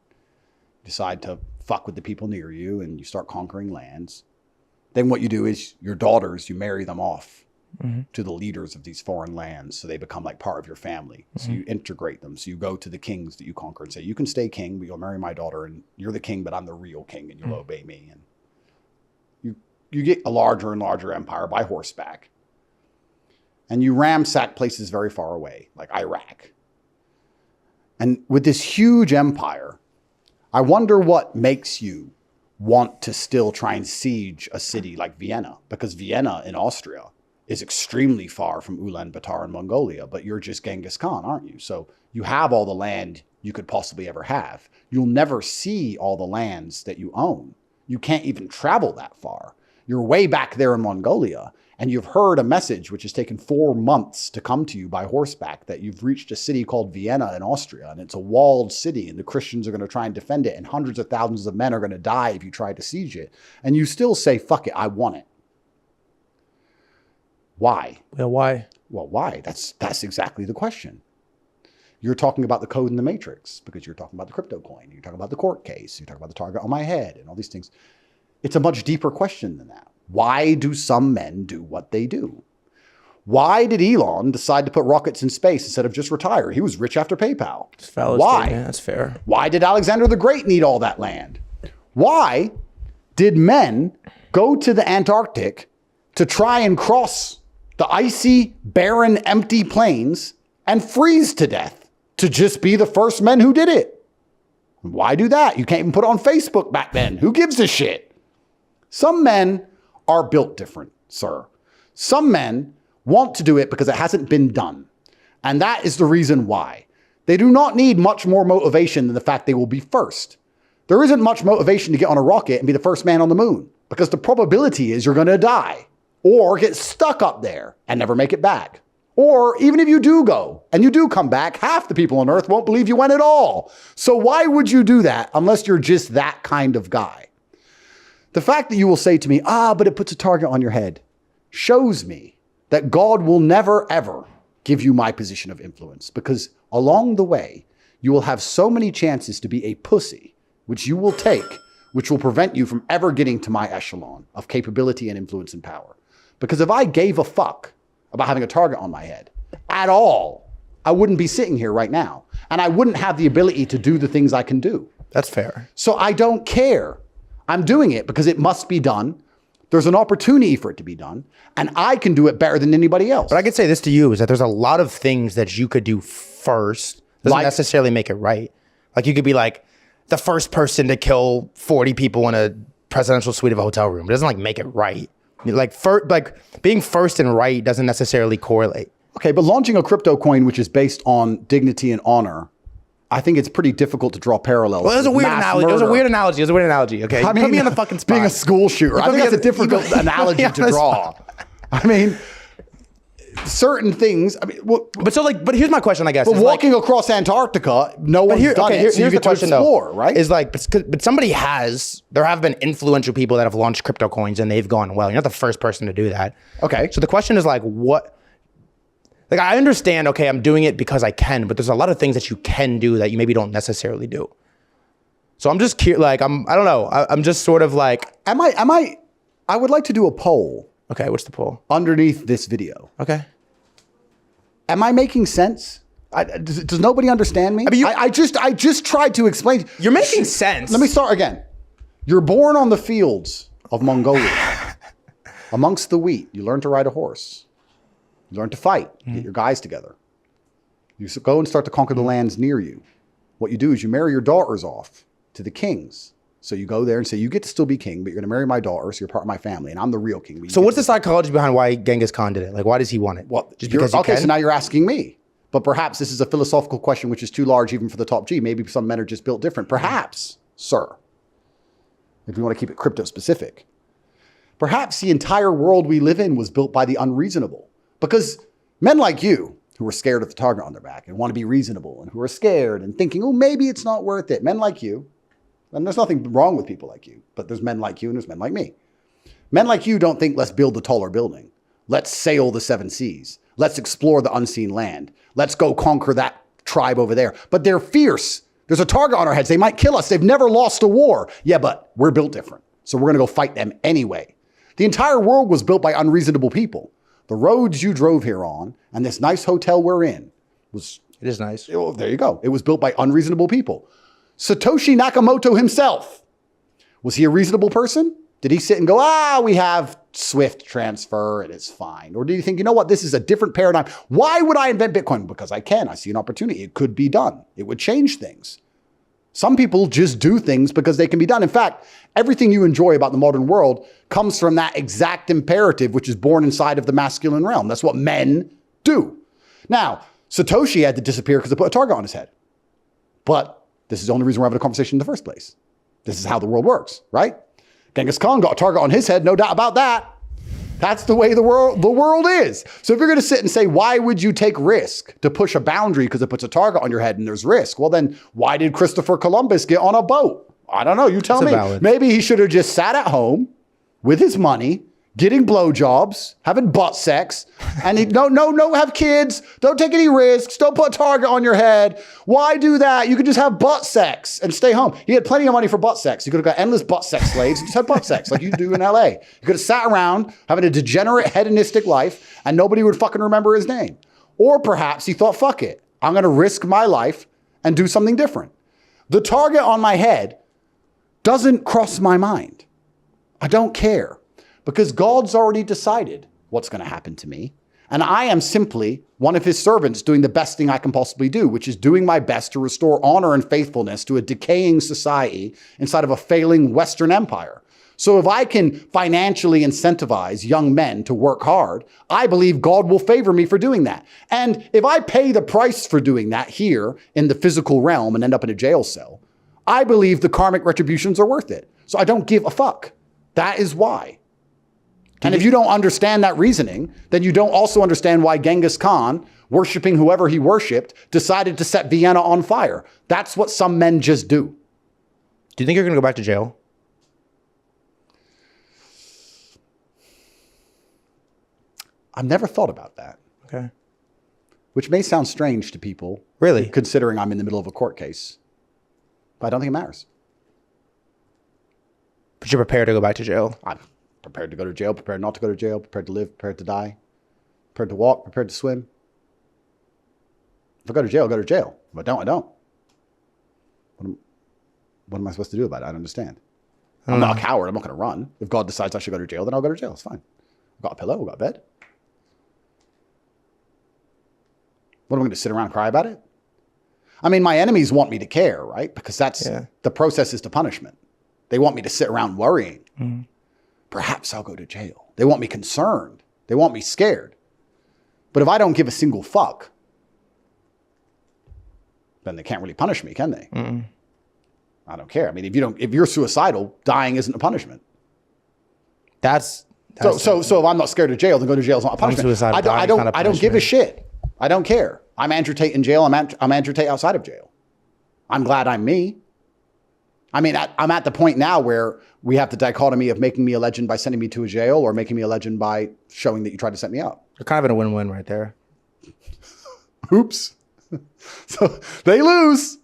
decide to fuck with the people near you, and you start conquering lands. Then what you do is your daughters, you marry them off to the leaders of these foreign lands, so they become like part of your family. So you integrate them. So you go to the kings that you conquer and say, you can stay king, but you'll marry my daughter, and you're the king, but I'm the real king, and you'll obey me. And you get a larger and larger empire by horseback. And you ransack places very far away, like Iraq. And with this huge empire, I wonder what makes you want to still try and siege a city like Vienna, because Vienna in Austria is extremely far from Ulaanbaatar in Mongolia, but you're just Genghis Khan, aren't you? So you have all the land you could possibly ever have. You'll never see all the lands that you own. You can't even travel that far. You're way back there in Mongolia, and you've heard a message which has taken 4 months to come to you by horseback that you've reached a city called Vienna in Austria, and it's a walled city, and the Christians are going to try and defend it, and hundreds of thousands of men are going to die if you try to siege it. And you still say, fuck it, I want it. Why? Yeah, why? Well, why? That's exactly the question. You're talking about the code in the matrix because you're talking about the crypto coin. You're talking about the court case. You're talking about the target on my head and all these things. It's a much deeper question than that. Why do some men do what they do? Why did Elon decide to put rockets in space instead of just retire? He was rich after PayPal. Why? That's fair. Why did Alexander the Great need all that land? Why did men go to the Antarctic to try and cross the icy, barren, empty plains and freeze to death to just be the first men who did it? Why do that? You can't even put it on Facebook back then. Who gives a shit? Some men are built different, sir. Some men want to do it because it hasn't been done. And that is the reason why. They do not need much more motivation than the fact they will be first. There isn't much motivation to get on a rocket and be the first man on the moon because the probability is you're going to die or get stuck up there and never make it back. Or even if you do go and you do come back, half the people on Earth won't believe you went at all. So why would you do that unless you're just that kind of guy? The fact that you will say to me, but it puts a target on your head, shows me that God will never, ever give you my position of influence, because along the way, you will have so many chances to be a pussy, which you will take, which will prevent you from ever getting to my echelon of capability and influence and power. Because if I gave a fuck about having a target on my head at all, I wouldn't be sitting here right now. And I wouldn't have the ability to do the things I can do. That's fair. So I don't care. I'm doing it because it must be done. There's an opportunity for it to be done, and I can do it better than anybody else. But I could say this to you is that there's a lot of things that you could do first. Doesn't necessarily make it right. Like you could be like the first person to kill 40 people in a presidential suite of a hotel room. It doesn't like make it right. Like being first and right doesn't necessarily correlate. Okay, but launching a crypto coin which is based on dignity and honor, I think it's pretty difficult to draw parallels. Well, it was a weird analogy. It was a weird analogy. Okay, I mean, put me on the fucking spot. Being a school shooter, I think that's a difficult analogy to draw. I mean, certain things. I mean, but here's my question, I guess. But walking across Antarctica, no one's done it. So Here's you the get to question, explore, though, right? Is like, but somebody has. There have been influential people that have launched crypto coins and they've gone well. You're not the first person to do that. Okay. So the question is like, what? Like, I understand. Okay, I'm doing it because I can, but there's a lot of things that you can do that you maybe don't necessarily do. So I'm just curious. Like, I don't know. I'm just sort of like. I would like to do a poll. Okay, what's the poll? Underneath this video. Okay. Am I making sense? Does nobody understand me? I mean, I just tried to explain. You're making sense. Let me start again. You're born on the fields of Mongolia. Amongst the wheat, you learn to ride a horse. You learn to fight. You get your guys together. You go and start to conquer the lands near you. What you do is you marry your daughters off to the kings. So you go there and say, you get to still be king, but you're going to marry my daughter, so you're part of my family, and I'm the real king. So what's the psychology behind why Genghis Khan did it? Like, why does he want it? Well, just because he can? So now you're asking me. But perhaps this is a philosophical question which is too large even for the top G. Maybe some men are just built different. Perhaps, sir, if you want to keep it crypto specific, perhaps the entire world we live in was built by the unreasonable. Because men like you, who are scared of the target on their back and want to be reasonable and who are scared and thinking, oh, maybe it's not worth it. Men like you, and there's nothing wrong with people like you, but there's men like you and there's men like me. Men like you don't think, let's build the taller building. Let's sail the 7 seas. Let's explore the unseen land. Let's go conquer that tribe over there. But they're fierce. There's a target on our heads. They might kill us. They've never lost a war. Yeah, but we're built different. So we're going to go fight them anyway. The entire world was built by unreasonable people. The roads you drove here on and this nice hotel we're in was... It is nice. Oh, there you go. It was built by unreasonable people. Satoshi Nakamoto himself, was he a reasonable person? Did he sit and go, we have Swift transfer and it's fine? Or do you think, you know what, this is a different paradigm. Why would I invent Bitcoin? Because I can. I see an opportunity. It could be done. It would change things. Some people just do things because they can be done. In fact, everything you enjoy about the modern world comes from that exact imperative, which is born inside of the masculine realm. That's what men do. Now, Satoshi had to disappear because they put a target on his head. But this is the only reason we're having a conversation in the first place. This is how the world works, right? Genghis Khan got a target on his head, no doubt about that. That's the way the world is. So if you're going to sit and say, why would you take risk to push a boundary because it puts a target on your head and there's risk? Well, then why did Christopher Columbus get on a boat? I don't know. You tell me. Maybe he should have just sat at home with his money, getting blowjobs, having butt sex, and have kids. Don't take any risks. Don't put a target on your head. Why do that? You could just have butt sex and stay home. He had plenty of money for butt sex. You could have got endless butt sex slaves and just had butt sex like you do in LA. You could have sat around having a degenerate hedonistic life and nobody would fucking remember his name. Or perhaps he thought, fuck it. I'm going to risk my life and do something different. The target on my head doesn't cross my mind. I don't care. Because God's already decided what's going to happen to me. And I am simply one of his servants doing the best thing I can possibly do, which is doing my best to restore honor and faithfulness to a decaying society inside of a failing Western empire. So if I can financially incentivize young men to work hard, I believe God will favor me for doing that. And if I pay the price for doing that here in the physical realm and end up in a jail cell, I believe the karmic retributions are worth it. So I don't give a fuck. That is why. And if you don't understand that reasoning, then you don't also understand why Genghis Khan, worshiping whoever he worshipped, decided to set Vienna on fire. That's what some men just do. Do you think you're going to go back to jail? I've never thought about that. Okay. Which may sound strange to people. Really? Considering I'm in the middle of a court case. But I don't think it matters. But you're prepared to go back to jail? I'm prepared to go to jail, prepared not to go to jail, prepared to live, prepared to die, prepared to walk, prepared to swim. If I go to jail, I go to jail. If I don't, I don't. What am I supposed to do about it? I don't understand. I'm not a coward. I'm not going to run. If God decides I should go to jail, then I'll go to jail. It's fine. I've got a pillow. I've got a bed. What am I going to sit around and cry about it? I mean, my enemies want me to care, right? Because that's the process is to punishment. They want me to sit around worrying. Mm-hmm. Perhaps I'll go to jail. They want me concerned. They want me scared. But if I don't give a single fuck, then they can't really punish me, can they? Mm-mm. I don't care. I mean, if you're suicidal, dying isn't a punishment. That's So if I'm not scared of jail, then go to jail is not a punishment. Suicide I dying is not a don't give a punishment. shit. I don't care. I'm Andrew Tate in jail. I'm Andrew Tate outside of jail. I'm glad I'm me. I mean, I'm at the point now where we have the dichotomy of making me a legend by sending me to a jail or making me a legend by showing that you tried to set me up. You're kind of in a win-win right there. Oops. So they lose.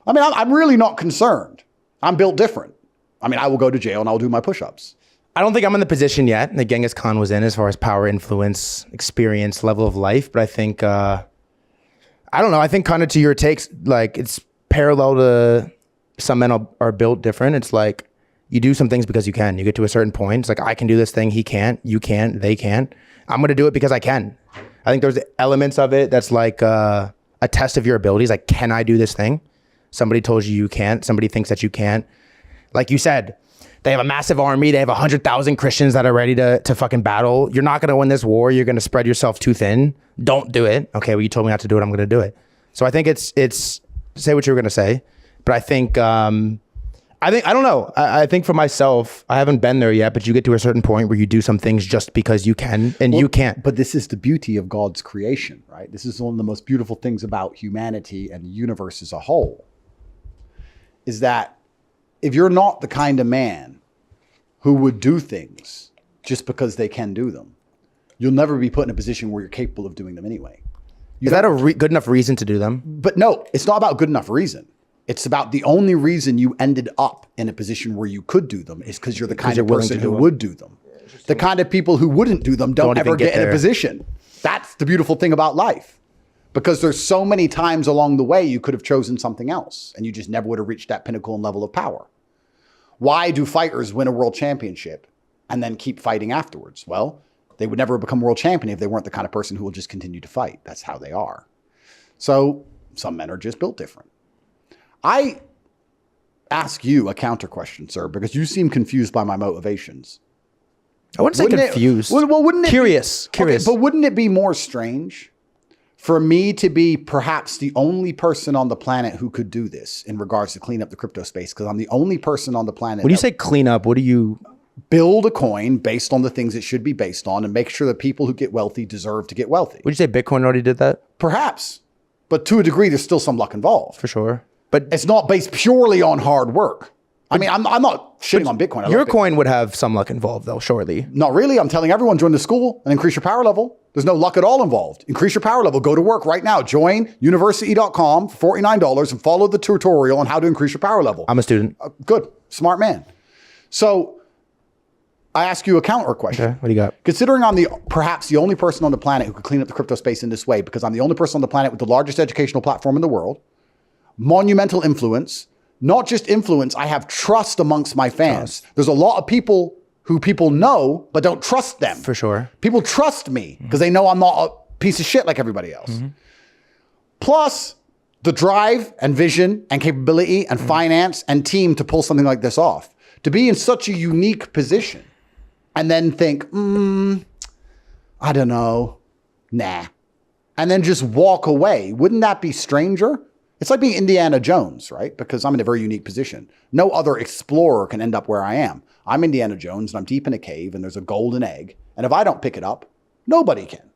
I mean, I'm really not concerned. I'm built different. I mean, I will go to jail and I'll do my push-ups. I don't think I'm in the position yet that Genghis Khan was in as far as power, influence, experience, level of life. But I think, I don't know. I think kind of to your takes, like it's parallel to some men are built different. It's like you do some things because you can. You get to a certain point. It's like, I can do this thing. He can't. You can't. They can't. I'm going to do it because I can. I think there's elements of it that's like a test of your abilities. Like, can I do this thing? Somebody told you can't. Somebody thinks that you can't. Like you said, they have a massive army. They have 100,000 Christians that are ready to fucking battle. You're not going to win this war. You're going to spread yourself too thin. Don't do it. Okay, well, you told me not to do it. I'm going to do it. So I think it's say what you were going to say. But I think, I don't know. I think for myself, I haven't been there yet, but you get to a certain point where you do some things just because you can and you can't. But this is the beauty of God's creation, right? This is one of the most beautiful things about humanity and the universe as a whole, is that if you're not the kind of man who would do things just because they can do them, you'll never be put in a position where you're capable of doing them anyway. Is that a good enough reason to do them? But no, it's not about good enough reason. It's about the only reason you ended up in a position where you could do them is because you're the kind of person who would do them. The kind of people who wouldn't do them don't ever get in a position. That's the beautiful thing about life. Because there's so many times along the way you could have chosen something else and you just never would have reached that pinnacle and level of power. Why do fighters win a world championship and then keep fighting afterwards? Well, they would never become world champion if they weren't the kind of person who will just continue to fight. That's how they are. So some men are just built different. I ask you a counter question, sir, because you seem confused by my motivations. I wouldn't say confused. Wouldn't it curious. Curious. Okay, but wouldn't it be more strange for me to be perhaps the only person on the planet who could do this in regards to clean up the crypto space? Because I'm the only person on the planet. When you say clean up, what do you... Build a coin based on the things it should be based on and make sure that people who get wealthy deserve to get wealthy. Would you say Bitcoin already did that? Perhaps. But to a degree, there's still some luck involved. For sure. But it's not based purely on hard work. I mean, I'm not shitting on Bitcoin. Your coin would have some luck involved, though, surely. Not really. I'm telling everyone, join the school and increase your power level. There's no luck at all involved. Increase your power level. Go to work right now. Join university.com for $49 and follow the tutorial on how to increase your power level. I'm a student. Good. Smart man. So I ask you a counter question. Okay, what do you got? Considering I'm perhaps the only person on the planet who could clean up the crypto space in this way, because I'm the only person on the planet with the largest educational platform in the world, monumental influence, not just influence, I have trust amongst my fans. There's a lot of people who people know, but don't trust them. For sure. People trust me because they know I'm not a piece of shit like everybody else. Mm-hmm. Plus the drive and vision and capability and finance and team to pull something like this off. To be in such a unique position and then think, I don't know, nah. And then just walk away. Wouldn't that be stranger? It's like being Indiana Jones, right? Because I'm in a very unique position. No other explorer can end up where I am. I'm Indiana Jones and I'm deep in a cave and there's a golden egg. And if I don't pick it up, nobody can.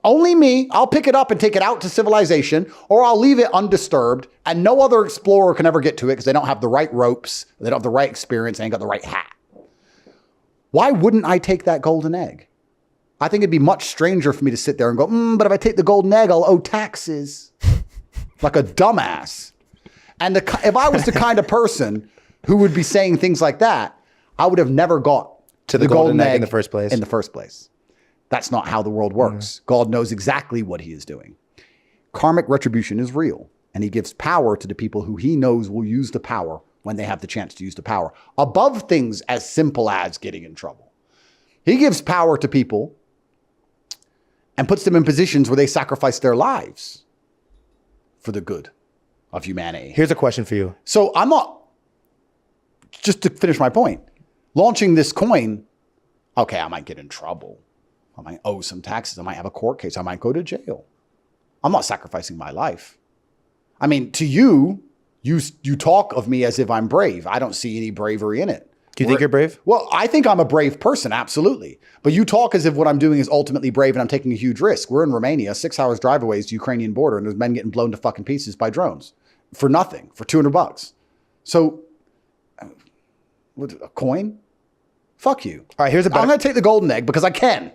Only me. I'll pick it up and take it out to civilization, or I'll leave it undisturbed and no other explorer can ever get to it because they don't have the right ropes, they don't have the right experience, they ain't got the right hat. Why wouldn't I take that golden egg? I think it'd be much stranger for me to sit there and go, but if I take the golden egg, I'll owe taxes. Like a dumbass. And if I was the kind of person who would be saying things like that, I would have never got to the golden egg in the first place. In the first place. That's not how the world works. God knows exactly what he is doing. Karmic retribution is real. And he gives power to the people who he knows will use the power when they have the chance to use the power. Above things as simple as getting in trouble. He gives power to people and puts them in positions where they sacrifice their lives for the good of humanity. Here's a question for you. So I'm not, just to finish my point, launching this coin, okay, I might get in trouble. I might owe some taxes. I might have a court case. I might go to jail. I'm not sacrificing my life. I mean, to you, you talk of me as if I'm brave. I don't see any bravery in it. Do you think you're brave? Well, I think I'm a brave person, absolutely. But you talk as if what I'm doing is ultimately brave and I'm taking a huge risk. We're in Romania, 6 hours drive away is the Ukrainian border, and there's men getting blown to fucking pieces by drones for nothing, for $200. So, what, a coin? Fuck you. All right, here's a better. I'm going to take the golden egg because I can.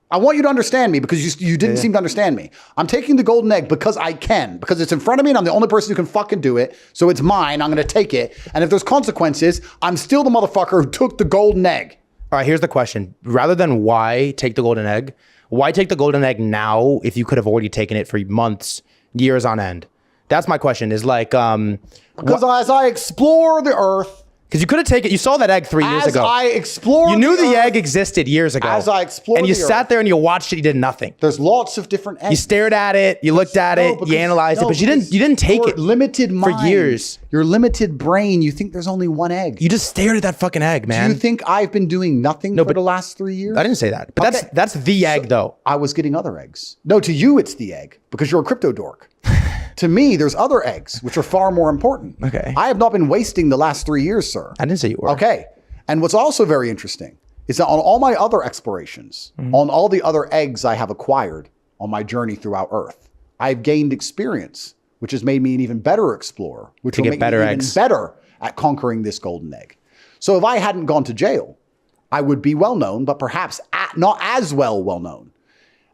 I want you to understand me because you didn't seem to understand me. I'm taking the golden egg because I can, because it's in front of me and I'm the only person who can fucking do it. So it's mine. I'm going to take it. And if there's consequences, I'm still the motherfucker who took the golden egg. All right, here's the question. Rather than why take the golden egg, why take the golden egg now if you could have already taken it for months, years on end? That's my question is like... because as I explore the earth... Because you could have taken, you saw that egg 3 years ago. As I explored you knew the earth, egg existed years ago. As I explored and you the sat earth, there and you watched it, you did nothing. There's lots of different eggs. You stared at it, you looked at it, you analyzed it, but you didn't take it limited mind, for years. Your limited brain, you think there's only one egg. You just stared at that fucking egg, man. Do you think I've been doing nothing for the last 3 years? I didn't say that. But Okay. that's the egg though. I was getting other eggs. No, to you it's the egg because you're a crypto dork. To me, there's other eggs, which are far more important. Okay. I have not been wasting the last 3 years, sir. I didn't say you were. Okay. And what's also very interesting is that on all my other explorations, on all the other eggs I have acquired on my journey throughout Earth, I've gained experience, which has made me an even better explorer, which will make me even better at conquering this golden egg. So if I hadn't gone to jail, I would be well known, but perhaps not as well known.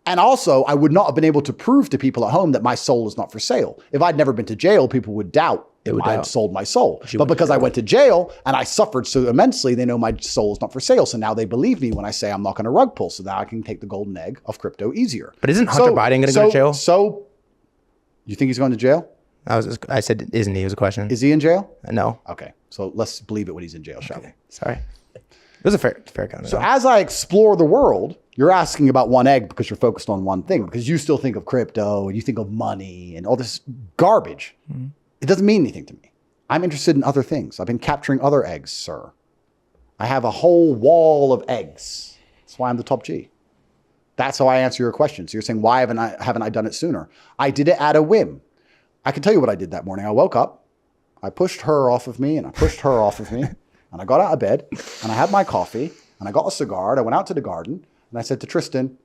And also, I would not have been able to prove to people at home that my soul is not for sale. If I'd never been to jail, people would doubt I'd sold my soul. But because I went to jail and I suffered so immensely, they know my soul is not for sale. So now they believe me when I say I'm not going to rug pull. So now I can take the golden egg of crypto easier. But isn't Hunter Biden going to go to jail? So, you think he's going to jail? I said, isn't he? It was a question. Is he in jail? No. Okay. So let's believe it when he's in jail, shall we? Sorry. It was a fair comment. So as I explore the world, you're asking about one egg because you're focused on one thing, because you still think of crypto and you think of money and all this garbage. It doesn't mean anything to me. I'm interested in other things. I've been capturing other eggs, sir. I have a whole wall of eggs. That's why I'm the top G. That's how I answer your question. So you're saying, why haven't I done it sooner? I did it at a whim. I can tell you what I did that morning. I woke up, I pushed her off of me and I pushed her off of me. And I got out of bed and I had my coffee and I got a cigar and I went out to the garden and I said to Tristan,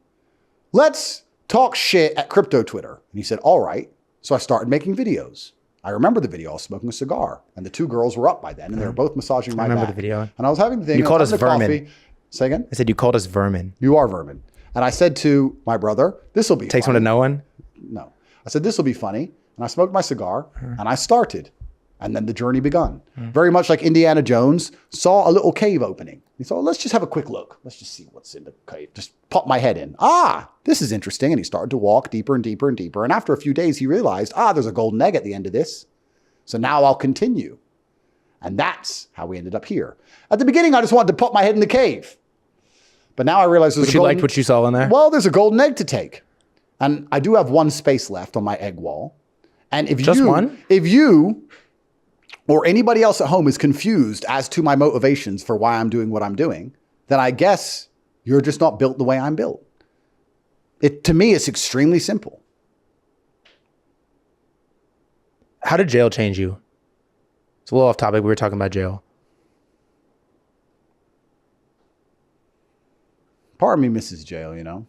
let's talk shit at crypto Twitter. And he said, all right. So I started making videos. I remember the video. I was smoking a cigar and the two girls were up by then and they were both massaging my back. I remember the video. And I was having the thing. You called us vermin. Coffee. Say again? I said, you called us vermin. You are vermin. And I said to my brother, this will be Takes funny. one to know one? No. I said, this will be funny. And I smoked my cigar and I started. And then the journey begun. Very much like Indiana Jones saw a little cave opening. He thought, let's just have a quick look. Let's just see what's in the cave. Just pop my head in. Ah, this is interesting. And he started to walk deeper and deeper and deeper. And after a few days, he realized, there's a golden egg at the end of this. So now I'll continue. And that's how we ended up here. At the beginning, I just wanted to pop my head in the cave. But now I realize there's you liked what you saw in there? Well, there's a golden egg to take. And I do have one space left on my egg wall. And if you or anybody else at home is confused as to my motivations for why I'm doing what I'm doing, then I guess you're just not built the way I'm built. To me, it's extremely simple. How did jail change you? It's a little off topic. We were talking about jail. Part of me misses jail, you know?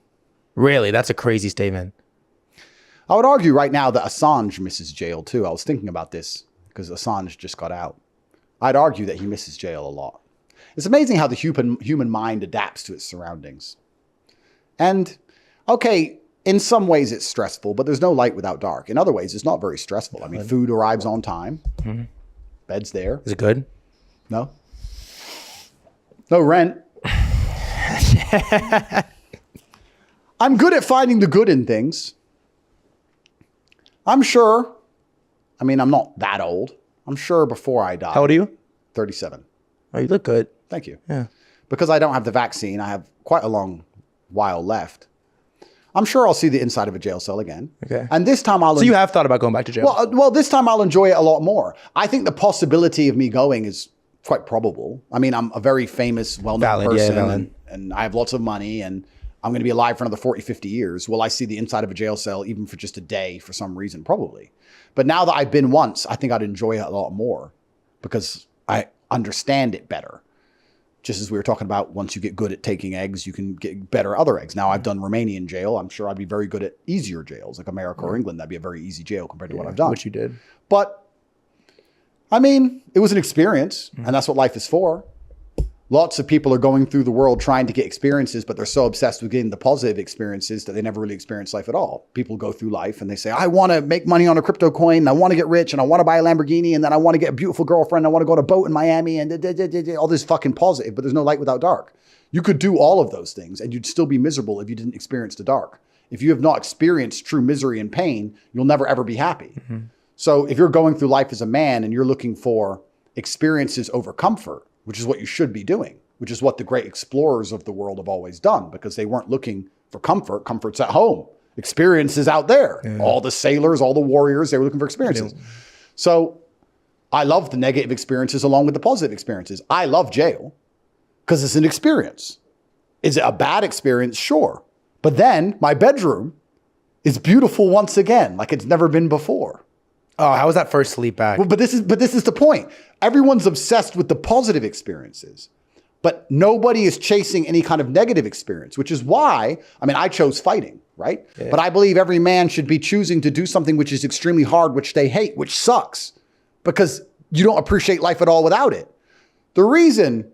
Really? That's a crazy statement. I would argue right now that Assange misses jail too. I was thinking about this because Assange just got out. I'd argue that he misses jail a lot. It's amazing how the human mind adapts to its surroundings. And, okay, in some ways it's stressful, but there's no light without dark. In other ways, it's not very stressful. I mean, food arrives on time. Mm-hmm. Bed's there. Is it good? No. No rent. I'm good at finding the good in things. I'm sure. I mean, I'm not that old. I'm sure before I die. How old are you? 37. Oh, you look good. Thank you. Yeah. Because I don't have the vaccine, I have quite a long while left. I'm sure I'll see the inside of a jail cell again. Okay. And this time I'll... So you have thought about going back to jail? Well, this time I'll enjoy it a lot more. I think the possibility of me going is quite probable. I mean, I'm a very famous, well-known person, and I have lots of money, and I'm going to be alive for another 40, 50 years. Will I see the inside of a jail cell even for just a day for some reason? Probably. But now that I've been once, I think I'd enjoy it a lot more because I understand it better. Just as we were talking about, once you get good at taking eggs, you can get better at other eggs. Now, I've done Romanian jail. I'm sure I'd be very good at easier jails, like America or England. That'd be a very easy jail compared to what I've done. Which you did. But, I mean, it was an experience, and that's what life is for. Lots of people are going through the world trying to get experiences, but they're so obsessed with getting the positive experiences that they never really experience life at all. People go through life and they say, I want to make money on a crypto coin, and I want to get rich, and I want to buy a Lamborghini, and then I want to get a beautiful girlfriend, I want to go on a boat in Miami, and all this fucking positive, but there's no light without dark. You could do all of those things, and you'd still be miserable if you didn't experience the dark. If you have not experienced true misery and pain, you'll never ever be happy. Mm-hmm. So if you're going through life as a man and you're looking for experiences over comfort, which is what you should be doing, which is what the great explorers of the world have always done, because they weren't looking for comfort. Comfort's at home. Experiences out there. Yeah. All the sailors, all the warriors, they were looking for experiences. Yeah. So I love the negative experiences along with the positive experiences. I love jail because it's an experience. Is it a bad experience? Sure. But then my bedroom is beautiful once again, like it's never been before. Oh, how was that first sleep back? Well, but this is the point. Everyone's obsessed with the positive experiences. But nobody is chasing any kind of negative experience, which is why, I mean, I chose fighting, right? Yeah. But I believe every man should be choosing to do something which is extremely hard, which they hate, which sucks, because you don't appreciate life at all without it. The reason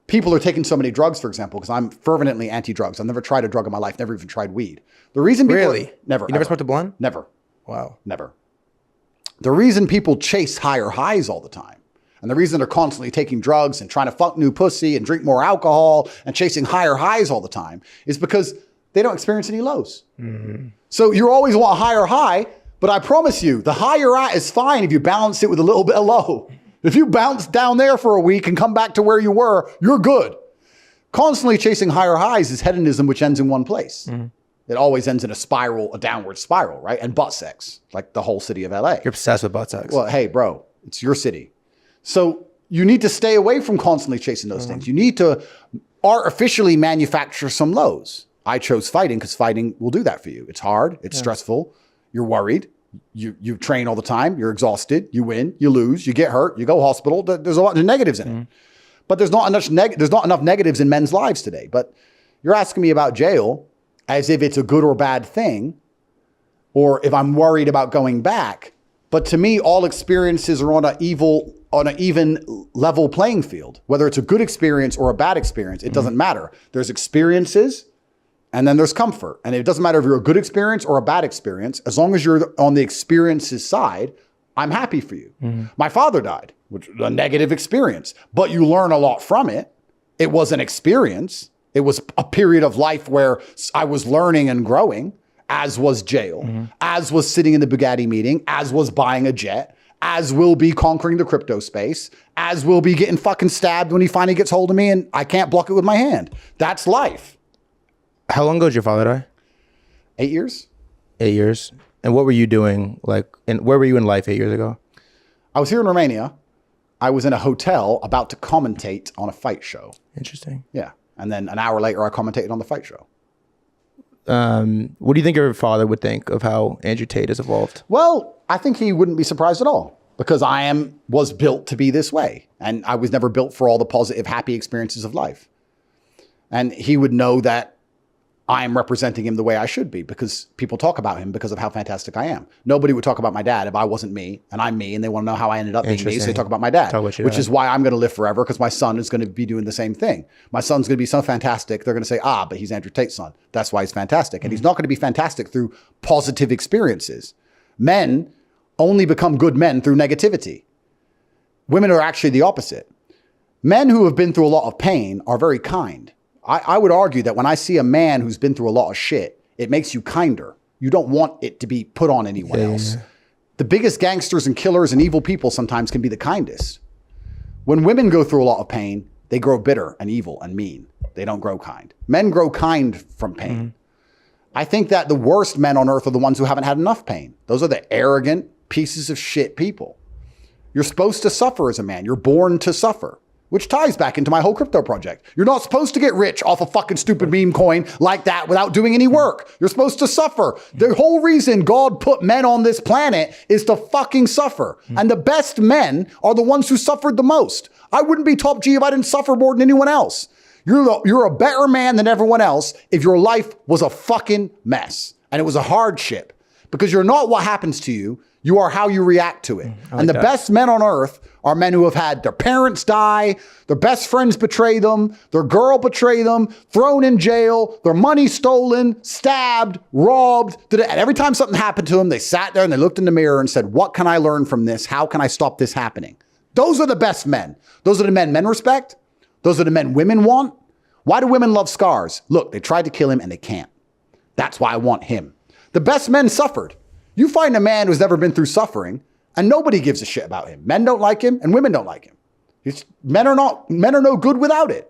people are taking so many drugs, for example, because I'm fervently anti-drugs. I've never tried a drug in my life, never even tried weed. The reason people Really? Never. You never smoked a blunt? Never. Wow. Never. The reason people chase higher highs all the time, and the reason they're constantly taking drugs and trying to fuck new pussy and drink more alcohol and chasing higher highs all the time is because they don't experience any lows. Mm-hmm. So you always want a higher high, but I promise you, the high you're at is fine if you balance it with a little bit of low. If you bounce down there for a week and come back to where you were, you're good. Constantly chasing higher highs is hedonism, which ends in one place. Mm-hmm. It always ends in a spiral, a downward spiral, right? And butt sex, like the whole city of LA. You're obsessed with butt sex. Well, hey, bro, it's your city. So you need to stay away from constantly chasing those things. You need to artificially manufacture some lows. I chose fighting because fighting will do that for you. It's hard. It's stressful. You're worried. You train all the time. You're exhausted. You win. You lose. You get hurt. You go hospital. There's a lot of negatives in it. But there's not enough negatives in men's lives today. But you're asking me about jail as if it's a good or bad thing, or if I'm worried about going back. But to me, all experiences are on an even level playing field. Whether it's a good experience or a bad experience, it doesn't matter. There's experiences and then there's comfort. And it doesn't matter if you're a good experience or a bad experience. As long as you're on the experiences side, I'm happy for you. Mm-hmm. My father died, which was a negative experience, but you learn a lot from it. It was an experience. It was a period of life where I was learning and growing, as was jail, as was sitting in the Bugatti meeting, as was buying a jet, as will be conquering the crypto space, as will be getting fucking stabbed when he finally gets hold of me and I can't block it with my hand. That's life. How long ago did your father die? 8 years. 8 years. And what were you doing? Where were you in life 8 years ago? I was here in Romania. I was in a hotel about to commentate on a fight show. Interesting. Yeah. And then an hour later, I commentated on the fight show. What do you think your father would think of how Andrew Tate has evolved? Well, I think he wouldn't be surprised at all, because was built to be this way. And I was never built for all the positive, happy experiences of life. And he would know that I am representing him the way I should be, because people talk about him because of how fantastic I am. Nobody would talk about my dad if I wasn't me, and I'm me, and they want to know how I ended up being me, so they talk about my dad, which is why I'm going to live forever, because my son is going to be doing the same thing. My son's going to be so fantastic, they're going to say, but he's Andrew Tate's son. That's why he's fantastic. And he's not going to be fantastic through positive experiences. Men only become good men through negativity. Women are actually the opposite. Men who have been through a lot of pain are very kind. I would argue that when I see a man who's been through a lot of shit, it makes you kinder. You don't want it to be put on anyone else. The biggest gangsters and killers and evil people sometimes can be the kindest. When women go through a lot of pain, they grow bitter and evil and mean. They don't grow kind. Men grow kind from pain. I think that the worst men on earth are the ones who haven't had enough pain. Those are the arrogant pieces of shit people. You're supposed to suffer as a man. You're born to suffer. Which ties back into my whole crypto project. You're not supposed to get rich off a fucking stupid meme coin like that without doing any work. You're supposed to suffer. The whole reason God put men on this planet is to fucking suffer. And the best men are the ones who suffered the most. I wouldn't be top G if I didn't suffer more than anyone else. You're a better man than everyone else if your life was a fucking mess and it was a hardship, because you're not what happens to you. You are how you react to it. And the best men on earth are men who have had their parents die, their best friends betray them, their girl betray them, thrown in jail, their money stolen, stabbed, robbed. And every time something happened to them, they sat there and they looked in the mirror and said, what can I learn from this? How can I stop this happening? Those are the best men. Those are the men respect. Those are the men women want. Why do women love scars? Look, they tried to kill him and they can't. That's why I want him. The best men suffered. You find a man who's never been through suffering and nobody gives a shit about him. Men don't like him and women don't like him. Men are no good without it.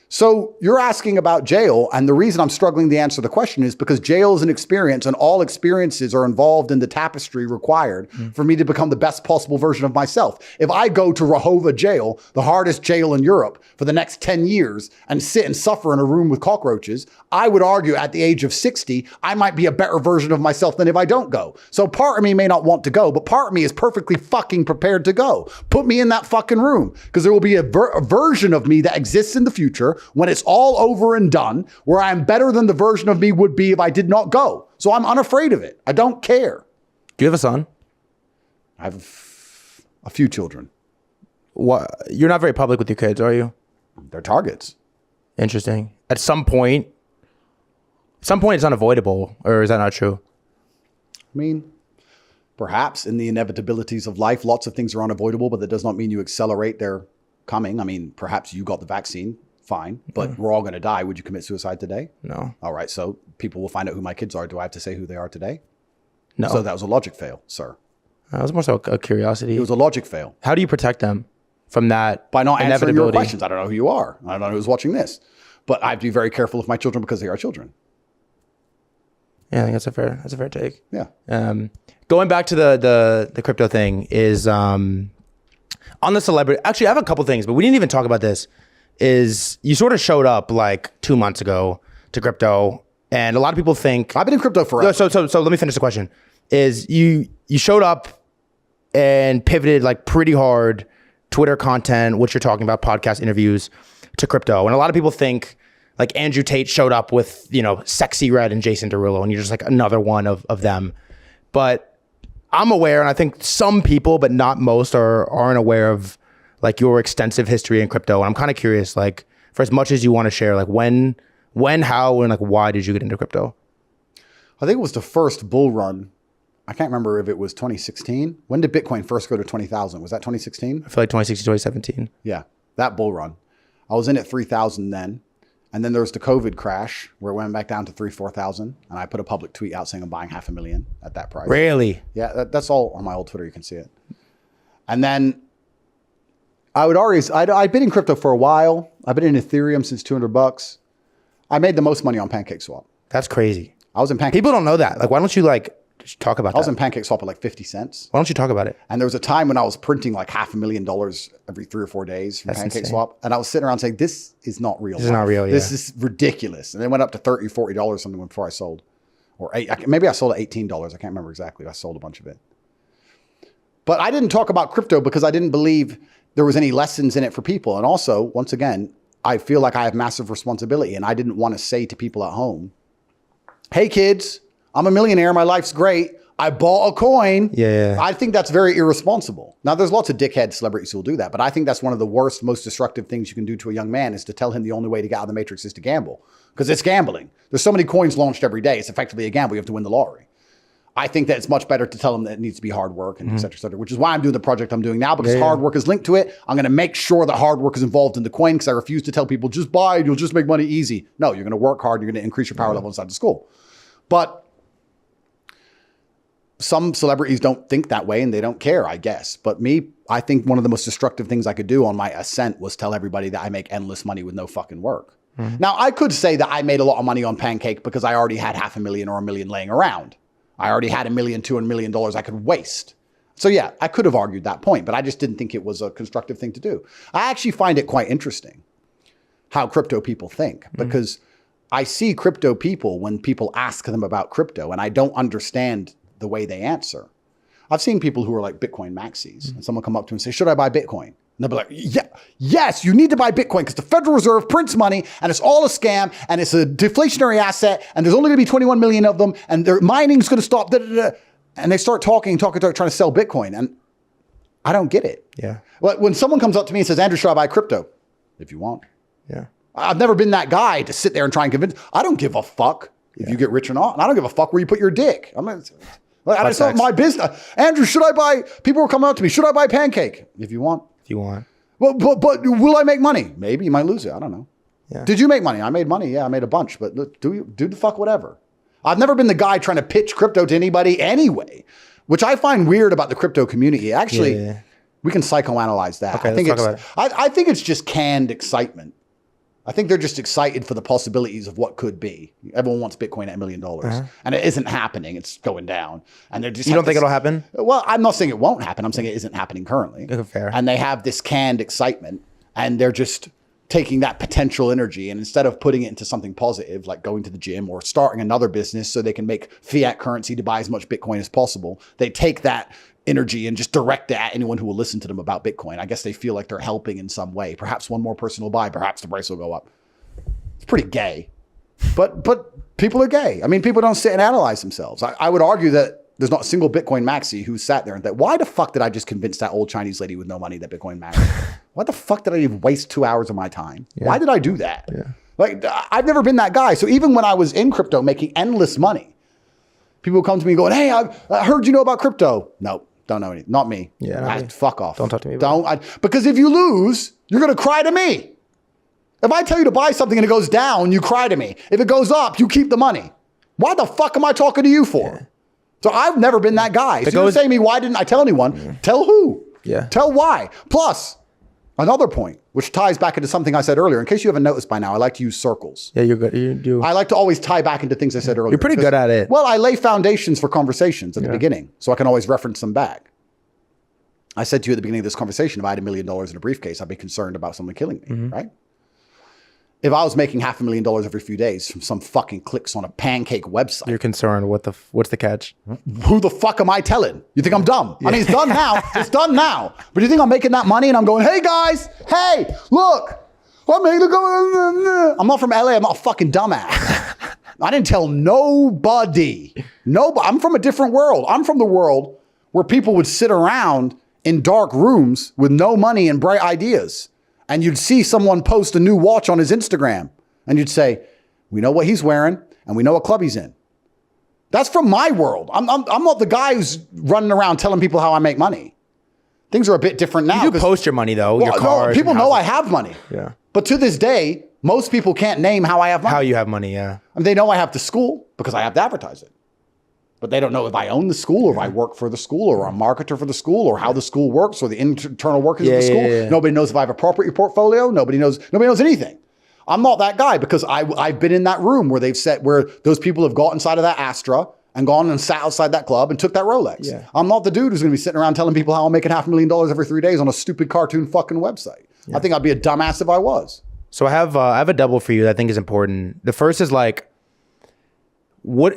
So you're asking about jail, and the reason I'm struggling to answer the question is because jail is an experience, and all experiences are involved in the tapestry required for me to become the best possible version of myself. If I go to Rahova jail, the hardest jail in Europe, for the next 10 years and sit and suffer in a room with cockroaches, I would argue at the age of 60, I might be a better version of myself than if I don't go. So part of me may not want to go, but part of me is perfectly fucking prepared to go. Put me in that fucking room, because there will be a version of me that exists in the future when it's all over and done, where I'm better than the version of me would be if I did not go. So I'm unafraid of it. I don't care. Do you have a son? I have a few children. What? You're not very public with your kids, are you? They're targets. Interesting. At some point it's unavoidable, or is that not true? I mean, perhaps in the inevitabilities of life, lots of things are unavoidable, but that does not mean you accelerate their coming. I mean, perhaps you got the vaccine. Fine, but we're all going to die. Would you commit suicide today? No. All right, so people will find out who my kids are. Do I have to say who they are today? No. So that was a logic fail, sir. That was more so a curiosity. It was a logic fail. How do you protect them from that? By not answering your inevitability? questions. I don't know who you are. I don't know who's watching this. But I have to be very careful of my children because they are children. Yeah, I think that's a fair take. Yeah. Going back to the crypto thing is on the celebrity. Actually, I have a couple things, but we didn't even talk about this. Is you sort of showed up like 2 months ago to crypto, and a lot of people think I've been in crypto forever. So let me finish the question. Is you showed up and pivoted like pretty hard, Twitter content, what you're talking about, podcast interviews, to crypto, and a lot of people think like Andrew Tate showed up with, Sexy Red and Jason Derulo, and you're just like another one of them. But I'm aware, and I think some people, but not most, aren't aware of like your extensive history in crypto. And I'm kind of curious, like, for as much as you want to share, like when, how, and like why did you get into crypto? I think it was the first bull run. I can't remember if it was 2016. When did Bitcoin first go to 20,000? Was that 2016? I feel like 2016, 2017. Yeah, that bull run. I was in at 3,000 then. And then there was the COVID crash where it went back down to 4,000. And I put a public tweet out saying I'm buying 500,000 at that price. Really? Yeah, that's all on my old Twitter. You can see it. And then I'd been in crypto for a while. I've been in Ethereum since $200. I made the most money on PancakeSwap. That's crazy. I was in People don't know that. Like, why don't you just talk about that? I was in PancakeSwap at like 50 cents. Why don't you talk about it? And there was a time when I was printing like $500,000 every 3 or 4 days from PancakeSwap. And I was sitting around saying, this is not real. This is not real, yeah. This is ridiculous. And it went up to $30, $40 something before I sold. Or maybe I sold at $18. I can't remember exactly. I sold a bunch of it. But I didn't talk about crypto because I didn't believe there was any lessons in it for people. And also, once again, I feel like I have massive responsibility, and I didn't want to say to people at home, hey kids, I'm a millionaire. My life's great. I bought a coin. Yeah. I think that's very irresponsible. Now, there's lots of dickhead celebrities who will do that, but I think that's one of the worst, most destructive things you can do to a young man is to tell him the only way to get out of the matrix is to gamble, because it's gambling. There's so many coins launched every day. It's effectively a gamble. You have to win the lottery. I think that it's much better to tell them that it needs to be hard work and et cetera, which is why I'm doing the project I'm doing now, because hard work is linked to it. I'm going to make sure that hard work is involved in the coin, because I refuse to tell people just buy it, you'll just make money easy. No, you're going to work hard. You're going to increase your power level inside the school. But some celebrities don't think that way and they don't care, I guess. But me, I think one of the most destructive things I could do on my ascent was tell everybody that I make endless money with no fucking work. Now, I could say that I made a lot of money on Pancake because I already had $500,000 or $1 million laying around. I already had $1 million, $2 million I could waste. So yeah, I could have argued that point, but I just didn't think it was a constructive thing to do. I actually find it quite interesting how crypto people think, because I see crypto people when people ask them about crypto, and I don't understand the way they answer. I've seen people who are like Bitcoin maxis, and someone come up to me and say, should I buy Bitcoin? And they'll be like, yeah, yes, you need to buy Bitcoin because the Federal Reserve prints money and it's all a scam and it's a deflationary asset and there's only going to be 21 million of them and their mining's going to stop. Da, da, da. And they start talking, trying to sell Bitcoin. And I don't get it. Yeah. When someone comes up to me and says, Andrew, should I buy crypto? If you want. Yeah. I've never been that guy to sit there and try and convince. I don't give a fuck if you get rich or not. And I don't give a fuck where you put your dick. It's not my business. Andrew, should I buy? People were coming up to me. Should I buy Pancake? If you want. If you want. Well, but will I make money? Maybe you might lose it. I don't know. Yeah. Did you make money? I made money. Yeah, I made a bunch. But look, do the fuck whatever. I've never been the guy trying to pitch crypto to anybody anyway, which I find weird about the crypto community. Actually, we can psychoanalyze that. Okay, I think it's just canned excitement. I think they're just excited for the possibilities of what could be. Everyone wants Bitcoin at $1 million, and it isn't happening. It's going down, and they're just. You don't think it'll happen? Well, I'm not saying it won't happen. I'm saying it isn't happening currently. Fair. And they have this canned excitement, and they're just taking that potential energy, and instead of putting it into something positive, like going to the gym or starting another business so they can make fiat currency to buy as much Bitcoin as possible, they take that energy and just direct it at anyone who will listen to them about Bitcoin. I guess they feel like they're helping in some way. Perhaps one more person will buy. Perhaps the price will go up. It's pretty gay, but people are gay. I mean, people don't sit and analyze themselves. I would argue that there's not a single Bitcoin maxi who sat there and thought, why the fuck did I just convince that old Chinese lady with no money that Bitcoin matters? Why the fuck did I even waste 2 hours of my time? Yeah. Why did I do that? Yeah. Like, I've never been that guy. So even when I was in crypto making endless money, people come to me going, hey, I heard you know about crypto. No. Don't know anything. Not me. Yeah. Fuck off. Don't talk to me about it. Because if you lose, you're going to cry to me. If I tell you to buy something and it goes down, you cry to me. If it goes up, you keep the money. Why the fuck am I talking to you for? Yeah. So I've never been that guy. So you're saying to me, why didn't I tell anyone? Yeah. Tell who? Yeah. Tell why. Plus, another point, which ties back into something I said earlier. In case you haven't noticed by now, I like to use circles. Yeah, you're good. You do. I like to always tie back into things I said earlier. You're pretty good at it. Well, I lay foundations for conversations at the beginning, so I can always reference them back. I said to you at the beginning of this conversation, if I had $1 million in a briefcase, I'd be concerned about someone killing me, right? If I was making $500,000 every few days from some fucking clicks on a Pancake website. You're concerned. What's the catch? Who the fuck am I telling? You think I'm dumb? Yeah. I mean, it's done now. It's done now. But do you think I'm making that money and I'm going, hey guys, hey, look, I'm making it. I'm not from LA. I'm not a fucking dumbass. I didn't tell nobody. I'm from a different world. I'm from the world where people would sit around in dark rooms with no money and bright ideas. And you'd see someone post a new watch on his Instagram. And you'd say, we know what he's wearing and we know what club he's in. That's from my world. I'm not the guy who's running around telling people how I make money. Things are a bit different now. You do post your money though, your cars. No, people know I have money. Yeah. But to this day, most people can't name how I have money. How you have money, yeah. I mean, they know I have the school because I have to advertise it. But they don't know if I own the school or if I work for the school or I'm a marketer for the school or how the school works or the internal workings of the school. Yeah. Nobody knows if I have a property portfolio. Nobody knows anything. I'm not that guy because I've been in that room where where those people have got inside of that Astra and gone and sat outside that club and took that Rolex. Yeah. I'm not the dude who's going to be sitting around telling people how I'm making $500,000 every 3 days on a stupid cartoon fucking website. Yeah. I think I'd be a dumbass if I was. So I have a double for you that I think is important. The first is like,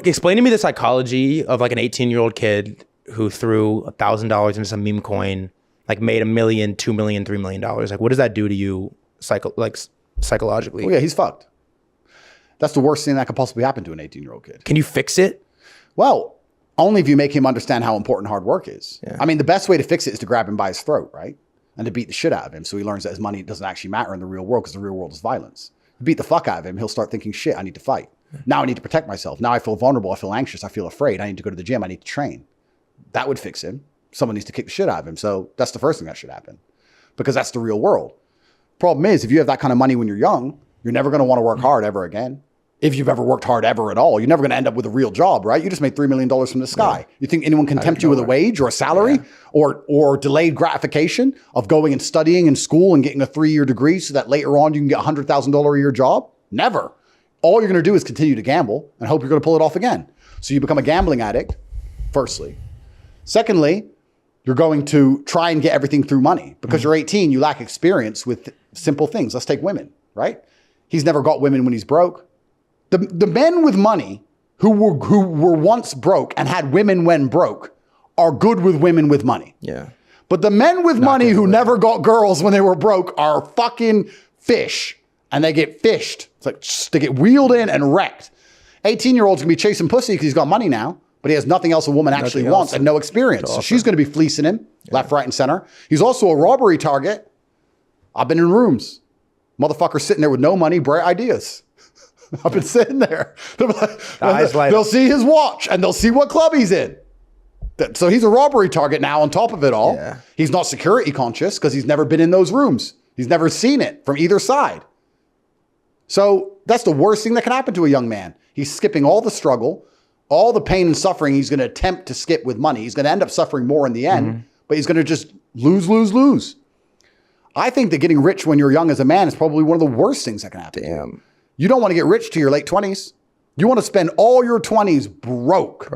explain to me the psychology of like an 18-year-old kid who threw $1,000 into some meme coin, like made $1 million, $2 million, $3 million. Like, what does that do to you psychologically? Oh yeah, he's fucked. That's the worst thing that could possibly happen to an 18-year-old kid. Can you fix it? Well, only if you make him understand how important hard work is. Yeah. I mean, the best way to fix it is to grab him by his throat, right? And to beat the shit out of him so he learns that his money doesn't actually matter in the real world because the real world is violence. Beat the fuck out of him, he'll start thinking, shit, I need to fight. Now I need to protect myself. Now I feel vulnerable. I feel anxious. I feel afraid. I need to go to the gym. I need to train. That would fix him. Someone needs to kick the shit out of him. So that's the first thing that should happen because that's the real world. Problem is, if you have that kind of money when you're young, you're never going to want to work hard ever again. If you've ever worked hard ever at all, you're never going to end up with a real job, right? You just made $3 million from the sky. Yeah. You think anyone can tempt you with a wage or a salary or delayed gratification of going and studying in school and getting a 3-year degree so that later on you can get a $100,000 a year job? Never. All you're going to do is continue to gamble and hope you're going to pull it off again. So you become a gambling addict, firstly. Secondly, you're going to try and get everything through money. Because you're 18, you lack experience with simple things. Let's take women, right? He's never got women when he's broke. The men with money who were once broke and had women when broke are good with women with money. Yeah. But the men with money who never got girls when they were broke are fucking fish. And they get fished. It's like they get wheeled in and wrecked. 18-year-old's going to be chasing pussy because he's got money now, but he has nothing else a woman actually wants and no experience. So she's going to be fleecing him left, right, and center. He's also a robbery target. I've been in rooms. Motherfucker sitting there with no money, bright ideas. I've been sitting there. They'll see his watch and they'll see what club he's in. So he's a robbery target now on top of it all. Yeah. He's not security conscious because he's never been in those rooms. He's never seen it from either side. So that's the worst thing that can happen to a young man. He's skipping all the struggle, all the pain and suffering he's going to attempt to skip with money. He's going to end up suffering more in the end, but he's going to just lose. I think that getting rich when you're young as a man is probably one of the worst things that can happen. Damn. You don't want to get rich to your late 20s. You want to spend all your 20s broke.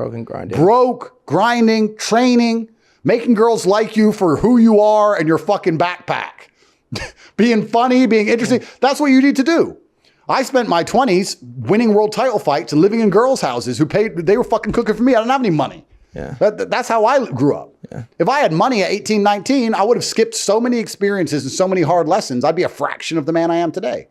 Broke, grinding, training, making girls like you for who you are and your fucking backpack. Being funny, being interesting. That's what you need to do. I spent my 20s winning world title fights and living in girls' houses they were fucking cooking for me. I didn't have any money. Yeah. That's how I grew up. Yeah. If I had money at 18, 19, I would have skipped so many experiences and so many hard lessons. I'd be a fraction of the man I am today.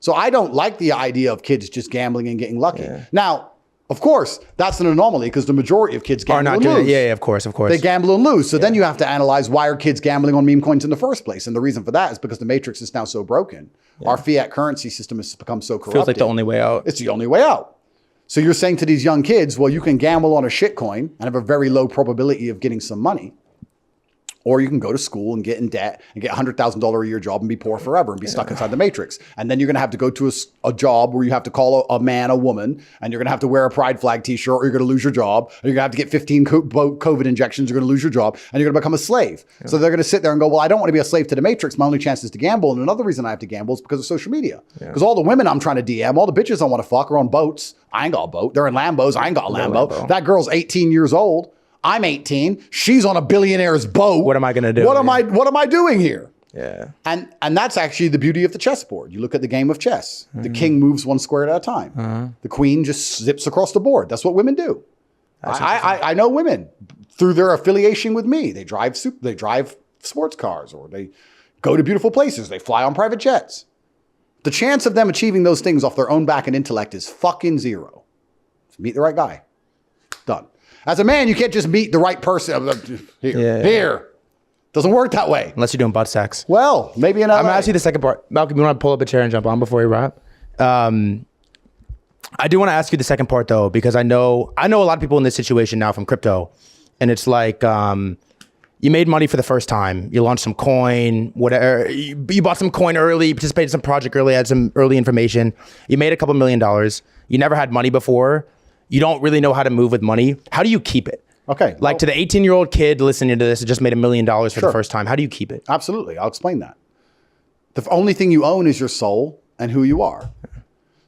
So I don't like the idea of kids just gambling and getting lucky. Yeah. Now, of course, that's an anomaly because the majority of kids gamble and lose. Yeah, of course. They gamble and lose. So then you have to analyze why are kids gambling on meme coins in the first place? And the reason for that is because the matrix is now so broken. Yeah. Our fiat currency system has become so corrupted. Feels like the only way out. It's the only way out. So you're saying to these young kids, well, you can gamble on a shit coin and have a very low probability of getting some money. Or you can go to school and get in debt and get a $100,000 a year job and be poor forever and be stuck inside the matrix. And then you're going to have to go to a job where you have to call a man a woman, and you're going to have to wear a pride flag t-shirt, or you're going to lose your job. Or you're going to have to get 15 COVID injections. You're going to lose your job, and you're going to become a slave. Yeah. So they're going to sit there and go, well, I don't want to be a slave to the matrix. My only chance is to gamble. And another reason I have to gamble is because of social media. Because all the women I'm trying to DM, all the bitches I want to fuck are on boats. I ain't got a boat. They're in Lambos. I ain't got a Lambo. That girl's 18 years old. I'm 18. She's on a billionaire's boat. What am I going to do? What am I doing here? Yeah. And that's actually the beauty of the chessboard. You look at the game of chess. The king moves one square at a time. The queen just zips across the board. That's what women do. I know women through their affiliation with me. They drive sports cars, or they go to beautiful places. They fly on private jets. The chance of them achieving those things off their own back and intellect is fucking zero. So meet the right guy. Done. As a man, you can't just meet the right person. Here. Doesn't work that way. Unless you're doing butt sex. Well, maybe in LA. I'm going to ask you the second part. Malcolm, you want to pull up a chair and jump on before we wrap? I do want to ask you the second part, though, because I know a lot of people in this situation now from crypto. And it's like, you made money for the first time. You launched some coin, whatever. You bought some coin early, participated in some project early, had some early information. You made a couple $1 million. You never had money before. You don't really know how to move with money. How do you keep it? Okay. Like to the 18-year-old kid listening to this that just made $1 million for the first time. How do you keep it? Absolutely. I'll explain that. The only thing you own is your soul and who you are.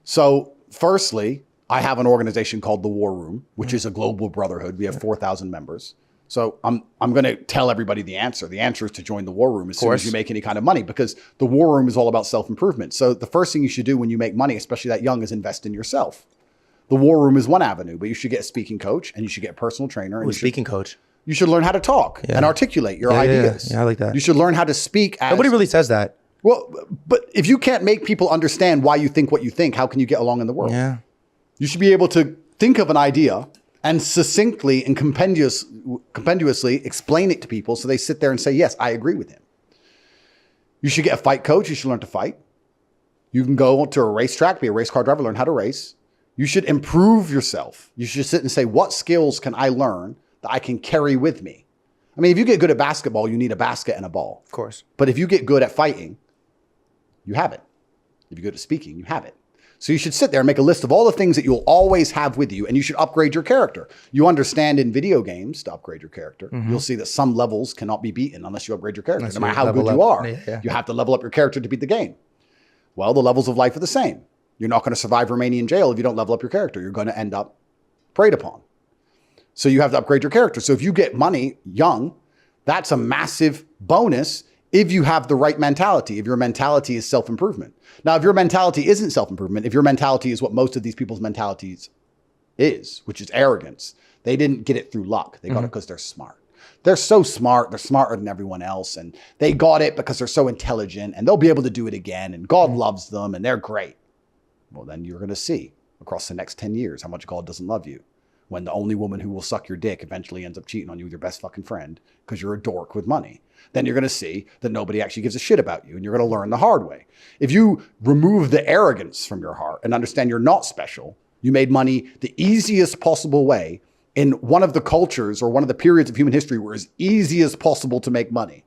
So firstly, I have an organization called The War Room, which is a global brotherhood. We have 4,000 members. So I'm going to tell everybody the answer. The answer is to join The War Room as soon as you make any kind of money, because The War Room is all about self-improvement. So the first thing you should do when you make money, especially that young, is invest in yourself. The War Room is one avenue, but you should get a speaking coach and you should get a personal trainer. And speaking coach? You should learn how to talk and articulate your ideas. Yeah, I like that. You should learn how to speak as... Nobody really says that. Well, but if you can't make people understand why you think what you think, how can you get along in the world? Yeah. You should be able to think of an idea and succinctly and compendiously explain it to people so they sit there and say, yes, I agree with him. You should get a fight coach. You should learn to fight. You can go to a racetrack, be a race car driver, learn how to race. You should improve yourself. You should sit and say, what skills can I learn that I can carry with me? I mean, if you get good at basketball, you need a basket and a ball. Of course. But if you get good at fighting, you have it. If you're good at speaking, you have it. So you should sit there and make a list of all the things that you'll always have with you, and you should upgrade your character. You understand in video games, to upgrade your character, you'll see that some levels cannot be beaten unless you upgrade your character. No matter how good you are, you have to level up your character to beat the game. Well, the levels of life are the same. You're not going to survive Romanian jail if you don't level up your character. You're going to end up preyed upon. So you have to upgrade your character. So if you get money young, that's a massive bonus if you have the right mentality, if your mentality is self-improvement. Now, if your mentality isn't self-improvement, if your mentality is what most of these people's mentalities is, which is arrogance, they didn't get it through luck. They got it because they're smart. They're so smart. They're smarter than everyone else. And they got it because they're so intelligent and they'll be able to do it again. And God loves them and they're great. Well, then you're going to see across the next 10 years how much God doesn't love you. When the only woman who will suck your dick eventually ends up cheating on you with your best fucking friend because you're a dork with money. Then you're going to see that nobody actually gives a shit about you and you're going to learn the hard way. If you remove the arrogance from your heart and understand you're not special, you made money the easiest possible way in one of the cultures or one of the periods of human history where it's easy as possible to make money.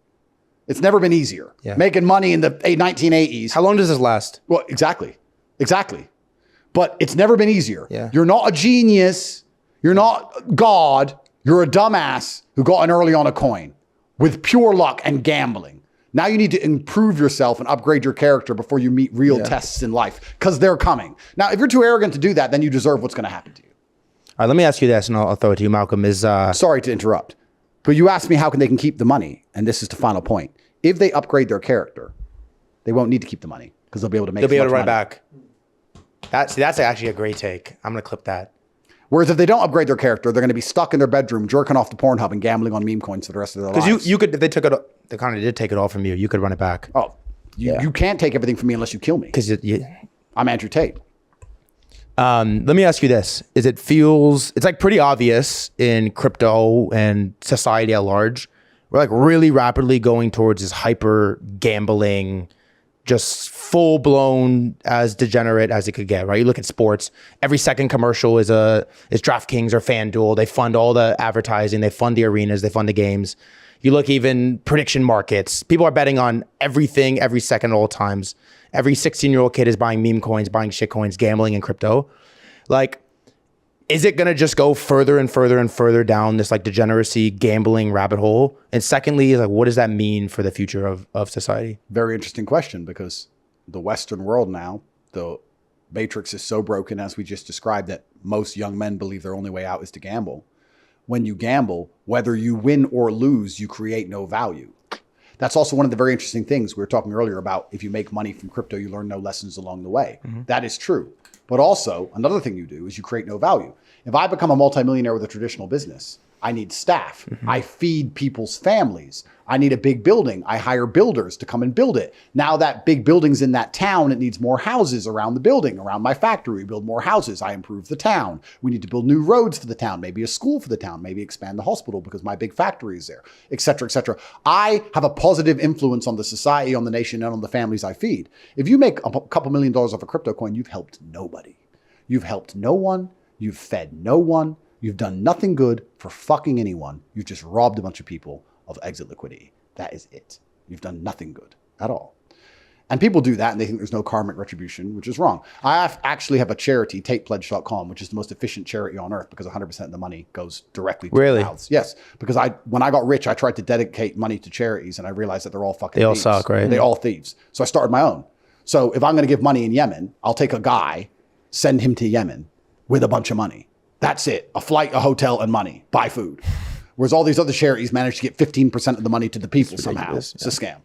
It's never been easier. Yeah. Making money in the 1980s. How long does this last? Well, exactly. But it's never been easier. Yeah. You're not a genius. You're not God. You're a dumbass who got in early on a coin with pure luck and gambling. Now you need to improve yourself and upgrade your character before you meet real tests in life because they're coming. Now, if you're too arrogant to do that, then you deserve what's going to happen to you. All right, let me ask you this, and I'll throw it to you, Malcolm. Sorry to interrupt, but you asked me how they can keep the money, and this is the final point. If they upgrade their character, they won't need to keep the money because they'll be able to make. They'll be able to run money. Back. That's actually a great take. I'm going to clip that. Whereas if they don't upgrade their character, they're going to be stuck in their bedroom, jerking off to Pornhub and gambling on meme coins for the rest of their lives. Because you could, they kind of did take it all from you. You could run it back. Oh, you can't take everything from me unless you kill me. Because I'm Andrew Tate. Let me ask you this: it's like pretty obvious in crypto and society at large. We're like really rapidly going towards this hyper gambling, just full blown as degenerate as it could get, right? You look at sports, every second commercial is DraftKings or FanDuel. They fund all the advertising, they fund the arenas, they fund the games. You look even prediction markets. People are betting on everything every second at all times. Every 16-year-old kid is buying meme coins, buying shit coins, gambling in crypto. Like, is it gonna just go further and further and further down this like degeneracy, gambling rabbit hole? And secondly, like, what does that mean for the future of society? Very interesting question, because the Western world now, the matrix is so broken, as we just described, that most young men believe their only way out is to gamble. When you gamble, whether you win or lose, you create no value. That's also one of the very interesting things we were talking earlier about. If you make money from crypto, you learn no lessons along the way. Mm-hmm. That is true. But also, another thing you do is you create no value. If I become a multimillionaire with a traditional business, I need staff. Mm-hmm. I feed people's families. I need a big building. I hire builders to come and build it. Now that big building's in that town, it needs more houses around the building, around my factory. We build more houses. I improve the town. We need to build new roads for the town, maybe a school for the town, maybe expand the hospital because my big factory is there, et cetera, et cetera. I have a positive influence on the society, on the nation, and on the families I feed. If you make a couple $1 million off a crypto coin, you've helped nobody. You've helped no one. You've fed no one. You've done nothing good for fucking anyone. You've just robbed a bunch of people of exit liquidity. That is it. You've done nothing good at all. And people do that and they think there's no karmic retribution, which is wrong. I actually have a charity, TatePledge.com, which is the most efficient charity on earth because 100% of the money goes directly to the mouths. Yes, because when I got rich, I tried to dedicate money to charities and I realized that they're all fucking thieves. They all suck, right? They all thieves. So I started my own. So if I'm going to give money in Yemen, I'll take a guy, send him to Yemen with a bunch of money. That's it. A flight, a hotel, and money. Buy food. Whereas all these other charities manage to get 15% of the money to the people somehow. It's a scam.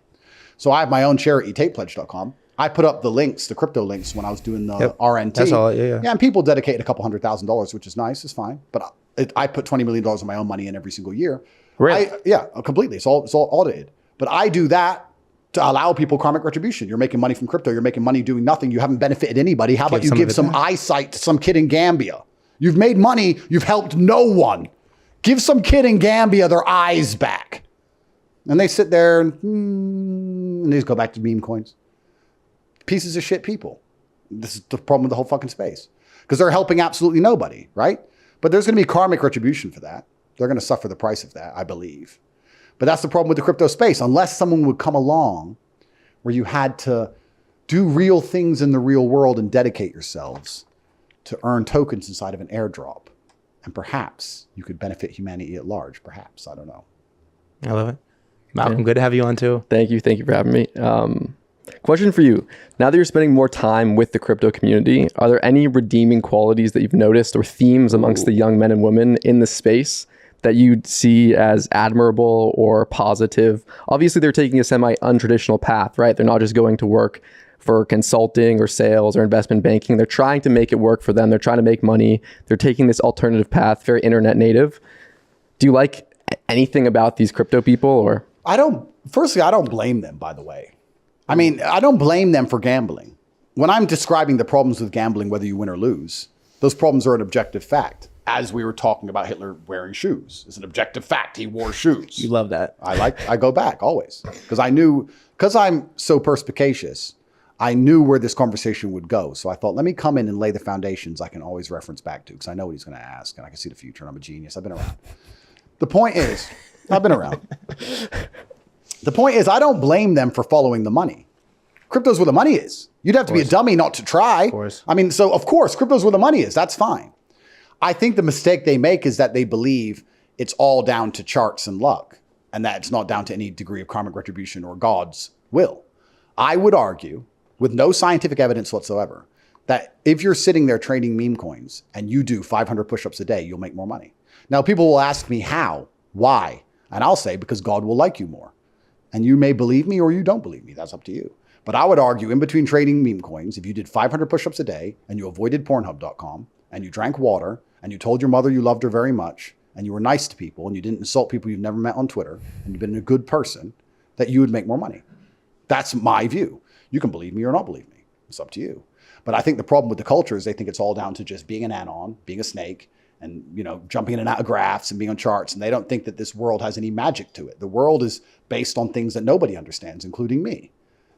So I have my own charity, TatePledge.com. I put up the links, the crypto links, when I was doing the RNT. That's all, yeah, and people dedicated a couple $100,000, which is nice. It's fine. But I put $20 million of my own money in every single year. Really? Completely. It's all audited. But I do that to allow people karmic retribution. You're making money from crypto. You're making money doing nothing. You haven't benefited anybody. How about you give some eyesight to some kid in Gambia? You've made money. You've helped no one. Give some kid in Gambia their eyes back. And they sit there and they just go back to meme coins. Pieces of shit people. This is the problem with the whole fucking space. Because they're helping absolutely nobody, right? But there's going to be karmic retribution for that. They're going to suffer the price of that, I believe. But that's the problem with the crypto space. Unless someone would come along where you had to do real things in the real world and dedicate yourselves to earn tokens inside of an airdrop. And perhaps you could benefit humanity at large. Perhaps. I don't know. I love it. Malcolm, good to have you on too. Thank you. Thank you for having me. Question for you. Now that you're spending more time with the crypto community, are there any redeeming qualities that you've noticed or themes amongst the young men and women in the space that you'd see as admirable or positive? Obviously, they're taking a semi-untraditional path, right? They're not just going to work for consulting or sales or investment banking. They're trying to make it work for them. They're trying to make money. They're taking this alternative path, very internet native. Do you like anything about these crypto people, or? Firstly, I don't blame them, by the way. I mean, I don't blame them for gambling. When I'm describing the problems with gambling, whether you win or lose, those problems are an objective fact. As we were talking about Hitler wearing shoes, it's an objective fact. He wore shoes. You love that. I go back always because I'm so perspicacious, I knew where this conversation would go. So I thought, let me come in and lay the foundations I can always reference back to because I know what he's going to ask and I can see the future and I'm a genius. I've been around. The point is, I've been around. The point is, I don't blame them for following the money. Crypto's where the money is. You'd have to be a dummy not to try. Of course. I mean, so of course, crypto's where the money is. That's fine. I think the mistake they make is that they believe it's all down to charts and luck and that it's not down to any degree of karmic retribution or God's will. I would argue, with no scientific evidence whatsoever, that if you're sitting there trading meme coins and you do 500 push-ups a day, you'll make more money. Now, people will ask me how, why? And I'll say, because God will like you more. And you may believe me or you don't believe me. That's up to you. But I would argue in between trading meme coins, if you did 500 push-ups a day and you avoided Pornhub.com and you drank water and you told your mother you loved her very much and you were nice to people and you didn't insult people you've never met on Twitter and you've been a good person, that you would make more money. That's my view. You can believe me or not believe me. It's up to you. But I think the problem with the culture is they think it's all down to just being an anon, being a snake, and jumping in and out of graphs and being on charts. And they don't think that this world has any magic to it. The world is based on things that nobody understands, including me.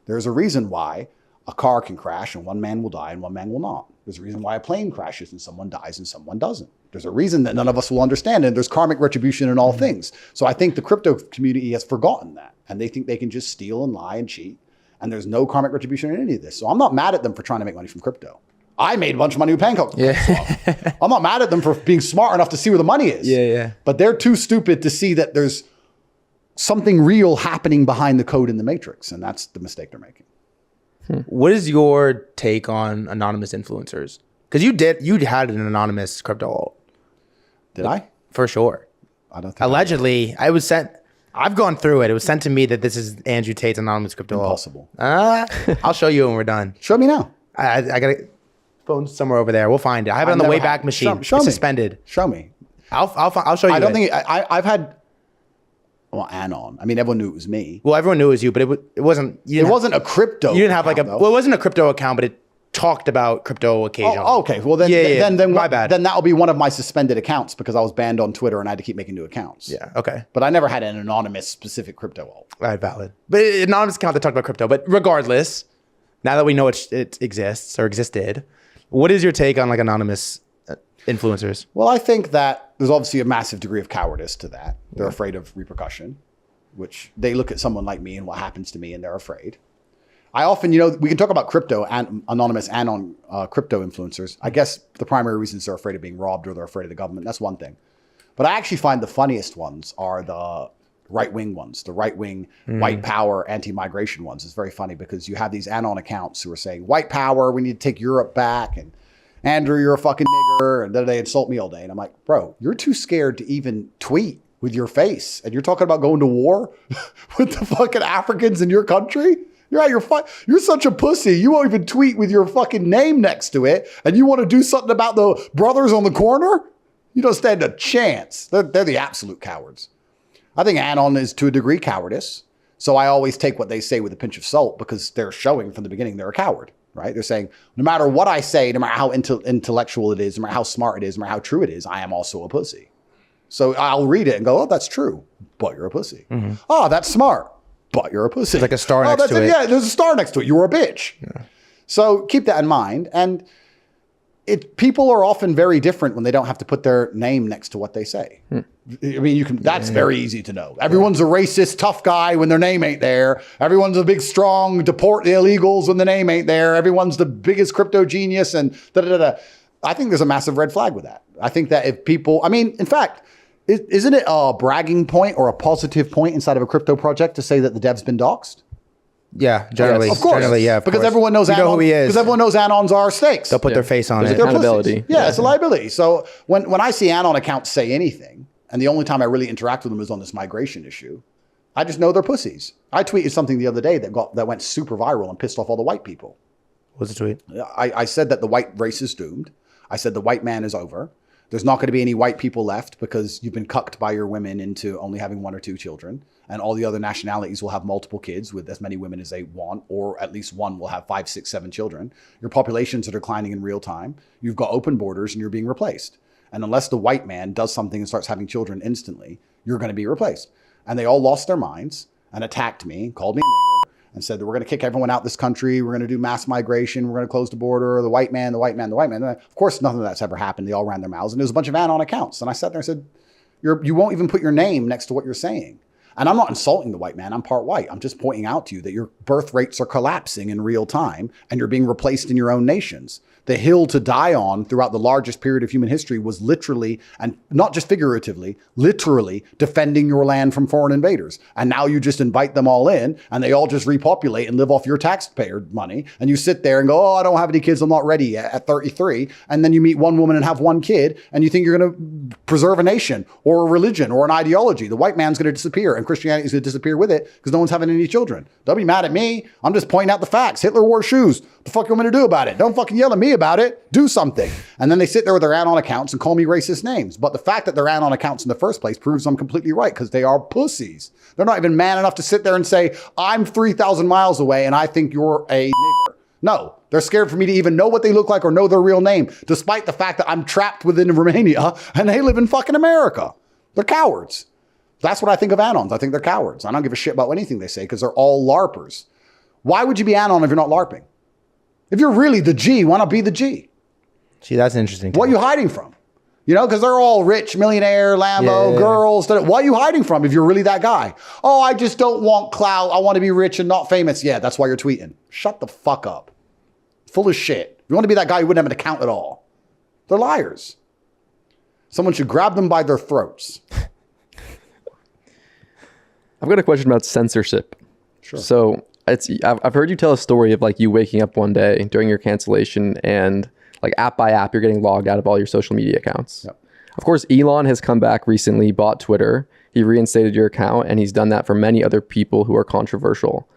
There's a reason why a car can crash and one man will die and one man will not. There's a reason why a plane crashes and someone dies and someone doesn't. There's a reason that none of us will understand, and there's karmic retribution in all things. So I think the crypto community has forgotten that, and they think they can just steal and lie and cheat, and there's no karmic retribution in any of this. So I'm not mad at them for trying to make money from crypto. I made a bunch of money with pancake. Yeah. I'm not mad at them for being smart enough to see where the money is. Yeah. But they're too stupid to see that there's something real happening behind the code in the matrix, and that's the mistake they're making. What is your take on anonymous influencers? Because you had an anonymous crypto alt. Did I? For sure. I don't think Allegedly, I was sent. I've gone through it. It was sent to me that this is Andrew Tate's anonymous crypto Impossible. alt. I'll show you when we're done. Show me now. I got a phone somewhere over there. We'll find it. I have it on the Wayback Machine. Show it's me. suspended. Show me. I'll show you. I don't think I've had. Well, anon. I mean, everyone knew it was me. Well, everyone knew it was you, but it wasn't. It wasn't a crypto. You didn't have account, it wasn't a crypto account, but it talked about crypto occasionally. Oh, okay. Well, then, then my bad. Then that'll be one of my suspended accounts because I was banned on Twitter and I had to keep making new accounts. Yeah. Okay. But I never had an anonymous specific crypto alt. Right. Valid. But anonymous account that talked about crypto. But regardless, now that we know it exists or existed, what is your take on like anonymous influencers? Well, I think that there's obviously a massive degree of cowardice to that. They're afraid of repercussion, which they look at someone like me and what happens to me and they're afraid. I often, we can talk about crypto and anonymous anon crypto influencers. I guess the primary reasons they're afraid of being robbed or they're afraid of the government. That's one thing. But I actually find the funniest ones are the right-wing ones, the right-wing white power anti-migration ones. It's very funny because you have these anon accounts who are saying, white power, we need to take Europe back. And Andrew, you're a fucking nigger. And then they insult me all day. And I'm like, bro, you're too scared to even tweet with your face. And you're talking about going to war with the fucking Africans in your country? You're such a pussy. You won't even tweet with your fucking name next to it. And you want to do something about the brothers on the corner? You don't stand a chance. They're the absolute cowards. I think anon is to a degree cowardice. So I always take what they say with a pinch of salt because they're showing from the beginning they're a coward, right? They're saying, no matter what I say, no matter how intellectual it is, no matter how smart it is, no matter how true it is, I am also a pussy. So I'll read it and go, oh, that's true, but you're a pussy. Mm-hmm. Oh, that's smart, but you're a pussy. There's like a star next to it. Yeah, there's a star next to it. You're a bitch. Yeah. So keep that in mind. And people are often very different when they don't have to put their name next to what they say. I mean, that's very easy to know. Everyone's a racist, tough guy when their name ain't there. Everyone's a big, strong, deport the illegals when the name ain't there. Everyone's the biggest crypto genius and da-da-da-da. I think there's a massive red flag with that. I think that if people, in fact, isn't it a bragging point or a positive point inside of a crypto project to say that the dev's been doxxed? Yeah, generally. Yes, of course. Generally, yeah. Because everyone knows Anon, who he is. Because everyone knows Anons are snakes. They'll put their face on it. There's accountability. Yeah, it's a liability. So when I see Anon accounts say anything, and the only time I really interact with them is on this migration issue, I just know they're pussies. I tweeted something the other day that went super viral and pissed off all the white people. What's the tweet? I said that the white race is doomed. I said the white man is over. There's not going to be any white people left because you've been cucked by your women into only having 1 or 2 children. And all the other nationalities will have multiple kids with as many women as they want, or at least one will have 5, 6, 7 children. Your populations are declining in real time. You've got open borders and you're being replaced. And unless the white man does something and starts having children instantly, you're going to be replaced. And they all lost their minds and attacked me, called me a nigger, and said that we're going to kick everyone out this country. We're going to do mass migration. We're going to close the border. The white man, the white man, the white man. And of course, nothing of that's ever happened. They all ran their mouths. And there was a bunch of anon accounts. And I sat there and said, you won't even put your name next to what you're saying. And I'm not insulting the white man. I'm part white. I'm just pointing out to you that your birth rates are collapsing in real time and you're being replaced in your own nations. The hill to die on throughout the largest period of human history was literally, and not just figuratively, literally defending your land from foreign invaders. And now you just invite them all in and they all just repopulate and live off your taxpayer money. And you sit there and go, oh, I don't have any kids. I'm not ready yet at 33. And then you meet one woman and have 1 kid and you think you're going to preserve a nation or a religion or an ideology. The white man's going to disappear and Christianity is going to disappear with it because no one's having any children. Don't be mad at me. I'm just pointing out the facts. Hitler wore shoes. What the fuck you want me to do about it? Don't fucking yell at me about it. Do something. And then they sit there with their anon accounts and call me racist names. But the fact that they're anon accounts in the first place proves I'm completely right because they are pussies. They're not even man enough to sit there and say, I'm 3,000 miles away and I think you're a nigger. No, they're scared for me to even know what they look like or know their real name, despite the fact that I'm trapped within Romania and they live in fucking America. They're cowards. That's what I think of anons. I think they're cowards. I don't give a shit about anything they say because they're all LARPers. Why would you be anon if you're not LARPing? If you're really the G, why not be the G? See, that's interesting. What are you hiding from? You know, because they're all rich, millionaire, Lambo, girls. What are you hiding from if you're really that guy? Oh, I just don't want clout. I want to be rich and not famous. Yeah, that's why you're tweeting. Shut the fuck up. Full of shit. If you want to be that guy who wouldn't have an account at all. They're liars. Someone should grab them by their throats. I've got a question about censorship. Sure. So I've heard you tell a story of like you waking up one day during your cancellation and like app by app, you're getting logged out of all your social media accounts. Yep. Of course, Elon has come back recently, bought Twitter. He reinstated your account and he's done that for many other people who are controversial.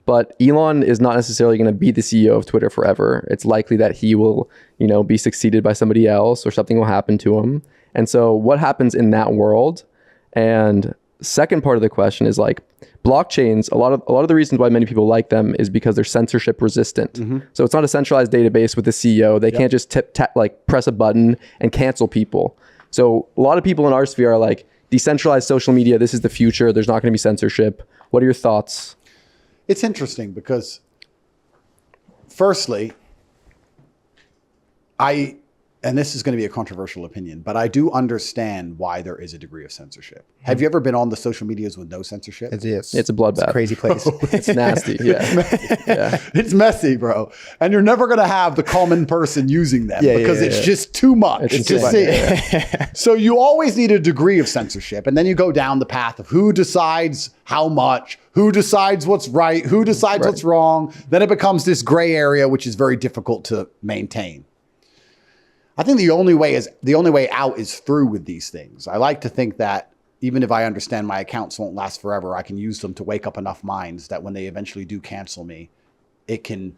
But Elon is not necessarily going to be the CEO of Twitter forever. It's likely that he will, be succeeded by somebody else or something will happen to him. And so what happens in that world? And second part of the question is like blockchains, a lot of the reasons why many people like them is because they're censorship resistant. Mm-hmm. So it's not a centralized database with the CEO. They can't just press a button and cancel people. So a lot of people in our sphere are like, decentralized social media, this is the future. There's not going to be censorship. What are your thoughts? It's interesting because firstly, and this is going to be a controversial opinion, but I do understand why there is a degree of censorship. Mm-hmm. Have you ever been on the social medias with no censorship? It is. It's a bloodbath. It's a crazy place. It's nasty. Yeah. It's messy, bro. And you're never going to have the common person using them because it's just too much. It's just So you always need a degree of censorship. And then you go down the path of who decides how much, who decides what's right, who decides what's wrong. Then it becomes this gray area, which is very difficult to maintain. I think the only way out is through with these things. I like to think that even if I understand my accounts won't last forever, I can use them to wake up enough minds that when they eventually do cancel me, it can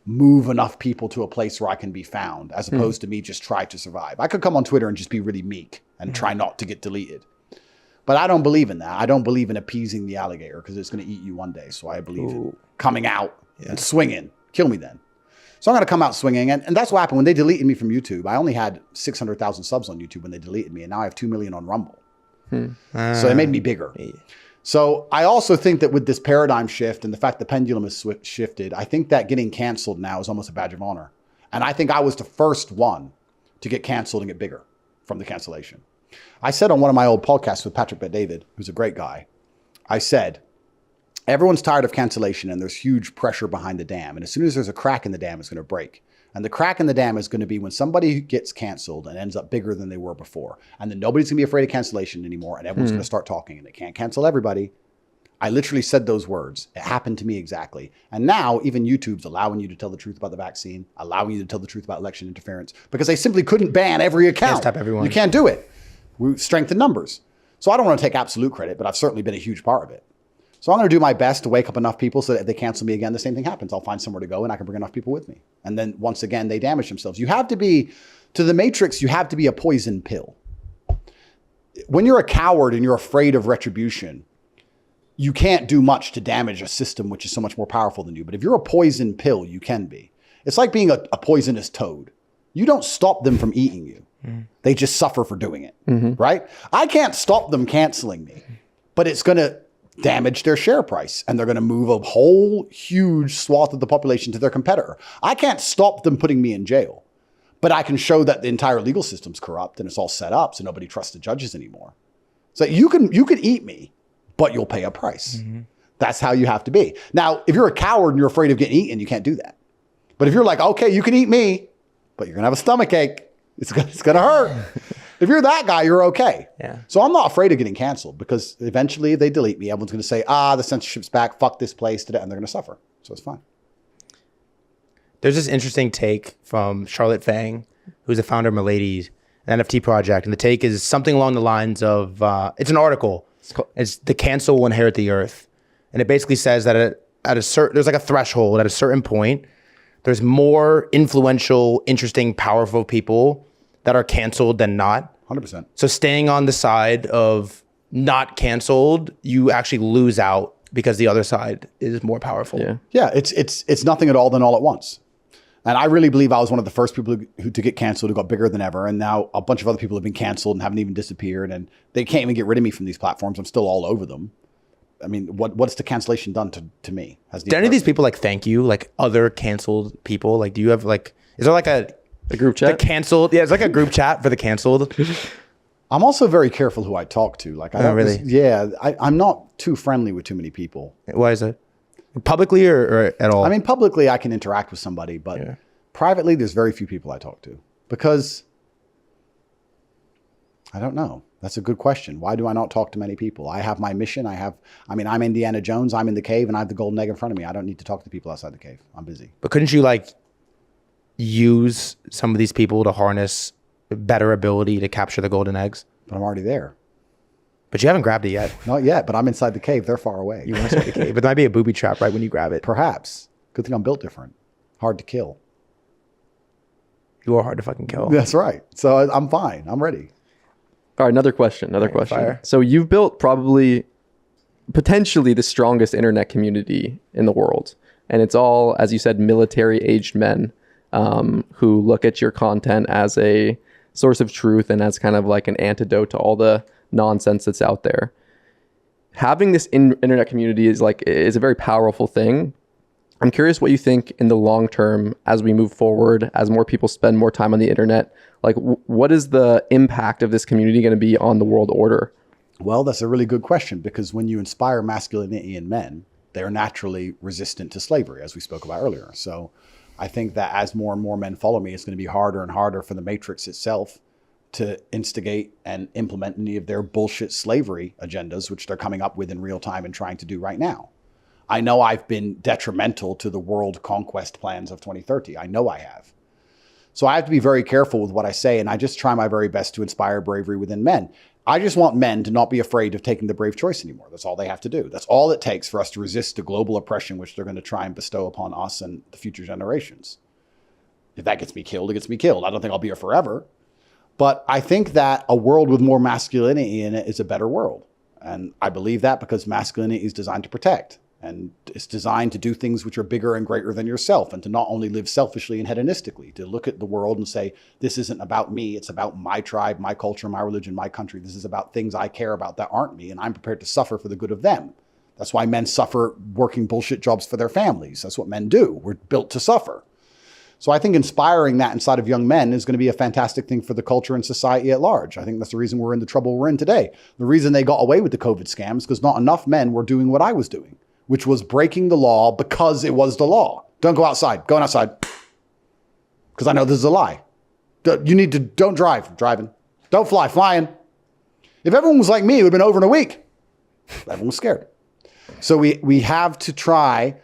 move enough people to a place where I can be found, as opposed to me just try to survive. I could come on Twitter and just be really meek and try not to get deleted. But I don't believe in that. I don't believe in appeasing the alligator because it's going to eat you one day. So I believe in coming out and swinging. Kill me then. So I'm going to come out swinging. And that's what happened when they deleted me from YouTube. I only had 600,000 subs on YouTube when they deleted me. And now I have 2 million on Rumble. So they made me bigger. So I also think that with this paradigm shift and the fact the pendulum has shifted, I think that getting canceled now is almost a badge of honor. And I think I was the first one to get canceled and get bigger from the cancellation. I said on one of my old podcasts with Patrick Bet-David, who's a great guy, I said, everyone's tired of cancellation and there's huge pressure behind the dam. And as soon as there's a crack in the dam, it's going to break. And the crack in the dam is going to be when somebody gets canceled and ends up bigger than they were before. And then nobody's going to be afraid of cancellation anymore. And everyone's going to start talking and they can't cancel everybody. I literally said those words. It happened to me exactly. And now even YouTube's allowing you to tell the truth about the vaccine, allowing you to tell the truth about election interference, because they simply couldn't ban every account. Stop everyone. You can't do it. We strengthen numbers. So I don't want to take absolute credit, but I've certainly been a huge part of it. So I'm going to do my best to wake up enough people so that if they cancel me again, the same thing happens. I'll find somewhere to go and I can bring enough people with me. And then once again, they damage themselves. You have to be, to the Matrix, you have to be a poison pill. When you're a coward and you're afraid of retribution, you can't do much to damage a system which is so much more powerful than you. But if you're a poison pill, you can be. It's like being a poisonous toad. You don't stop them from eating you. They just suffer for doing it, right? I can't stop them canceling me, but it's going to damage their share price and they're going to move a whole huge swath of the population to their competitor. I can't stop them putting me in jail, but I can show that the entire legal system's corrupt and it's all set up so nobody trusts the judges anymore. So you can eat me, but you'll pay a price. That's how you have to be. Now, if you're a coward and you're afraid of getting eaten, you can't do that. But if you're like, okay, you can eat me, but you're going to have a stomach ache. It's going to hurt. If you're that guy, you're okay. Yeah. So I'm not afraid of getting canceled because eventually if they delete me, everyone's going to say, the censorship's back, fuck this place today, and they're going to suffer. So it's fine. There's this interesting take from Charlotte Fang, who's the founder of Milady, an NFT project. And the take is something along the lines of, it's an article. It's the cancel will inherit the earth. And it basically says that at a certain, there's like a threshold at a certain point, there's more influential, interesting, powerful people that are canceled than not. 100%. So staying on the side of not canceled, you actually lose out because the other side is more powerful. Yeah, it's nothing at all than all at once. And I really believe I was one of the first people who to get canceled, who got bigger than ever. And now a bunch of other people have been canceled and haven't even disappeared. And they can't even get rid of me from these platforms. I'm still all over them. I mean, what's the cancellation done to me? Do any of these people like thank you, like other canceled people? Like, do you have like, is there like a group chat? The canceled, yeah, it's like a group chat for the canceled. I'm also very careful who I talk to. Like, I don't really? I'm not too friendly with too many people. Why is that? Publicly or at all? I mean, publicly I can interact with somebody, but privately there's very few people I talk to because I don't know. That's a good question. Why do I not talk to many people? I have my mission. I'm Indiana Jones. I'm in the cave and I have the golden egg in front of me. I don't need to talk to people outside the cave. I'm busy. But couldn't you like use some of these people to harness better ability to capture the golden eggs? But I'm already there. But you haven't grabbed it yet. Not yet, but I'm inside the cave. They're far away. You're inside the cave. But there might be a booby trap right when you grab it. Perhaps. Good thing I'm built different. Hard to kill. You are hard to fucking kill. That's right. So I'm fine. I'm ready. All right, another question. Fire. So you've built potentially the strongest internet community in the world. And it's all, as you said, military-aged men who look at your content as a source of truth and as kind of like an antidote to all the nonsense that's out there. Having this internet community is a very powerful thing. I'm curious what you think in the long term as we move forward, as more people spend more time on the internet. Like, what is the impact of this community going to be on the world order? Well, that's a really good question because when you inspire masculinity in men, they're naturally resistant to slavery, as we spoke about earlier. So I think that as more and more men follow me, it's going to be harder and harder for the Matrix itself to instigate and implement any of their bullshit slavery agendas, which they're coming up with in real time and trying to do right now. I know I've been detrimental to the world conquest plans of 2030. I know I have. So I have to be very careful with what I say, and I just try my very best to inspire bravery within men. I just want men to not be afraid of taking the brave choice anymore. That's all they have to do. That's all it takes for us to resist the global oppression which they're going to try and bestow upon us and the future generations. If that gets me killed, it gets me killed. I don't think I'll be here forever. But I think that a world with more masculinity in it is a better world. And I believe that because masculinity is designed to protect. And it's designed to do things which are bigger and greater than yourself and to not only live selfishly and hedonistically, to look at the world and say, this isn't about me. It's about my tribe, my culture, my religion, my country. This is about things I care about that aren't me. And I'm prepared to suffer for the good of them. That's why men suffer working bullshit jobs for their families. That's what men do. We're built to suffer. So I think inspiring that inside of young men is going to be a fantastic thing for the culture and society at large. I think that's the reason we're in the trouble we're in today. The reason they got away with the COVID scams is because not enough men were doing what I was doing, which was breaking the law because it was the law. Don't go outside. Going outside. Because I know this is a lie. Don't drive. Driving. Don't fly. Flying. If everyone was like me, it would have been over in a week. Everyone was scared. So we have to try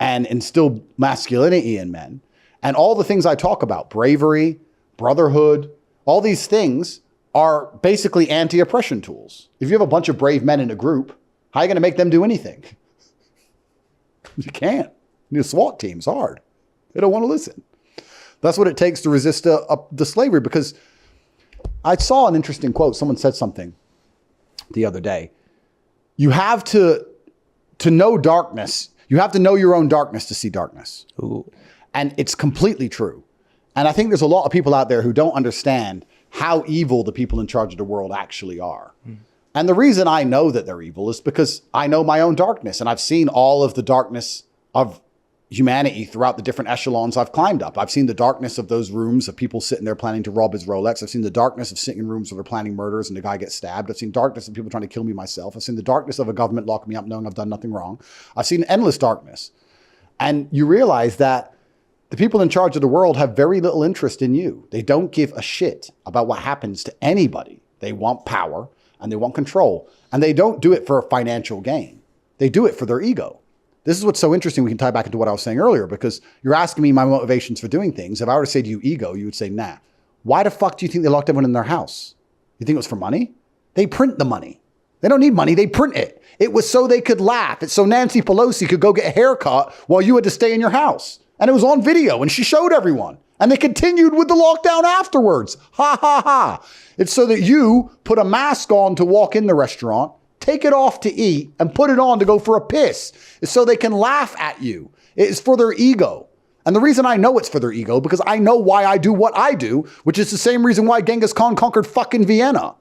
and instill masculinity in men. And all the things I talk about, bravery, brotherhood, all these things are basically anti-oppression tools. If you have a bunch of brave men in a group, How are you going to make them do anything? You can't. You need a SWAT team. It's hard. They don't want to listen. That's what it takes to resist the slavery, because I saw an interesting quote. Someone said something the other day. You have to know darkness. You have to know your own darkness to see darkness. Ooh. And it's completely true. And I think there's a lot of people out there who don't understand how evil the people in charge of the world actually are. And the reason I know that they're evil is because I know my own darkness, and I've seen all of the darkness of humanity throughout the different echelons I've climbed up. I've seen the darkness of those rooms of people sitting there planning to rob his Rolex. I've seen the darkness of sitting in rooms where they're planning murders and the guy gets stabbed. I've seen darkness of people trying to kill me myself. I've seen the darkness of a government locking me up knowing I've done nothing wrong. I've seen endless darkness. And you realize that the people in charge of the world have very little interest in you. They don't give a shit about what happens to anybody. They want power and they want control. And they don't do it for a financial gain. They do it for their ego. This is what's so interesting. We can tie back into what I was saying earlier, because you're asking me my motivations for doing things. If I were to say to you ego, you would say, nah. Why the fuck do you think they locked everyone in their house? You think it was for money? They print the money. They don't need money. They print it. It was so they could laugh. It's so Nancy Pelosi could go get a haircut while you had to stay in your house. And it was on video and she showed everyone. And they continued with the lockdown afterwards. Ha ha ha. It's so that you put a mask on to walk in the restaurant, take it off to eat, and put it on to go for a piss. It's so they can laugh at you. It is for their ego. And the reason I know it's for their ego, because I know why I do what I do, which is the same reason why Genghis Khan conquered fucking Vienna.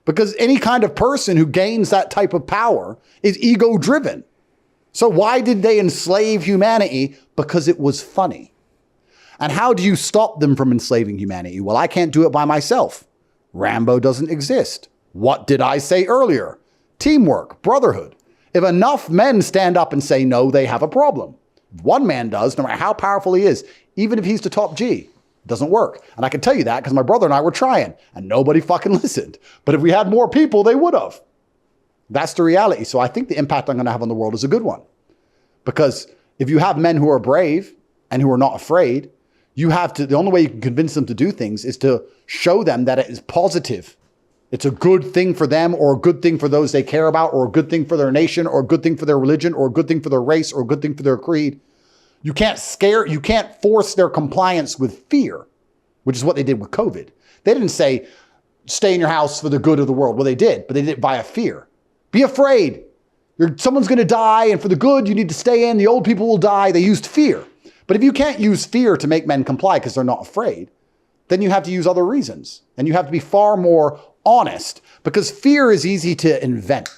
Because any kind of person who gains that type of power is ego driven. So why did they enslave humanity? Because it was funny. And how do you stop them from enslaving humanity? Well, I can't do it by myself. Rambo doesn't exist. What did I say earlier? Teamwork, brotherhood. If enough men stand up and say no, they have a problem. If one man does, no matter how powerful he is, even if he's the top G, it doesn't work. And I can tell you that because my brother and I were trying and nobody fucking listened. But if we had more people, they would have. That's the reality. So I think the impact I'm going to have on the world is a good one. Because if you have men who are brave and who are not afraid, the only way you can convince them to do things is to show them that it is positive. It's a good thing for them, or a good thing for those they care about, or a good thing for their nation, or a good thing for their religion, or a good thing for their race, or a good thing for their creed. You can't force their compliance with fear, which is what they did with COVID. They didn't say, stay in your house for the good of the world. Well, they did, but they did it via fear. Be afraid. Someone's going to die, and for the good, you need to stay in. The old people will die. They used fear. But if you can't use fear to make men comply because they're not afraid, then you have to use other reasons. And you have to be far more honest, because fear is easy to invent.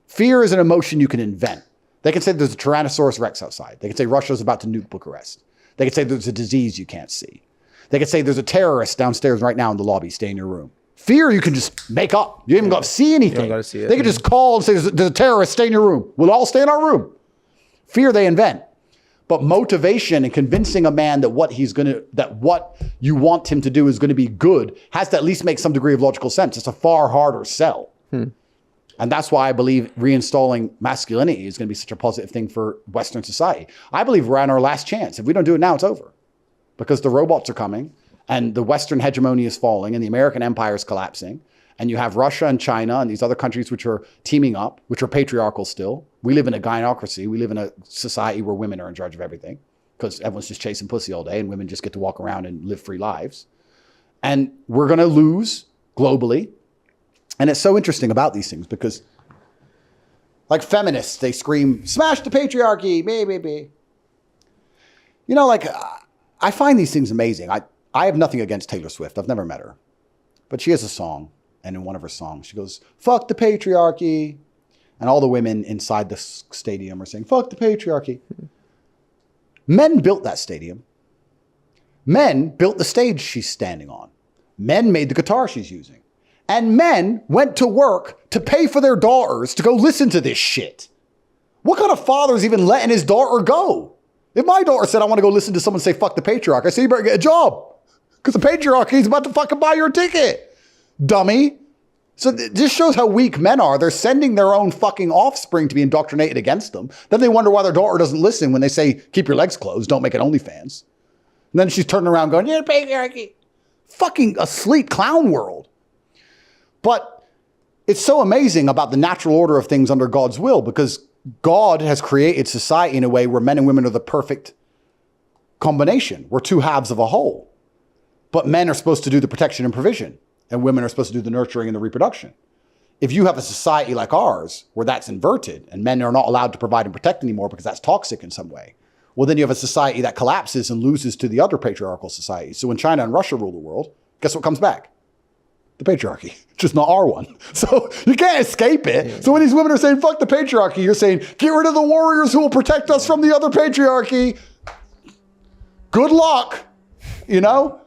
Fear is an emotion you can invent. They can say there's a Tyrannosaurus Rex outside. They can say Russia's about to nuke Bucharest. They can say there's a disease you can't see. They can say there's a terrorist downstairs right now in the lobby. Stay in your room. Fear you can just make up. You ain't even got to see anything. You don't gotta see it. They can just call and say there's a terrorist. Stay in your room. We'll all stay in our room. Fear they invent. But motivation and convincing a man that what you want him to do is going to be good has to at least make some degree of logical sense. It's a far harder sell. And that's why I believe reinstalling masculinity is going to be such a positive thing for Western society. I believe we're on our last chance. If we don't do it now, it's over. Because the robots are coming and the Western hegemony is falling and the American empire is collapsing. And you have Russia and China and these other countries which are teaming up, which are patriarchal still. We live in a gynocracy. We live in a society where women are in charge of everything because everyone's just chasing pussy all day and women just get to walk around and live free lives. And we're going to lose globally. And it's so interesting about these things because like feminists, they scream, smash the patriarchy, baby. You know, like I find these things amazing. I have nothing against Taylor Swift. I've never met her. But she has a song. And in one of her songs, she goes, fuck the patriarchy. And all the women inside the stadium are saying, fuck the patriarchy. Men built that stadium. Men built the stage she's standing on. Men made the guitar she's using. And men went to work to pay for their daughters to go listen to this shit. What kind of father is even letting his daughter go? If my daughter said, I want to go listen to someone say, fuck the patriarchy, I say, you better get a job. Because the patriarchy is about to fucking buy your ticket. Dummy. So this shows how weak men are. They're sending their own fucking offspring to be indoctrinated against them. Then they wonder why their daughter doesn't listen when they say, keep your legs closed, don't make it OnlyFans. And then she's turning around going, yeah, patriarchy. Fucking asleep clown world. But it's so amazing about the natural order of things under God's will, because God has created society in a way where men and women are the perfect combination. We're two halves of a whole. But men are supposed to do the protection and provision, and women are supposed to do the nurturing and the reproduction. If you have a society like ours where that's inverted and men are not allowed to provide and protect anymore because that's toxic in some way, well, then you have a society that collapses and loses to the other patriarchal societies. So when China and Russia rule the world, guess what comes back? The patriarchy, just not our one. So you can't escape it. Yeah. So when these women are saying, fuck the patriarchy, you're saying, get rid of the warriors who will protect us from the other patriarchy. Good luck, you know?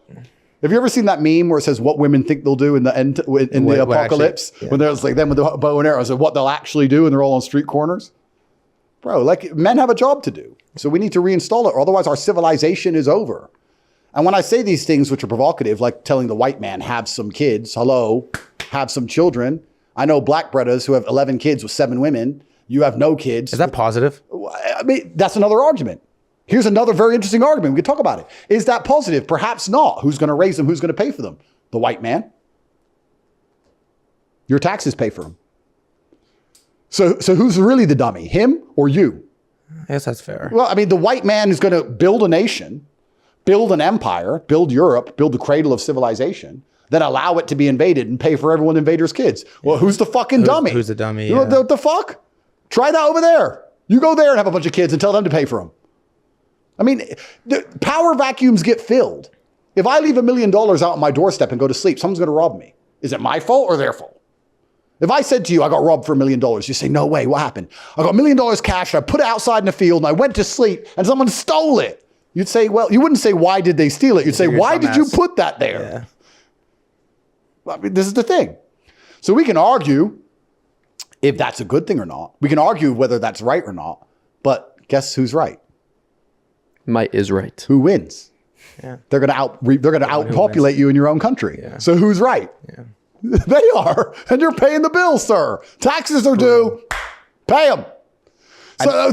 Have you ever seen that meme where it says what women think they'll do in the end, in the apocalypse? Actually, yeah. When there's like them with the bow and arrows and what they'll actually do, and they're all on street corners? Bro, like, men have a job to do. So we need to reinstall it, or otherwise our civilization is over. And when I say these things which are provocative, like telling the white man, have some kids, hello, have some children. I know black brothers who have 11 kids with 7 women. You have no kids. Is that positive? I mean, that's another argument. Here's another very interesting argument. We can talk about it. Is that positive? Perhaps not. Who's going to raise them? Who's going to pay for them? The white man. Your taxes pay for them. So who's really the dummy? Him or you? I guess that's fair. Well, I mean, the white man is going to build a nation, build an empire, build Europe, build the cradle of civilization, then allow it to be invaded and pay for everyone invaders' kids. Well, who's the fucking dummy? Who's the dummy? You know, the fuck? Try that over there. You go there and have a bunch of kids and tell them to pay for them. I mean, the power vacuums get filled. If I leave $1 million out on my doorstep and go to sleep, someone's going to rob me. Is it my fault or their fault? If I said to you, I got robbed for $1 million, you say, no way, what happened? I got $1 million cash, and I put it outside in the field, and I went to sleep, and someone stole it. You'd say, well, you wouldn't say, why did they steal it? You'd say, why did you put that there? Yeah. Well, I mean, this is the thing. So we can argue if that's a good thing or not. We can argue whether that's right or not. But guess who's right? Might is right. Who wins? Yeah. They're going to outpopulate you in your own country. Yeah. So who's right? Yeah. They are, and you're paying the bill, sir. Taxes are due. Pay them.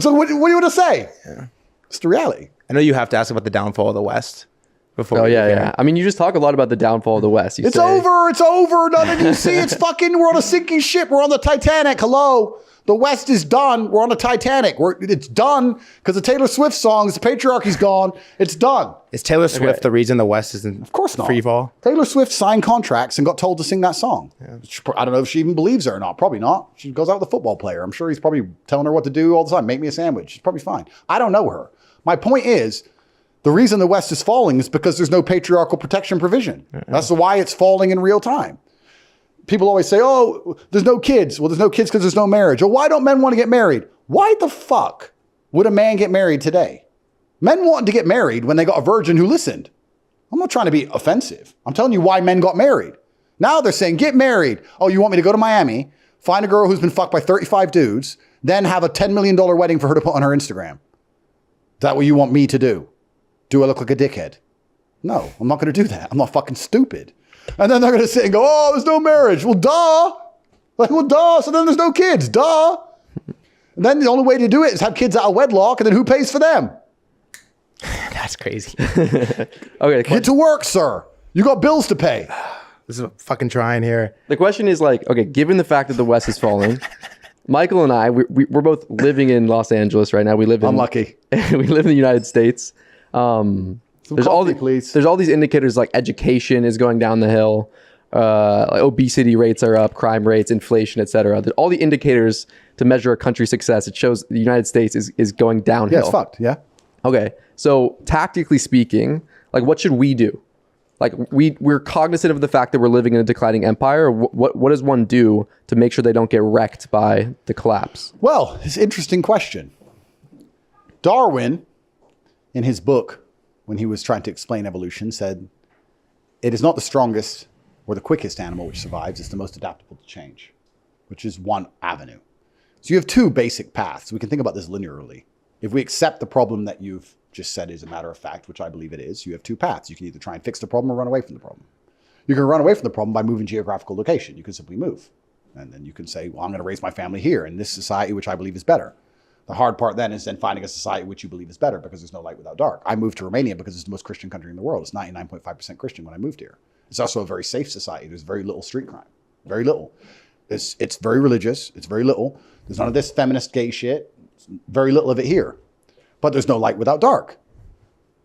So what do you want to say? Yeah. It's the reality. I know you have to ask about the downfall of the West before. Oh yeah. I mean, you just talk a lot about the downfall of the West. It's over. It's over. None of you see. It's fucking. We're on a sinking ship. We're on the Titanic. Hello. The West is done. We're on a Titanic. It's done because the Taylor Swift songs, the patriarchy's gone. It's done. Is Taylor Swift the reason the West is in Of course not. free fall? Taylor Swift signed contracts and got told to sing that song. Yeah. I don't know if she even believes her or not. Probably not. She goes out with a football player. I'm sure he's probably telling her what to do all the time. Make me a sandwich. She's probably fine. I don't know her. My point is, the reason the West is falling is because there's no patriarchal protection provision. That's why it's falling in real time. People always say, oh, there's no kids. Well, there's no kids because there's no marriage. Or why don't men want to get married? Why the fuck would a man get married today? Men wanted to get married when they got a virgin who listened. I'm not trying to be offensive. I'm telling you why men got married. Now they're saying, get married. Oh, you want me to go to Miami, find a girl who's been fucked by 35 dudes, then have a $10 million wedding for her to put on her Instagram. Is that what you want me to do? Do I look like a dickhead? No, I'm not going to do that. I'm not fucking stupid. And then they're going to sit and go, oh, there's no marriage. Well, duh. Like, well, duh. So then there's no kids. Duh. And then the only way to do it is have kids out of wedlock, and then who pays for them? That's crazy. Okay. Get to work, sir. You got bills to pay. This is a fucking trying here. The question is like, okay, given the fact that the West is falling, Michael and I, we're both living in Los Angeles right now. We live in Unlucky. We live in the United States. There's all these indicators like education is going down the hill, like obesity rates are up, crime rates, inflation, etc. All the indicators to measure a country's success. It shows the United States is going downhill. Yeah, it's fucked. Yeah. Okay. So tactically speaking, like what should we do? Like we're cognizant of the fact that we're living in a declining empire. What does one do to make sure they don't get wrecked by the collapse? Well, it's an interesting question. Darwin, in his book, when he was trying to explain evolution, said, it is not the strongest or the quickest animal which survives, it's the most adaptable to change, which is one avenue. So you have two basic paths. We can think about this linearly. If we accept the problem that you've just said is a matter of fact, which I believe it is, you have two paths. You can either try and fix the problem or run away from the problem. You can run away from the problem by moving geographical location. You can simply move. And then you can say, well, I'm going to raise my family here in this society, which I believe is better. The hard part then is then finding a society which you believe is better because there's no light without dark. I moved to Romania because it's the most Christian country in the world. It's 99.5% Christian when I moved here. It's also a very safe society. There's very little street crime, very little. It's very religious. It's very little. There's none of this feminist gay shit. Very little of it here. But there's no light without dark.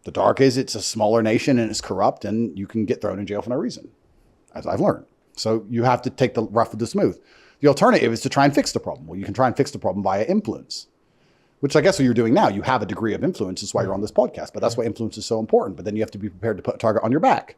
The dark is it's a smaller nation and it's corrupt and you can get thrown in jail for no reason, as I've learned. So you have to take the rough with the smooth. The alternative is to try and fix the problem. Well, you can try and fix the problem via influence, which I guess what you're doing now. You have a degree of influence. That's why you're on this podcast. But that's why influence is so important. But then you have to be prepared to put a target on your back.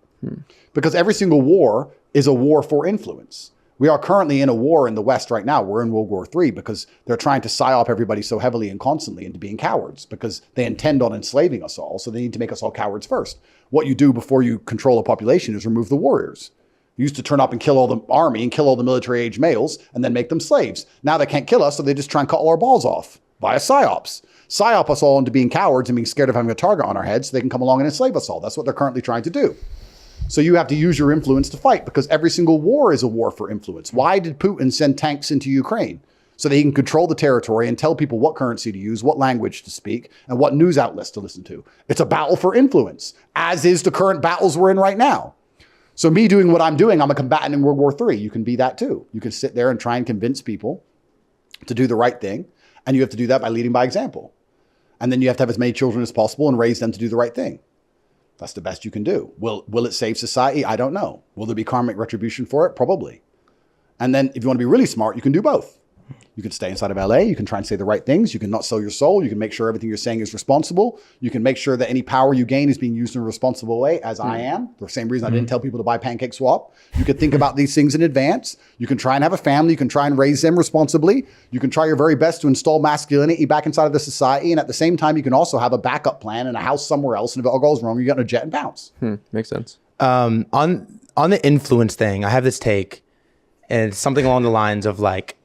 Because every single war is a war for influence. We are currently in a war in the West right now. We're in World War III because they're trying to psyop everybody so heavily and constantly into being cowards because they intend on enslaving us all. So they need to make us all cowards first. What you do before you control a population is remove the warriors. You used to turn up and kill all the army and kill all the military-age males and then make them slaves. Now they can't kill us, so they just try and cut all our balls off via psyops. Psyop us all into being cowards and being scared of having a target on our heads so they can come along and enslave us all. That's what they're currently trying to do. So you have to use your influence to fight because every single war is a war for influence. Why did Putin send tanks into Ukraine? So that he can control the territory and tell people what currency to use, what language to speak, and what news outlets to listen to. It's a battle for influence, as is the current battles we're in right now. So me doing what I'm doing, I'm a combatant in World War III. You can be that too. You can sit there and try and convince people to do the right thing. And you have to do that by leading by example. And then you have to have as many children as possible and raise them to do the right thing. That's the best you can do. Will it save society? I don't know. Will there be karmic retribution for it? Probably. And then if you want to be really smart, you can do both. You can stay inside of LA. You can try and say the right things. You can not sell your soul. You can make sure everything you're saying is responsible. You can make sure that any power you gain is being used in a responsible way, as I am. The same reason I didn't tell people to buy Pancake Swap. You could think about these things in advance. You can try and have a family. You can try and raise them responsibly. You can try your very best to install masculinity back inside of the society. And at the same time, you can also have a backup plan and a house somewhere else. And if it all goes wrong, you get on a jet and bounce. Makes sense. On the influence thing, I have this take, and it's something along the lines of like,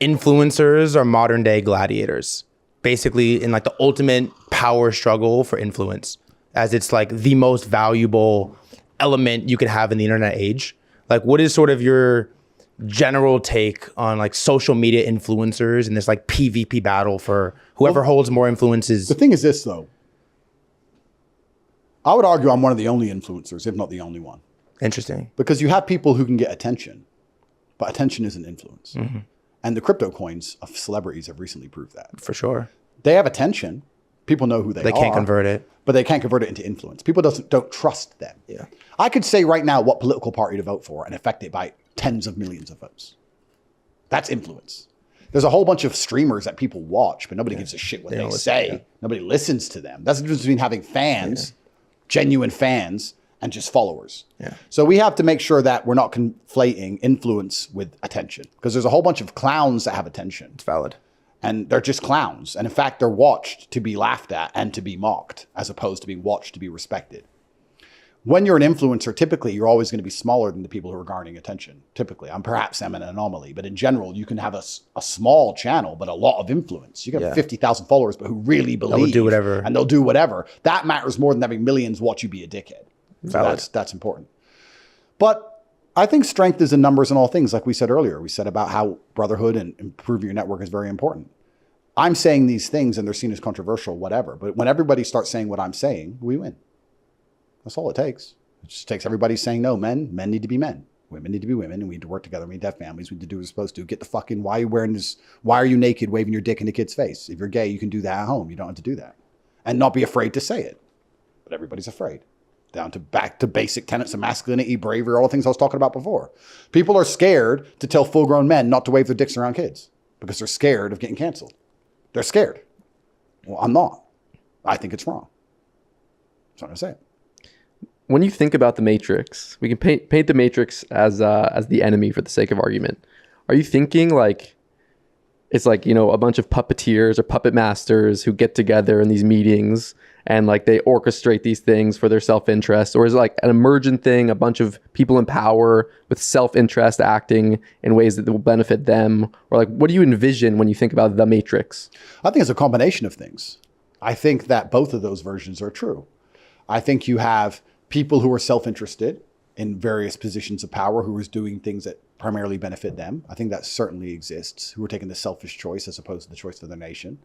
influencers are modern day gladiators, basically in like the ultimate power struggle for influence, as it's like the most valuable element you could have in the internet age. Like, what is sort of your general take on like social media influencers and this like PvP battle for whoever holds more influences? The thing is this though, I would argue I'm one of the only influencers, if not the only one. Interesting. Because you have people who can get attention, but attention isn't influence. Mm-hmm. And the crypto coins of celebrities have recently proved that. For sure. They have attention. People know who they are. They can't convert it. But they can't convert it into influence. People don't trust them. Yeah. I could say right now what political party to vote for and affect it by tens of millions of votes. That's influence. There's a whole bunch of streamers that people watch, but nobody gives a shit what they say. Yeah. Nobody listens to them. That's the difference between having fans, genuine fans, and just followers. Yeah. So we have to make sure that we're not conflating influence with attention, because there's a whole bunch of clowns that have attention. It's valid. And they're just clowns. And in fact, they're watched to be laughed at and to be mocked, as opposed to being watched to be respected. When you're an influencer, typically you're always going to be smaller than the people who are garnering attention. Typically, perhaps I'm an anomaly, but in general, you can have a small channel, but a lot of influence. You can have 50,000 followers, but who really believe. They'll do whatever. And they'll do whatever. That matters more than having millions watch you be a dickhead. So that's important. But I think strength is in numbers in all things. Like we said earlier, we said about how brotherhood and improving your network is very important. I'm saying these things and they're seen as controversial, whatever. But when everybody starts saying what I'm saying, we win. That's all it takes. It just takes everybody saying, no, men need to be men. Women need to be women, and we need to work together. We need to have families. We need to do what we're supposed to. Get the fucking, why are you wearing this? Why are you naked waving your dick in a kid's face? If you're gay, you can do that at home. You don't have to do that. And not be afraid to say it. But everybody's afraid. Down to back to basic tenets of masculinity, bravery, all the things I was talking about before. People are scared to tell full-grown men not to wave their dicks around kids because they're scared of getting canceled. They're scared. Well, I'm not. I think it's wrong. That's what I'm saying. When you think about the Matrix, we can paint the Matrix as the enemy for the sake of argument. Are you thinking like it's like, a bunch of puppeteers or puppet masters who get together in these meetings and like they orchestrate these things for their self-interest? Or is it like an emergent thing, a bunch of people in power with self-interest acting in ways that will benefit them? Or like, what do you envision when you think about the Matrix? I think it's a combination of things. I think that both of those versions are true. I think you have people who are self-interested in various positions of power who are doing things that primarily benefit them. I think that certainly exists, who are taking the selfish choice as opposed to the choice of the nation.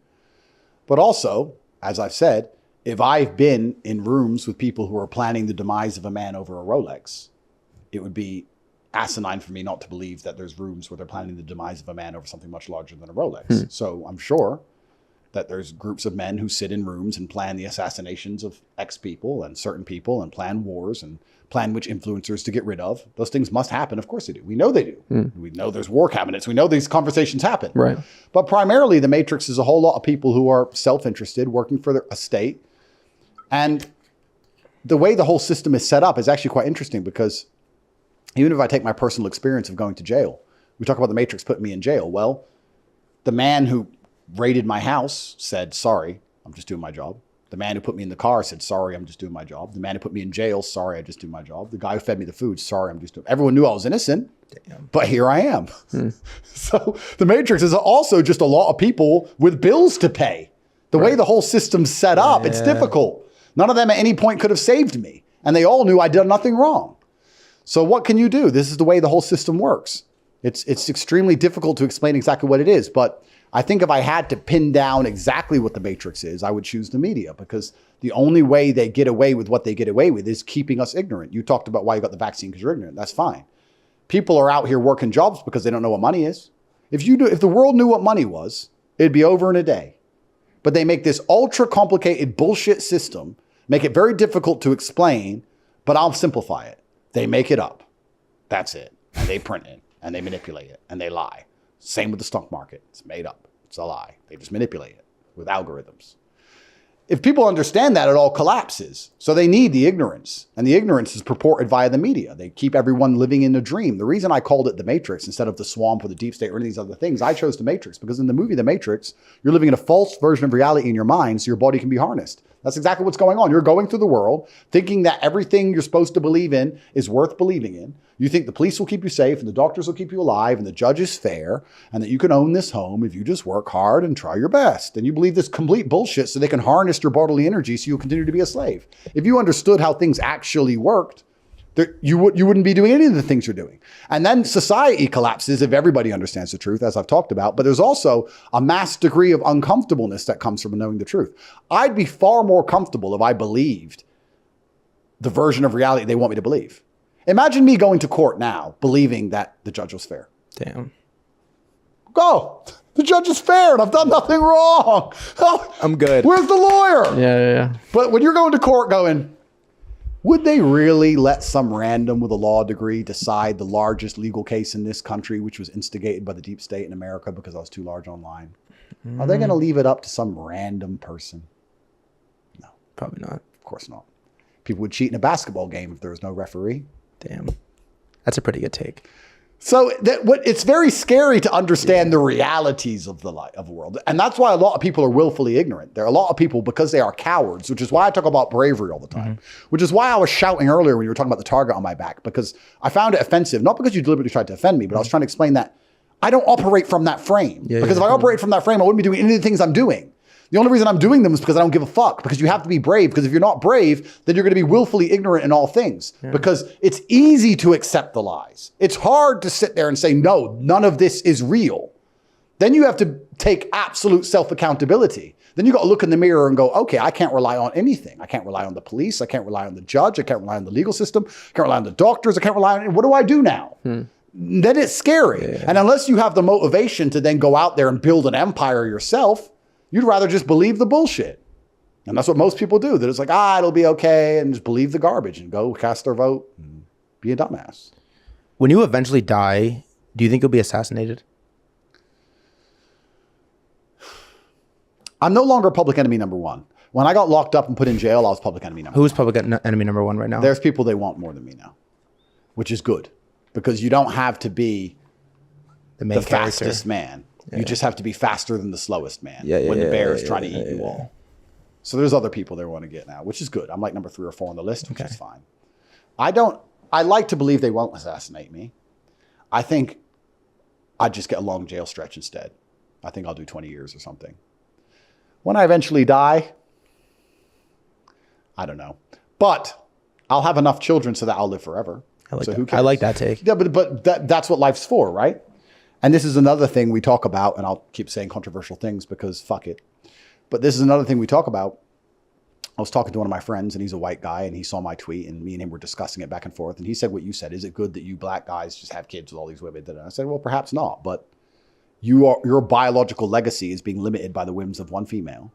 But also, as I've said, if I've been in rooms with people who are planning the demise of a man over a Rolex, it would be asinine for me not to believe that there's rooms where they're planning the demise of a man over something much larger than a Rolex. So I'm sure that there's groups of men who sit in rooms and plan the assassinations of X people and certain people and plan wars and plan which influencers to get rid of. Those things must happen. Of course they do. We know they do. We know there's war cabinets. We know these conversations happen. Right. But primarily the Matrix is a whole lot of people who are self-interested, working for their estate. And the way the whole system is set up is actually quite interesting, because even if I take my personal experience of going to jail, we talk about the Matrix putting me in jail. Well, the man who raided my house said, sorry, I'm just doing my job. The man who put me in the car said, sorry, I'm just doing my job. The man who put me in jail, sorry, I just do my job. The guy who fed me the food, sorry, I'm just doing. Everyone knew I was innocent, but here I am. So the Matrix is also just a lot of people with bills to pay. The way the whole system's set up, it's difficult. None of them at any point could have saved me. And they all knew I did nothing wrong. So what can you do? This is the way the whole system works. It's extremely difficult to explain exactly what it is, but I think if I had to pin down exactly what the Matrix is, I would choose the media, because the only way they get away with what they get away with is keeping us ignorant. You talked about why you got the vaccine because you're ignorant. That's fine. People are out here working jobs because they don't know what money is. If the world knew what money was, it'd be over in a day. But they make this ultra complicated bullshit system, make it very difficult to explain, but I'll simplify it. They make it up. That's it. And they print it and they manipulate it and they lie. Same with the stock market. It's made up. It's a lie. They just manipulate it with algorithms. If people understand that, it all collapses. So they need the ignorance. And the ignorance is purported via the media. They keep everyone living in a dream. The reason I called it The Matrix instead of The Swamp or The Deep State or any of these other things, I chose The Matrix because in the movie The Matrix, you're living in a false version of reality in your mind so your body can be harnessed. That's exactly what's going on. You're going through the world thinking that everything you're supposed to believe in is worth believing in. You think the police will keep you safe and the doctors will keep you alive and the judge is fair and that you can own this home if you just work hard and try your best. And you believe this complete bullshit so they can harness your bodily energy so you'll continue to be a slave. If you understood how things actually worked, you wouldn't be doing any of the things you're doing. And then society collapses if everybody understands the truth, as I've talked about. But there's also a mass degree of uncomfortableness that comes from knowing the truth. I'd be far more comfortable if I believed the version of reality they want me to believe. Imagine me going to court now, believing that the judge was fair. Damn. Go. The judge is fair and I've done nothing wrong. Oh, I'm good. Where's the lawyer? Yeah. But when you're going to court going, would they really let some random with a law degree decide the largest legal case in this country, which was instigated by the deep state in America because I was too large online? Are they going to leave it up to some random person? No. Probably not. Of course not. People would cheat in a basketball game if there was no referee. Damn. That's a pretty good take. So it's very scary to understand the realities of the world. And that's why a lot of people are willfully ignorant. There are a lot of people because they are cowards, which is why I talk about bravery all the time, which is why I was shouting earlier when you were talking about the target on my back, because I found it offensive, not because you deliberately tried to offend me, but I was trying to explain that I don't operate from that frame. Because if I operate from that frame, I wouldn't be doing any of the things I'm doing. The only reason I'm doing them is because I don't give a fuck, because you have to be brave, because if you're not brave, then you're going to be willfully ignorant in all things, because it's easy to accept the lies. It's hard to sit there and say, no, none of this is real. Then you have to take absolute self-accountability. Then you got to look in the mirror and go, okay, I can't rely on anything. I can't rely on the police. I can't rely on the judge. I can't rely on the legal system. I can't rely on the doctors. I can't rely on, what do I do now? Then it's scary. And unless you have the motivation to then go out there and build an empire yourself, you'd rather just believe the bullshit. And that's what most people do. They're just like, it'll be okay, and just believe the garbage and go cast their vote and be a dumbass. When you eventually die, do you think you'll be assassinated? I'm no longer public enemy number one. When I got locked up and put in jail, I was public enemy number one. Who's public enemy number one right now? There's people they want more than me now, which is good, because you don't have to be the fastest man. You just have to be faster than the slowest man when the bear is trying to eat you all. So there's other people they want to get now, which is good. I'm like number 3 or 4 on the list, which is fine. I like to believe they won't assassinate me. I think I'd just get a long jail stretch instead. I think I'll do 20 years or something. When I eventually die, I don't know. But I'll have enough children so that I'll live forever. Who cares? I like that take. Yeah, but that's what life's for, right? And this is another thing we talk about, and I'll keep saying controversial things because fuck it. But this is another thing we talk about. I was talking to one of my friends, and he's a white guy, and he saw my tweet, and me and him were discussing it back and forth. And he said what you said. Is it good that you black guys just have kids with all these women? And I said, well, perhaps not. But your biological legacy is being limited by the whims of one female,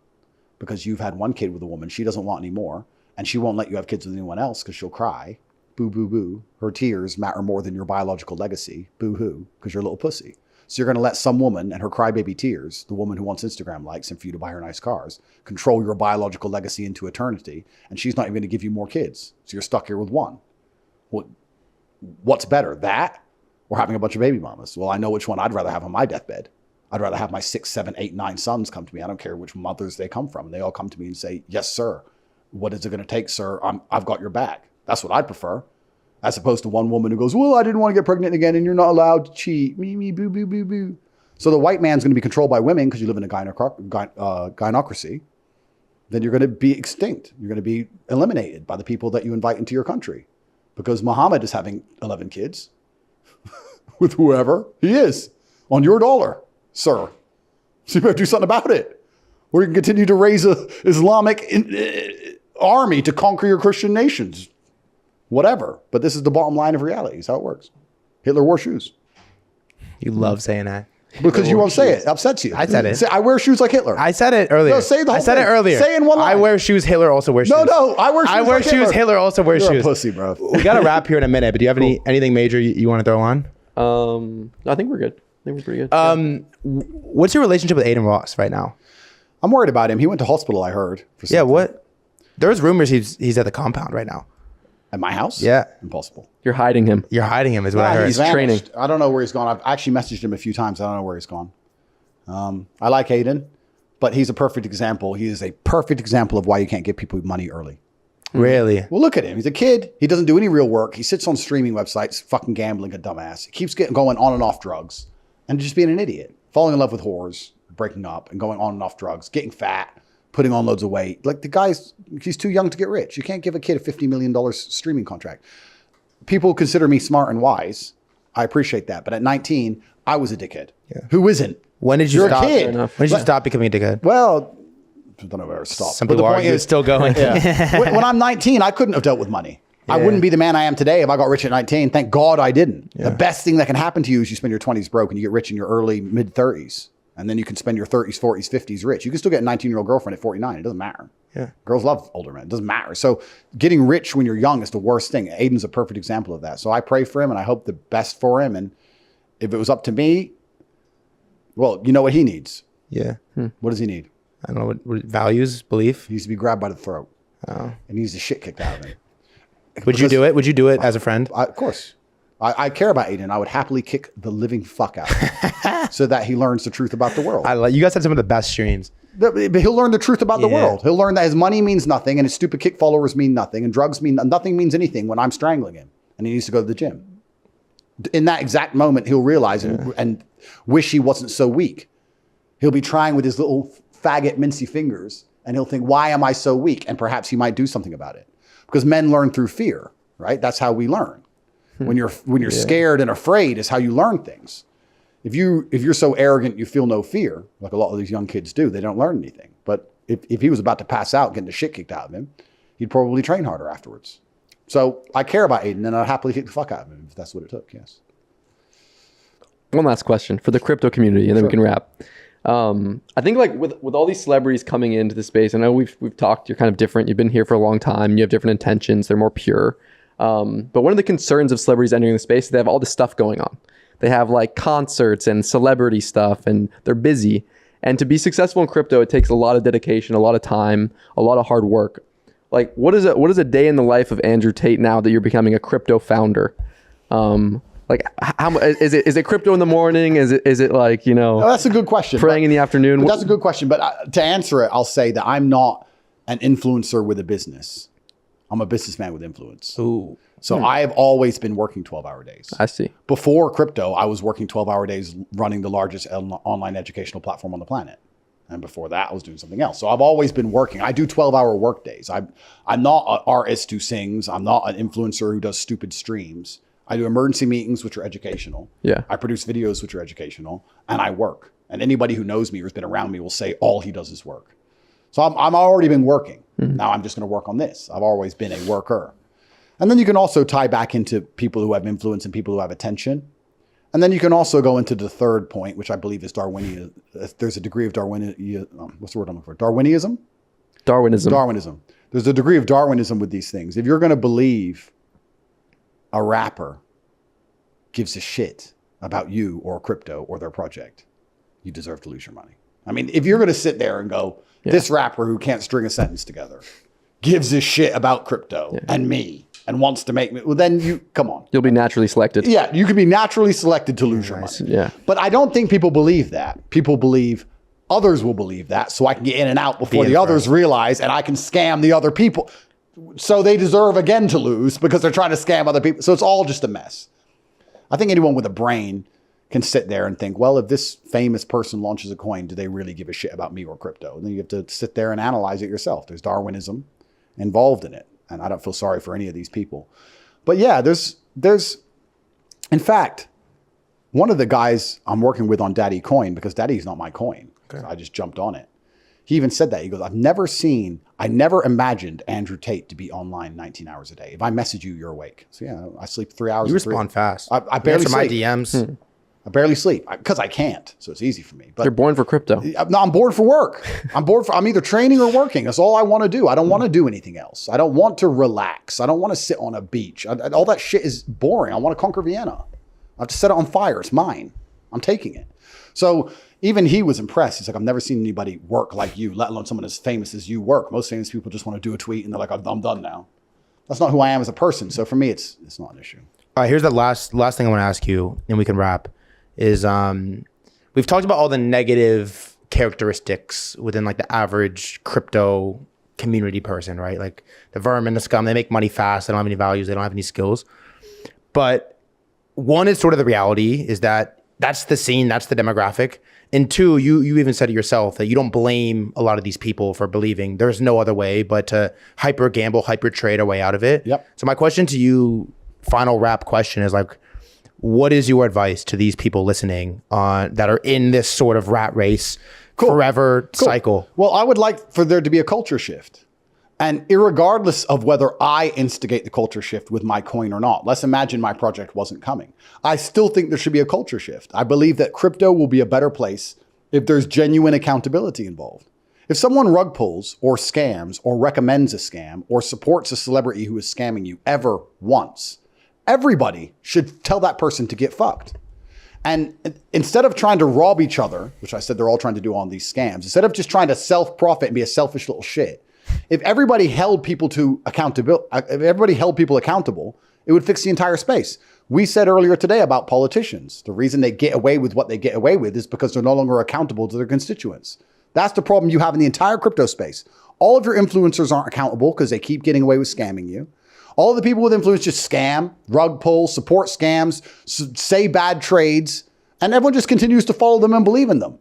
because you've had one kid with a woman. She doesn't want any more, and she won't let you have kids with anyone else because she'll cry. Boo, boo, boo. Her tears matter more than your biological legacy. Boo hoo, because you're a little pussy. So you're going to let some woman and her crybaby tears, the woman who wants Instagram likes and for you to buy her nice cars, control your biological legacy into eternity. And she's not even going to give you more kids. So you're stuck here with one. Well, what's better, that or having a bunch of baby mamas? Well, I know which one I'd rather have on my deathbed. I'd rather have my 6, 7, 8, 9 sons come to me. I don't care which mothers they come from. They all come to me and say, yes, sir. What is it going to take, sir? I've got your back. That's what I'd prefer. As opposed to one woman who goes, well, I didn't want to get pregnant again, and you're not allowed to cheat. Me, boo, boo, boo, boo. So the white man's going to be controlled by women because you live in a gynocracy. Then you're going to be extinct. You're going to be eliminated by the people that you invite into your country. Because Muhammad is having 11 kids with whoever he is on your dollar, sir. So you better do something about it. Or you can continue to raise an Islamic army to conquer your Christian nations. Whatever. But this is the bottom line of reality. It's how it works. Hitler wore shoes. You love saying that. Because you won't say it. It upsets you. I said it. Say, I wear shoes like Hitler. I said it earlier. No, say the whole I said thing. it earlier. Say it in one line. I wear shoes. Hitler also wears shoes. No. I wear shoes. I wear like shoes. Hitler. Hitler also wears You're shoes. a pussy, bro. We got to wrap here in a minute, but do you have anything major you want to throw on? I think we're good. I think we're pretty good. What's your relationship with Aiden Ross right now? I'm worried about him. He went to hospital, I heard. For Yeah, something. what? There's rumors he's at the compound right now. At my house? Yeah. Impossible. You're hiding him. You're hiding him is what I heard. He's training. vanished. I don't know where he's gone. I've actually messaged him a few times. I don't know where he's gone. I like Aiden, but he's a perfect example. He is a perfect example of why you can't give people money early. Really? Well, look at him. He's a kid. He doesn't do any real work. He sits on streaming websites, fucking gambling, a dumbass. He keeps going on and off drugs and just being an idiot. Falling in love with whores, breaking up and going on and off drugs, getting fat, putting on loads of weight. Like he's too young to get rich. You can't give a kid a $50 million streaming contract. People consider me smart and wise. I appreciate that. But at 19, I was a dickhead. Yeah. Who isn't? When did you You're stop? a kid. When did you stop becoming a dickhead? Well, I don't know where to stop. Some people argue it's still going. Yeah. when I'm 19, I couldn't have dealt with money. Yeah. I wouldn't be the man I am today if I got rich at 19. Thank God I didn't. Yeah. The best thing that can happen to you is you spend your 20s broke and you get rich in your early mid 30s. And then you can spend your 30s, 40s, 50s rich. You can still get a 19-year-old girlfriend at 49. It doesn't matter. Yeah. Girls love older men. It doesn't matter. So getting rich when you're young is the worst thing. Aiden's a perfect example of that. So I pray for him and I hope the best for him. And if it was up to me, well, you know what he needs. Yeah. What does he need? I don't know what values, belief. He needs to be grabbed by the throat. Oh. And he needs the shit kicked out of him. Would you do it? Would you do it as a friend? Of course. I care about Aiden. I would happily kick the living fuck out of him so that he learns the truth about the world. You guys had some of the best streams. But he'll learn the truth about the world. He'll learn that his money means nothing and his stupid kick followers mean nothing and drugs mean nothing means anything when I'm strangling him and he needs to go to the gym. In that exact moment, he'll realize and wish he wasn't so weak. He'll be trying with his little faggot mincy fingers and he'll think, why am I so weak? And perhaps he might do something about it. Because men learn through fear, right? That's how we learn. When you're scared and afraid is how you learn things. If you're so arrogant you feel no fear, like a lot of these young kids do, they don't learn anything. But if he was about to pass out, getting the shit kicked out of him, he'd probably train harder afterwards. So I care about Aiden and I'd happily kick the fuck out of him if that's what it took, yes. One last question for the crypto community and then we can wrap. I think like with all these celebrities coming into the space, I know we've talked, you're kind of different. You've been here for a long time. You have different intentions. They're more pure. But one of the concerns of celebrities entering the space is they have all this stuff going on. They have like concerts and celebrity stuff and they're busy. And to be successful in crypto, it takes a lot of dedication, a lot of time, a lot of hard work. Like what is a day in the life of Andrew Tate now that you're becoming a crypto founder? Like how is it crypto in the morning? Is it like, No, that's a good question. Praying in the afternoon? That's a good question. But to answer it, I'll say that I'm not an influencer with a business. I'm a businessman with influence. Ooh. So I have always been working 12-hour days. I see. Before crypto, I was working 12-hour days running the largest online educational platform on the planet. And before that, I was doing something else. So I've always been working. I do 12-hour work days. I'm not an artist who sings. I'm not an influencer who does stupid streams. I do emergency meetings, which are educational. Yeah. I produce videos, which are educational. And I work. And anybody who knows me or has been around me will say all he does is work. So I'm already been working. Now I'm just going to work on this. I've always been a worker. And then you can also tie back into people who have influence and people who have attention. And then you can also go into the third point, which I believe is Darwinian. There's a degree of what's the word I'm looking for? Darwinism? Darwinism. There's a degree of Darwinism with these things. If you're going to believe a rapper gives a shit about you or crypto or their project, you deserve to lose your money. I mean, if you're going to sit there and go, this rapper who can't string a sentence together gives a shit about crypto and me and wants to make me, well, then come on. You'll be naturally selected. Yeah, you could be naturally selected to lose your money. Yeah. But I don't think people believe that. People believe others will believe that, so I can get in and out before the others realize, and I can scam the other people. So they deserve again to lose because they're trying to scam other people. So it's all just a mess. I think anyone with a brain can sit there and think, well, if this famous person launches a coin, do they really give a shit about me or crypto? And then you have to sit there and analyze it yourself. There's Darwinism involved in it. And I don't feel sorry for any of these people. But yeah, there's in fact, one of the guys I'm working with on Daddy Coin, because Daddy's not my coin. Okay. I just jumped on it. He even said that. He goes, I never imagined Andrew Tate to be online 19 hours a day. If I message you, you're awake. So yeah, I sleep 3 hours. You respond fast. I barely sleep. My DMs. I barely sleep because I can't. So it's easy for me. But you're born for crypto. No, I'm bored for work. I'm either training or working. That's all I want to do. I don't want to do anything else. I don't want to relax. I don't want to sit on a beach. All that shit is boring. I want to conquer Vienna. I have to set it on fire. It's mine. I'm taking it. So even he was impressed. He's like, I've never seen anybody work like you, let alone someone as famous as you work. Most famous people just want to do a tweet and they're like, I'm done now. That's not who I am as a person. So for me, it's not an issue. All right, here's the last thing I want to ask you, and we can wrap. Is we've talked about all the negative characteristics within like the average crypto community person, right? Like the vermin, the scum, they make money fast. They don't have any values. They don't have any skills. But one is sort of the reality is that that's the scene, that's the demographic. And two, you even said it yourself that you don't blame a lot of these people for believing there's no other way but to hyper gamble, hyper trade our way out of it. Yep. So my question to you, final wrap question is like, what is your advice to these people listening that are in this sort of rat race forever cycle? Well, I would like for there to be a culture shift. And irregardless of whether I instigate the culture shift with my coin or not, let's imagine my project wasn't coming. I still think there should be a culture shift. I believe that crypto will be a better place if there's genuine accountability involved. If someone rug pulls or scams or recommends a scam or supports a celebrity who is scamming you ever once, everybody should tell that person to get fucked. And instead of trying to rob each other, which I said they're all trying to do on these scams, instead of just trying to self-profit and be a selfish little shit, if everybody held people accountable, it would fix the entire space. We said earlier today about politicians. The reason they get away with what they get away with is because they're no longer accountable to their constituents. That's the problem you have in the entire crypto space. All of your influencers aren't accountable because they keep getting away with scamming you. All of the people with influence just scam, rug pull, support scams, say bad trades, and everyone just continues to follow them and believe in them.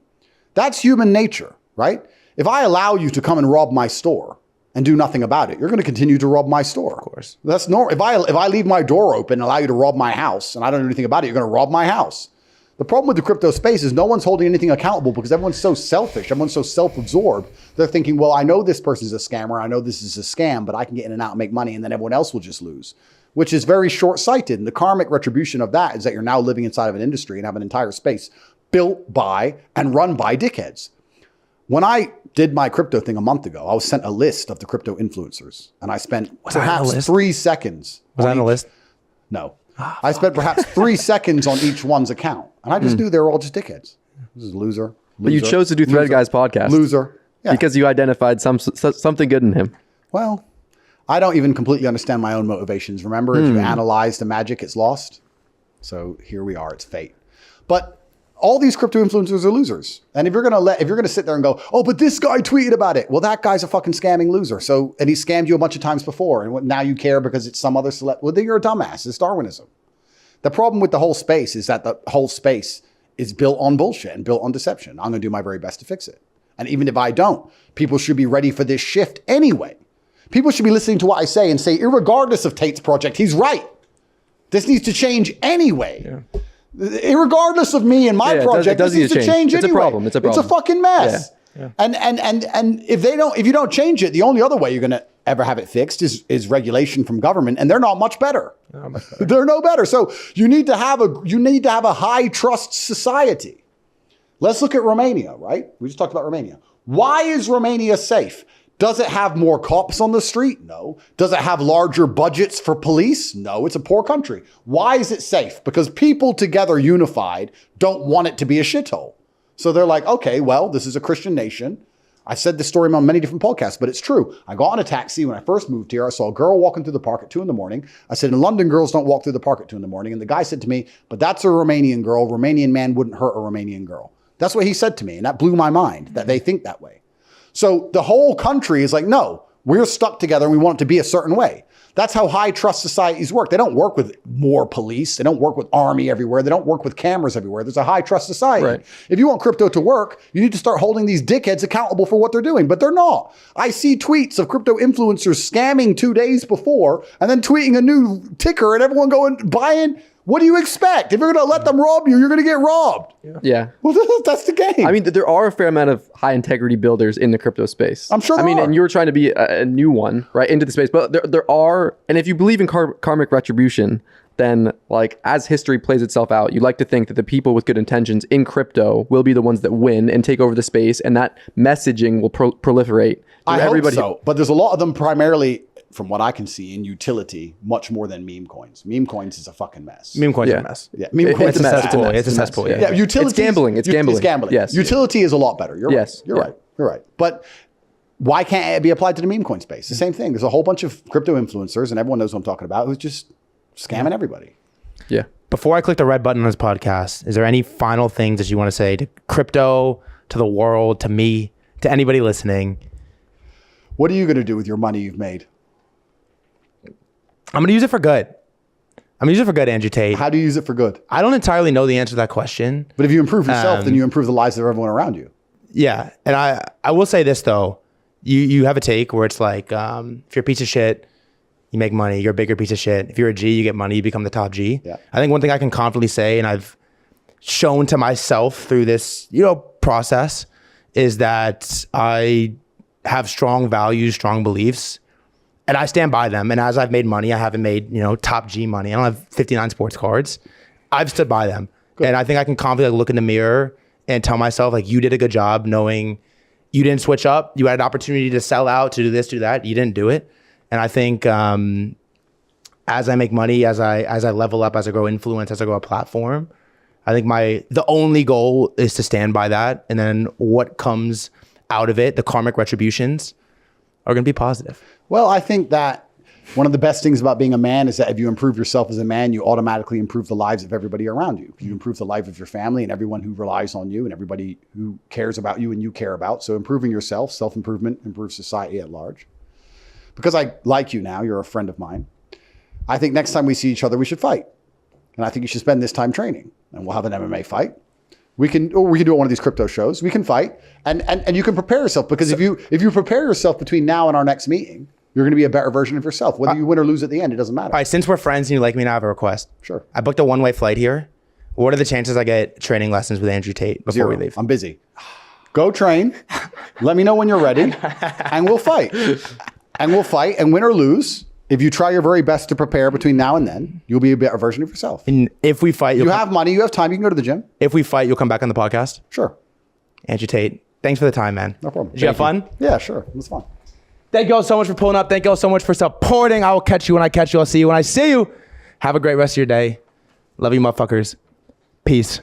That's human nature, right? If I allow you to come and rob my store and do nothing about it, you're going to continue to rob my store. Of course. That's normal. If I leave my door open and allow you to rob my house and I don't do anything about it, you're going to rob my house. The problem with the crypto space is no one's holding anything accountable because everyone's so selfish. Everyone's so self-absorbed. They're thinking, well, I know this person's a scammer. I know this is a scam, but I can get in and out and make money and then everyone else will just lose, which is very short-sighted. And the karmic retribution of that is that you're now living inside of an industry and have an entire space built by and run by dickheads. When I did my crypto thing a month ago, I was sent a list of the crypto influencers and I spent perhaps 3 seconds. Was that on the list? No. I spent perhaps 3 seconds on each one's account. And I just knew they were all just dickheads. This is a loser. But you chose to do Thread Guys podcast. Loser. Yeah. Because you identified something good in him. Well, I don't even completely understand my own motivations. Remember, if you analyze the magic, it's lost. So here we are. It's fate. But all these crypto influencers are losers. And if you're gonna sit there and go, oh, but this guy tweeted about it. Well, that guy's a fucking scamming loser. So, and he scammed you a bunch of times before. And now you care because it's some other well, then you're a dumbass. It's Darwinism. The problem with the whole space is that the whole space is built on bullshit and built on deception. I'm gonna do my very best to fix it. And even if I don't, people should be ready for this shift anyway. People should be listening to what I say and say, irregardless of Tate's project, he's right. This needs to change anyway. Yeah. Irregardless of me and my project, this needs to change anyway. It's a problem. It's a problem. It's a fucking mess. And if you don't change it, the only other way you're going to ever have it fixed is regulation from government, and they're not much better. They're no better. So you need to have a high trust society. Let's look at Romania, right? We just talked about Romania. Why is Romania safe? Does it have more cops on the street? No. Does it have larger budgets for police? No, it's a poor country. Why is it safe? Because people together unified don't want it to be a shithole. So they're like, okay, well, this is a Christian nation. I said this story on many different podcasts, but it's true. I got on a taxi when I first moved here. I saw a girl walking through the park at 2 a.m. I said, in London, girls don't walk through the park at 2 a.m. And the guy said to me, but that's a Romanian girl. Romanian man wouldn't hurt a Romanian girl. That's what he said to me. And that blew my mind that they think that way. So the whole country is like, no, we're stuck together and we want it to be a certain way. That's how high trust societies work. They don't work with more police. They don't work with army everywhere. They don't work with cameras everywhere. There's a high trust society. Right. If you want crypto to work, you need to start holding these dickheads accountable for what they're doing, but they're not. I see tweets of crypto influencers scamming 2 days before and then tweeting a new ticker and everyone going buying. What do you expect? If you're going to let them rob you, you're going to get robbed. Yeah. Well, that's the game. I mean, there are a fair amount of high integrity builders in the crypto space. I'm sure I mean, there are. and you're trying to be a new one, right, into the space. But there are, and if you believe in karmic retribution, then like as history plays itself out, you like to think that the people with good intentions in crypto will be the ones that win and take over the space, and that messaging will proliferate. I hope so. But there's a lot of them primarily, from what I can see, in utility, much more than meme coins. Meme coins is a fucking mess. Meme coins are a mess. Yeah, meme coins It's a mess. It's a cesspool. Yeah, utility. It's gambling. It's gambling. It's gambling. Yes. Utility is a lot better. You're Yes. right. You're right. You're right. But why can't it be applied to the meme coin space? The same thing. There's a whole bunch of crypto influencers, and everyone knows what I'm talking about, who's just scamming everybody. Yeah. Before I click the red button on this podcast, is there any final things that you want to say to crypto, to the world, to me, to anybody listening? What are you going to do with your money you've made? I'm going to use it for good. I'm going to use it for good, Andrew Tate. How do you use it for good? I don't entirely know the answer to that question. But if you improve yourself, then you improve the lives of everyone around you. Yeah. And I will say this, though. You have a take where it's like, if you're a piece of shit, you make money. You're a bigger piece of shit. If you're a G, you get money. You become the top G. Yeah. I think one thing I can confidently say, and I've shown to myself through this, process, is that I have strong values, strong beliefs, and I stand by them. And as I've made money, I haven't made, top G money. I don't have 59 sports cards. I've stood by them. Good. And I think I can confidently look in the mirror and tell myself, like, you did a good job knowing you didn't switch up. You had an opportunity to sell out, to do this, do that. You didn't do it. And I think as I make money, as I level up, as I grow influence, as I grow a platform, I think the only goal is to stand by that. And then what comes out of it, the karmic retributions, are going to be positive. Well, I think that one of the best things about being a man is that if you improve yourself as a man, you automatically improve the lives of everybody around you. You improve the life of your family and everyone who relies on you and everybody who cares about you and you care about. So improving yourself, self-improvement, improves society at large. Because I like you now, you're a friend of mine. I think next time we see each other, we should fight. And I think you should spend this time training. And we'll have an MMA fight. We can do it one of these crypto shows. We can fight. And you can prepare yourself, because if you prepare yourself between now and our next meeting, you're going to be a better version of yourself. Whether you win or lose at the end, it doesn't matter. All right, since we're friends and you like me, now I have a request. Sure. I booked a one-way flight here. What are the chances I get training lessons with Andrew Tate before we leave? I'm busy. Go train. Let me know when you're ready, and we'll fight. And we'll fight, and win or lose. If you try your very best to prepare between now and then, you'll be a better version of yourself. And if we fight, you have money, you have time, you can go to the gym. If we fight, you'll come back on the podcast? Sure. Andrew Tate, thanks for the time, man. No problem. Did you have fun? Yeah, sure. It was fun. Thank you all so much for pulling up. Thank you all so much for supporting. I will catch you when I catch you. I'll see you when I see you. Have a great rest of your day. Love you, motherfuckers. Peace.